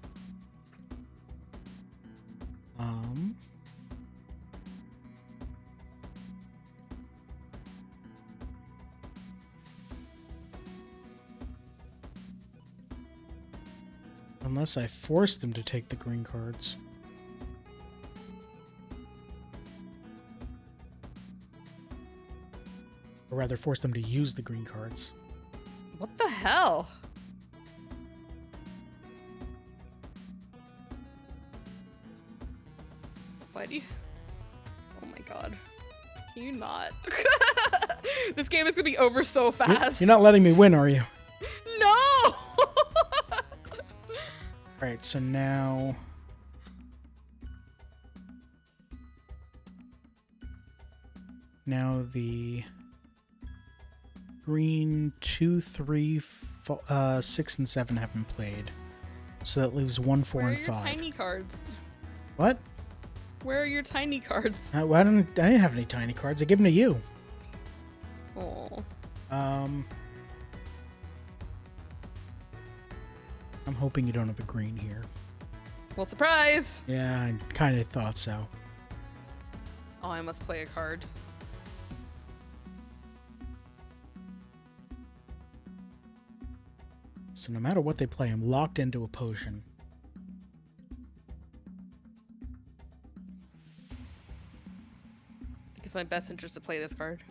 [SPEAKER 1] Unless I force them to take the green cards. Or rather, force them to use the green cards.
[SPEAKER 2] What the hell? Why do you... Oh my god. Can you not? This game is gonna be over so fast.
[SPEAKER 1] You're not letting me win, are you?
[SPEAKER 2] No!
[SPEAKER 1] Alright, so now... Now the green 2, 3, 6, and 7 have been played. So that leaves 1, 4,
[SPEAKER 2] Where are
[SPEAKER 1] and
[SPEAKER 2] your
[SPEAKER 1] 5.
[SPEAKER 2] tiny cards?
[SPEAKER 1] What?
[SPEAKER 2] Where are your tiny cards?
[SPEAKER 1] I didn't have any tiny cards. I give them to you.
[SPEAKER 2] Oh.
[SPEAKER 1] I'm hoping you don't have a green here.
[SPEAKER 2] Well, surprise!
[SPEAKER 1] Yeah, I kind of thought so.
[SPEAKER 2] Oh, I must play a card.
[SPEAKER 1] So no matter what they play, I'm locked into a potion.
[SPEAKER 2] I think it's my best interest to play this card.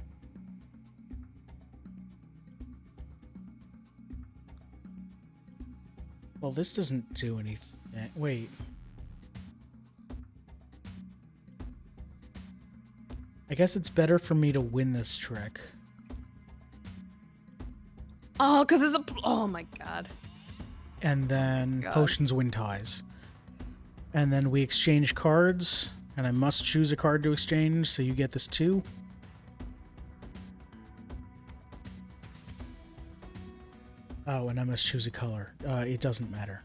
[SPEAKER 1] Well, this doesn't do anything. Wait. guess it's better for me to win this trick.
[SPEAKER 2] Oh, because it's a... Oh, my God.
[SPEAKER 1] And then
[SPEAKER 2] God.
[SPEAKER 1] potions win ties. And then we exchange cards, and I must choose a card to exchange, so you get this too. Oh, and I must choose a color. It doesn't matter.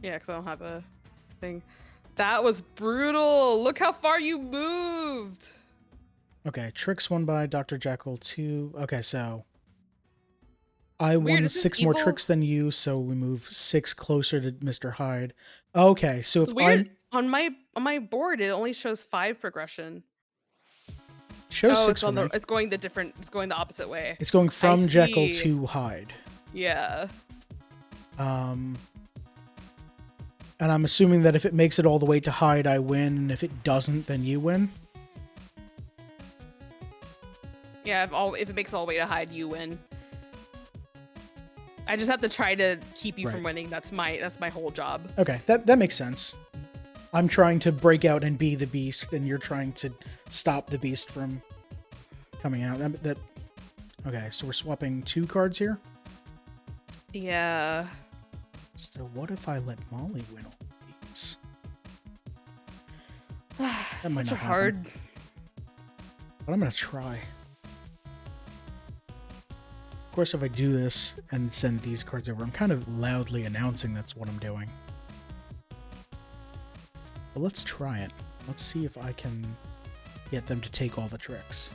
[SPEAKER 2] Yeah, because I don't have a thing. That was brutal. Look how far you moved.
[SPEAKER 1] Okay, tricks won by Dr. Jekyll 2. Okay, so I
[SPEAKER 2] Weird,
[SPEAKER 1] won
[SPEAKER 2] is this
[SPEAKER 1] 6 more
[SPEAKER 2] evil?
[SPEAKER 1] tricks than you, so we move 6 closer to Mr. Hyde. Okay, so if
[SPEAKER 2] Weird.
[SPEAKER 1] I'm...
[SPEAKER 2] On my board, it only shows 5 progression.
[SPEAKER 1] Shows
[SPEAKER 2] Oh,
[SPEAKER 1] 6 for me.
[SPEAKER 2] it's going the opposite way.
[SPEAKER 1] It's going from
[SPEAKER 2] I
[SPEAKER 1] Jekyll
[SPEAKER 2] see.
[SPEAKER 1] to Hyde.
[SPEAKER 2] Yeah.
[SPEAKER 1] And I'm assuming that if it makes it all the way to Hyde, I win, and if it doesn't, then you win.
[SPEAKER 2] Yeah, if it makes it all the way to Hyde, you win. I just have to try to keep you from winning. That's my whole job.
[SPEAKER 1] Okay, that makes sense. I'm trying to break out and be the beast, and you're trying to stop the beast from coming out. Okay, so we're swapping 2 cards here.
[SPEAKER 2] Yeah.
[SPEAKER 1] So what if I let Molly win all these? That might
[SPEAKER 2] Such
[SPEAKER 1] not
[SPEAKER 2] a hard.
[SPEAKER 1] happen, but I'm gonna try. Of course, if I do this and send these cards over, I'm kind of loudly announcing that's what I'm doing. But let's try it. Let's see if I can get them to take all the tricks.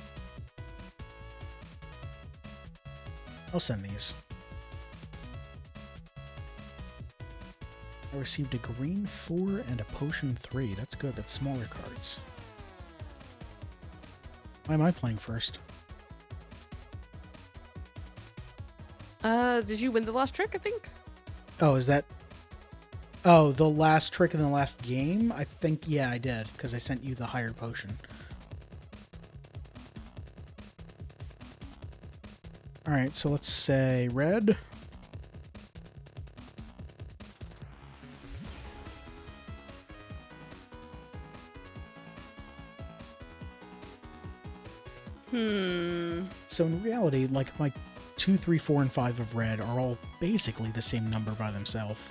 [SPEAKER 1] I'll send these. I received a green 4 and a potion 3. That's good. That's smaller cards. Why am I playing first?
[SPEAKER 2] Did you win the last trick, I think?
[SPEAKER 1] Oh, is that... Oh, the last trick in the last game? I think, yeah, I did, because I sent you the higher potion. Alright, so let's say red. So in reality, like, my 2, 3, 4, and 5 of red are all basically the same number by themselves.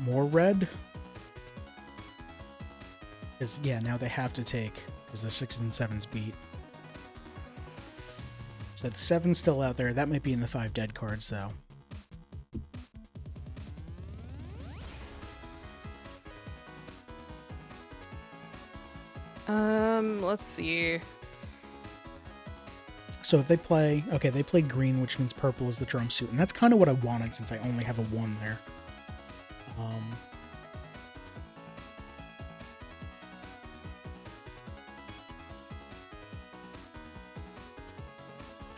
[SPEAKER 1] More red? Because, yeah, now they have to take, because the 6s and 7s beat. So the 7's still out there. That might be in the 5 dead cards, though.
[SPEAKER 2] Let's see.
[SPEAKER 1] So if they play... Okay, they played green, which means purple is the drum suit. And that's kind of what I wanted, since I only have a 1 there. I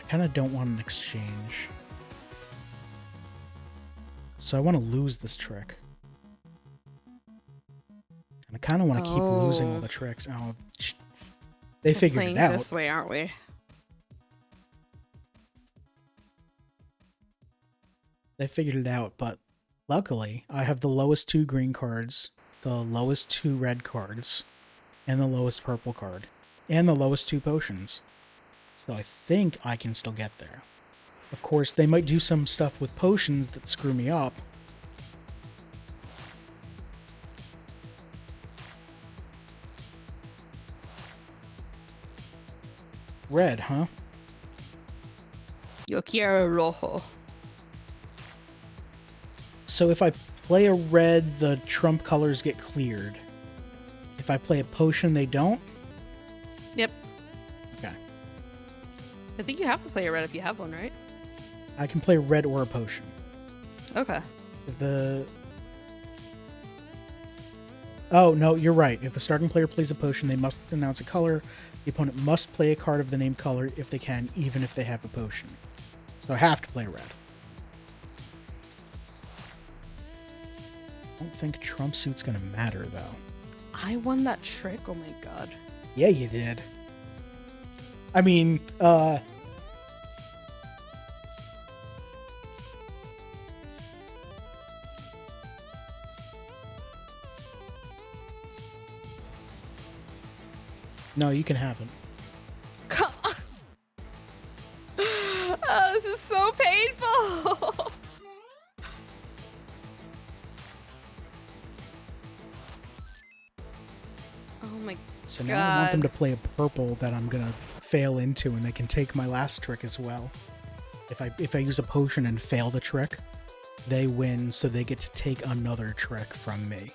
[SPEAKER 1] kind of don't want an exchange. So I want to lose this trick. And I kind of want to keep losing all the tricks. Oh, they figured it out.
[SPEAKER 2] This way, aren't we?
[SPEAKER 1] They figured it out, but luckily, I have the lowest 2 green cards, the lowest 2 red cards, and the lowest purple card, and the lowest 2 potions. So I think I can still get there. Of course, they might do some stuff with potions that screw me up. Red, huh?
[SPEAKER 2] Yo quiero rojo.
[SPEAKER 1] So if I play a red, the trump colors get cleared. If I play a potion, they don't?
[SPEAKER 2] Yep.
[SPEAKER 1] Okay.
[SPEAKER 2] I think you have to play a red if you have one, right?
[SPEAKER 1] I can play red or a potion.
[SPEAKER 2] Okay.
[SPEAKER 1] If the... Oh, no, you're right. If the starting player plays a potion, they must announce a color. The opponent must play a card of the name color if they can, even if they have a potion. So I have to play red. I don't think Trump Suit's gonna matter, though.
[SPEAKER 2] I won that trick? Oh my god.
[SPEAKER 1] Yeah, you did. I mean, No, you can have it.
[SPEAKER 2] Oh, this is so painful. Oh my
[SPEAKER 1] So
[SPEAKER 2] god.
[SPEAKER 1] now I want them to play a purple that I'm gonna fail into, and they can take my last trick as well. If I use a potion and fail the trick, they win, so they get to take another trick from me.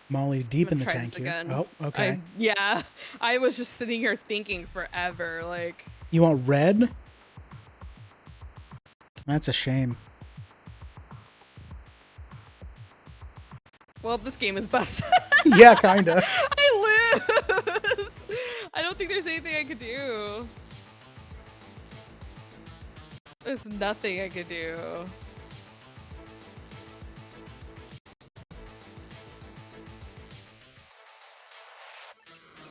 [SPEAKER 1] Molly, deep in the
[SPEAKER 2] try
[SPEAKER 1] tank
[SPEAKER 2] this
[SPEAKER 1] here.
[SPEAKER 2] again.
[SPEAKER 1] Oh, okay.
[SPEAKER 2] Yeah, I was just sitting here thinking forever. Like,
[SPEAKER 1] You want red? That's a shame.
[SPEAKER 2] well, this game is busted.
[SPEAKER 1] Yeah, kinda.
[SPEAKER 2] I lose. I don't think there's anything I could do. There's nothing I could do.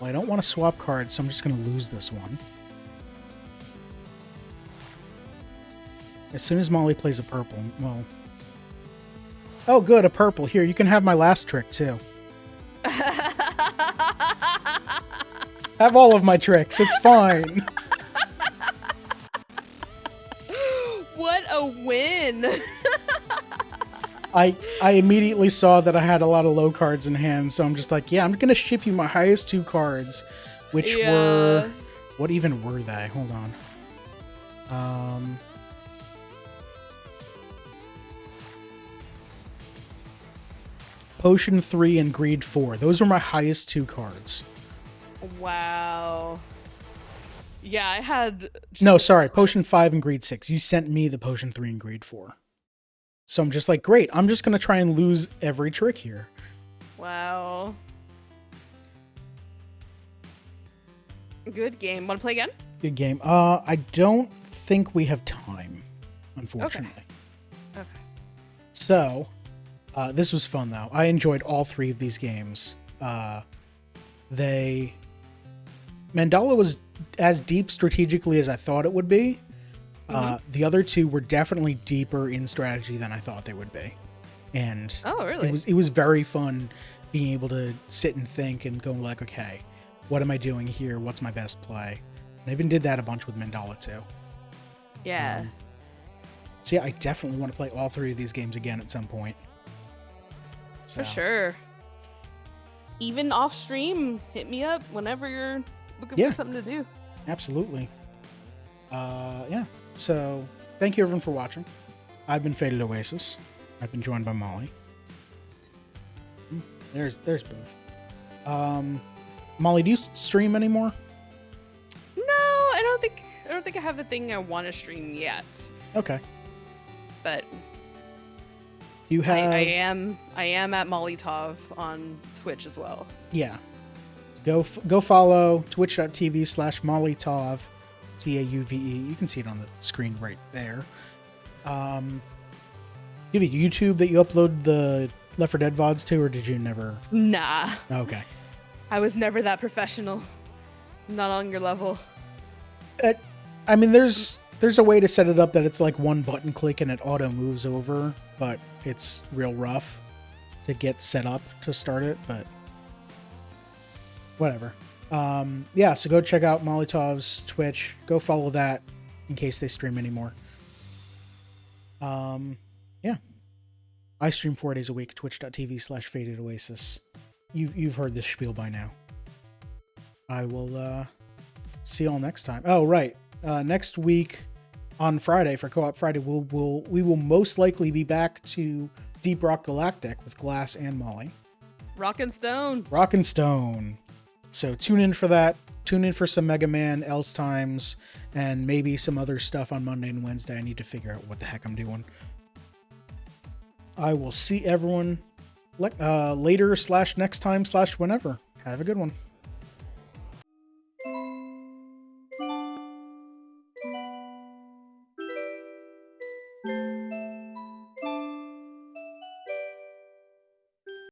[SPEAKER 1] Well, I don't want to swap cards, so I'm just gonna lose this one. As soon as Molly plays a purple, well... Oh, good, a purple. Here, you can have my last trick, too. Have all of my tricks, it's fine.
[SPEAKER 2] What a win!
[SPEAKER 1] I immediately saw that I had a lot of low cards in hand, so I'm just like, yeah, I'm gonna ship you my highest 2 cards, which were... What even were they? Hold on. Potion 3 and Greed 4. Those were my highest 2 cards.
[SPEAKER 2] Wow. Yeah, I had...
[SPEAKER 1] No, sorry, Potion 5 and Greed 6. You sent me the Potion 3 and Greed 4. So I'm just like, great, I'm just gonna try and lose every trick here.
[SPEAKER 2] Wow. Good game. Want to play again?
[SPEAKER 1] Good game. I don't think we have time, unfortunately.
[SPEAKER 2] Okay.
[SPEAKER 1] So, this was fun, though. I enjoyed all 3 of these games. Mandala was as deep strategically as I thought it would be. The other 2 were definitely deeper in strategy than I thought they would be. And
[SPEAKER 2] Oh, really?
[SPEAKER 1] it was very fun being able to sit and think and go like, okay, what am I doing here? What's my best play? And I even did that a bunch with Mandala, too.
[SPEAKER 2] Yeah.
[SPEAKER 1] So yeah, I definitely want to play all 3 of these games again at some point. So,
[SPEAKER 2] For sure. Even off stream, hit me up whenever you're looking
[SPEAKER 1] Yeah.
[SPEAKER 2] for something to do.
[SPEAKER 1] Absolutely. Yeah. So, thank you everyone for watching. I've been Faded Oasis. I've been joined by Molly. There's Booth. Molly, do you stream anymore?
[SPEAKER 2] No, I don't think I have a thing I want to stream yet.
[SPEAKER 1] Okay.
[SPEAKER 2] But
[SPEAKER 1] Do you have?
[SPEAKER 2] I am at MollyTauve on Twitch as well.
[SPEAKER 1] Yeah. Go follow twitch.tv/MollyTauve, TAUVE. You can see it on the screen right there. Do you have a YouTube that you upload the Left 4 Dead VODs to, or did you never?
[SPEAKER 2] Nah.
[SPEAKER 1] Okay.
[SPEAKER 2] I was never that professional. Not on your level.
[SPEAKER 1] I mean, there's a way to set it up that it's like one button click and it auto moves over, but it's real rough to get set up to start it, but whatever. Yeah, so go check out MollyTauve's Twitch. Go follow that in case they stream anymore. Yeah. I stream 4 days a week, twitch.tv/FadedOasis. You've heard this spiel by now. I will see y'all next time. Oh, right. Next week on Friday for Co-op Friday, we will most likely be back to Deep Rock Galactic with Glass and Molly.
[SPEAKER 2] Rock and Stone.
[SPEAKER 1] Rock and Stone. So tune in for that. Tune in for some Mega Man, Else Times, and maybe some other stuff on Monday and Wednesday. I need to figure out what the heck I'm doing. I will see everyone later /next time/whenever. Have a good one.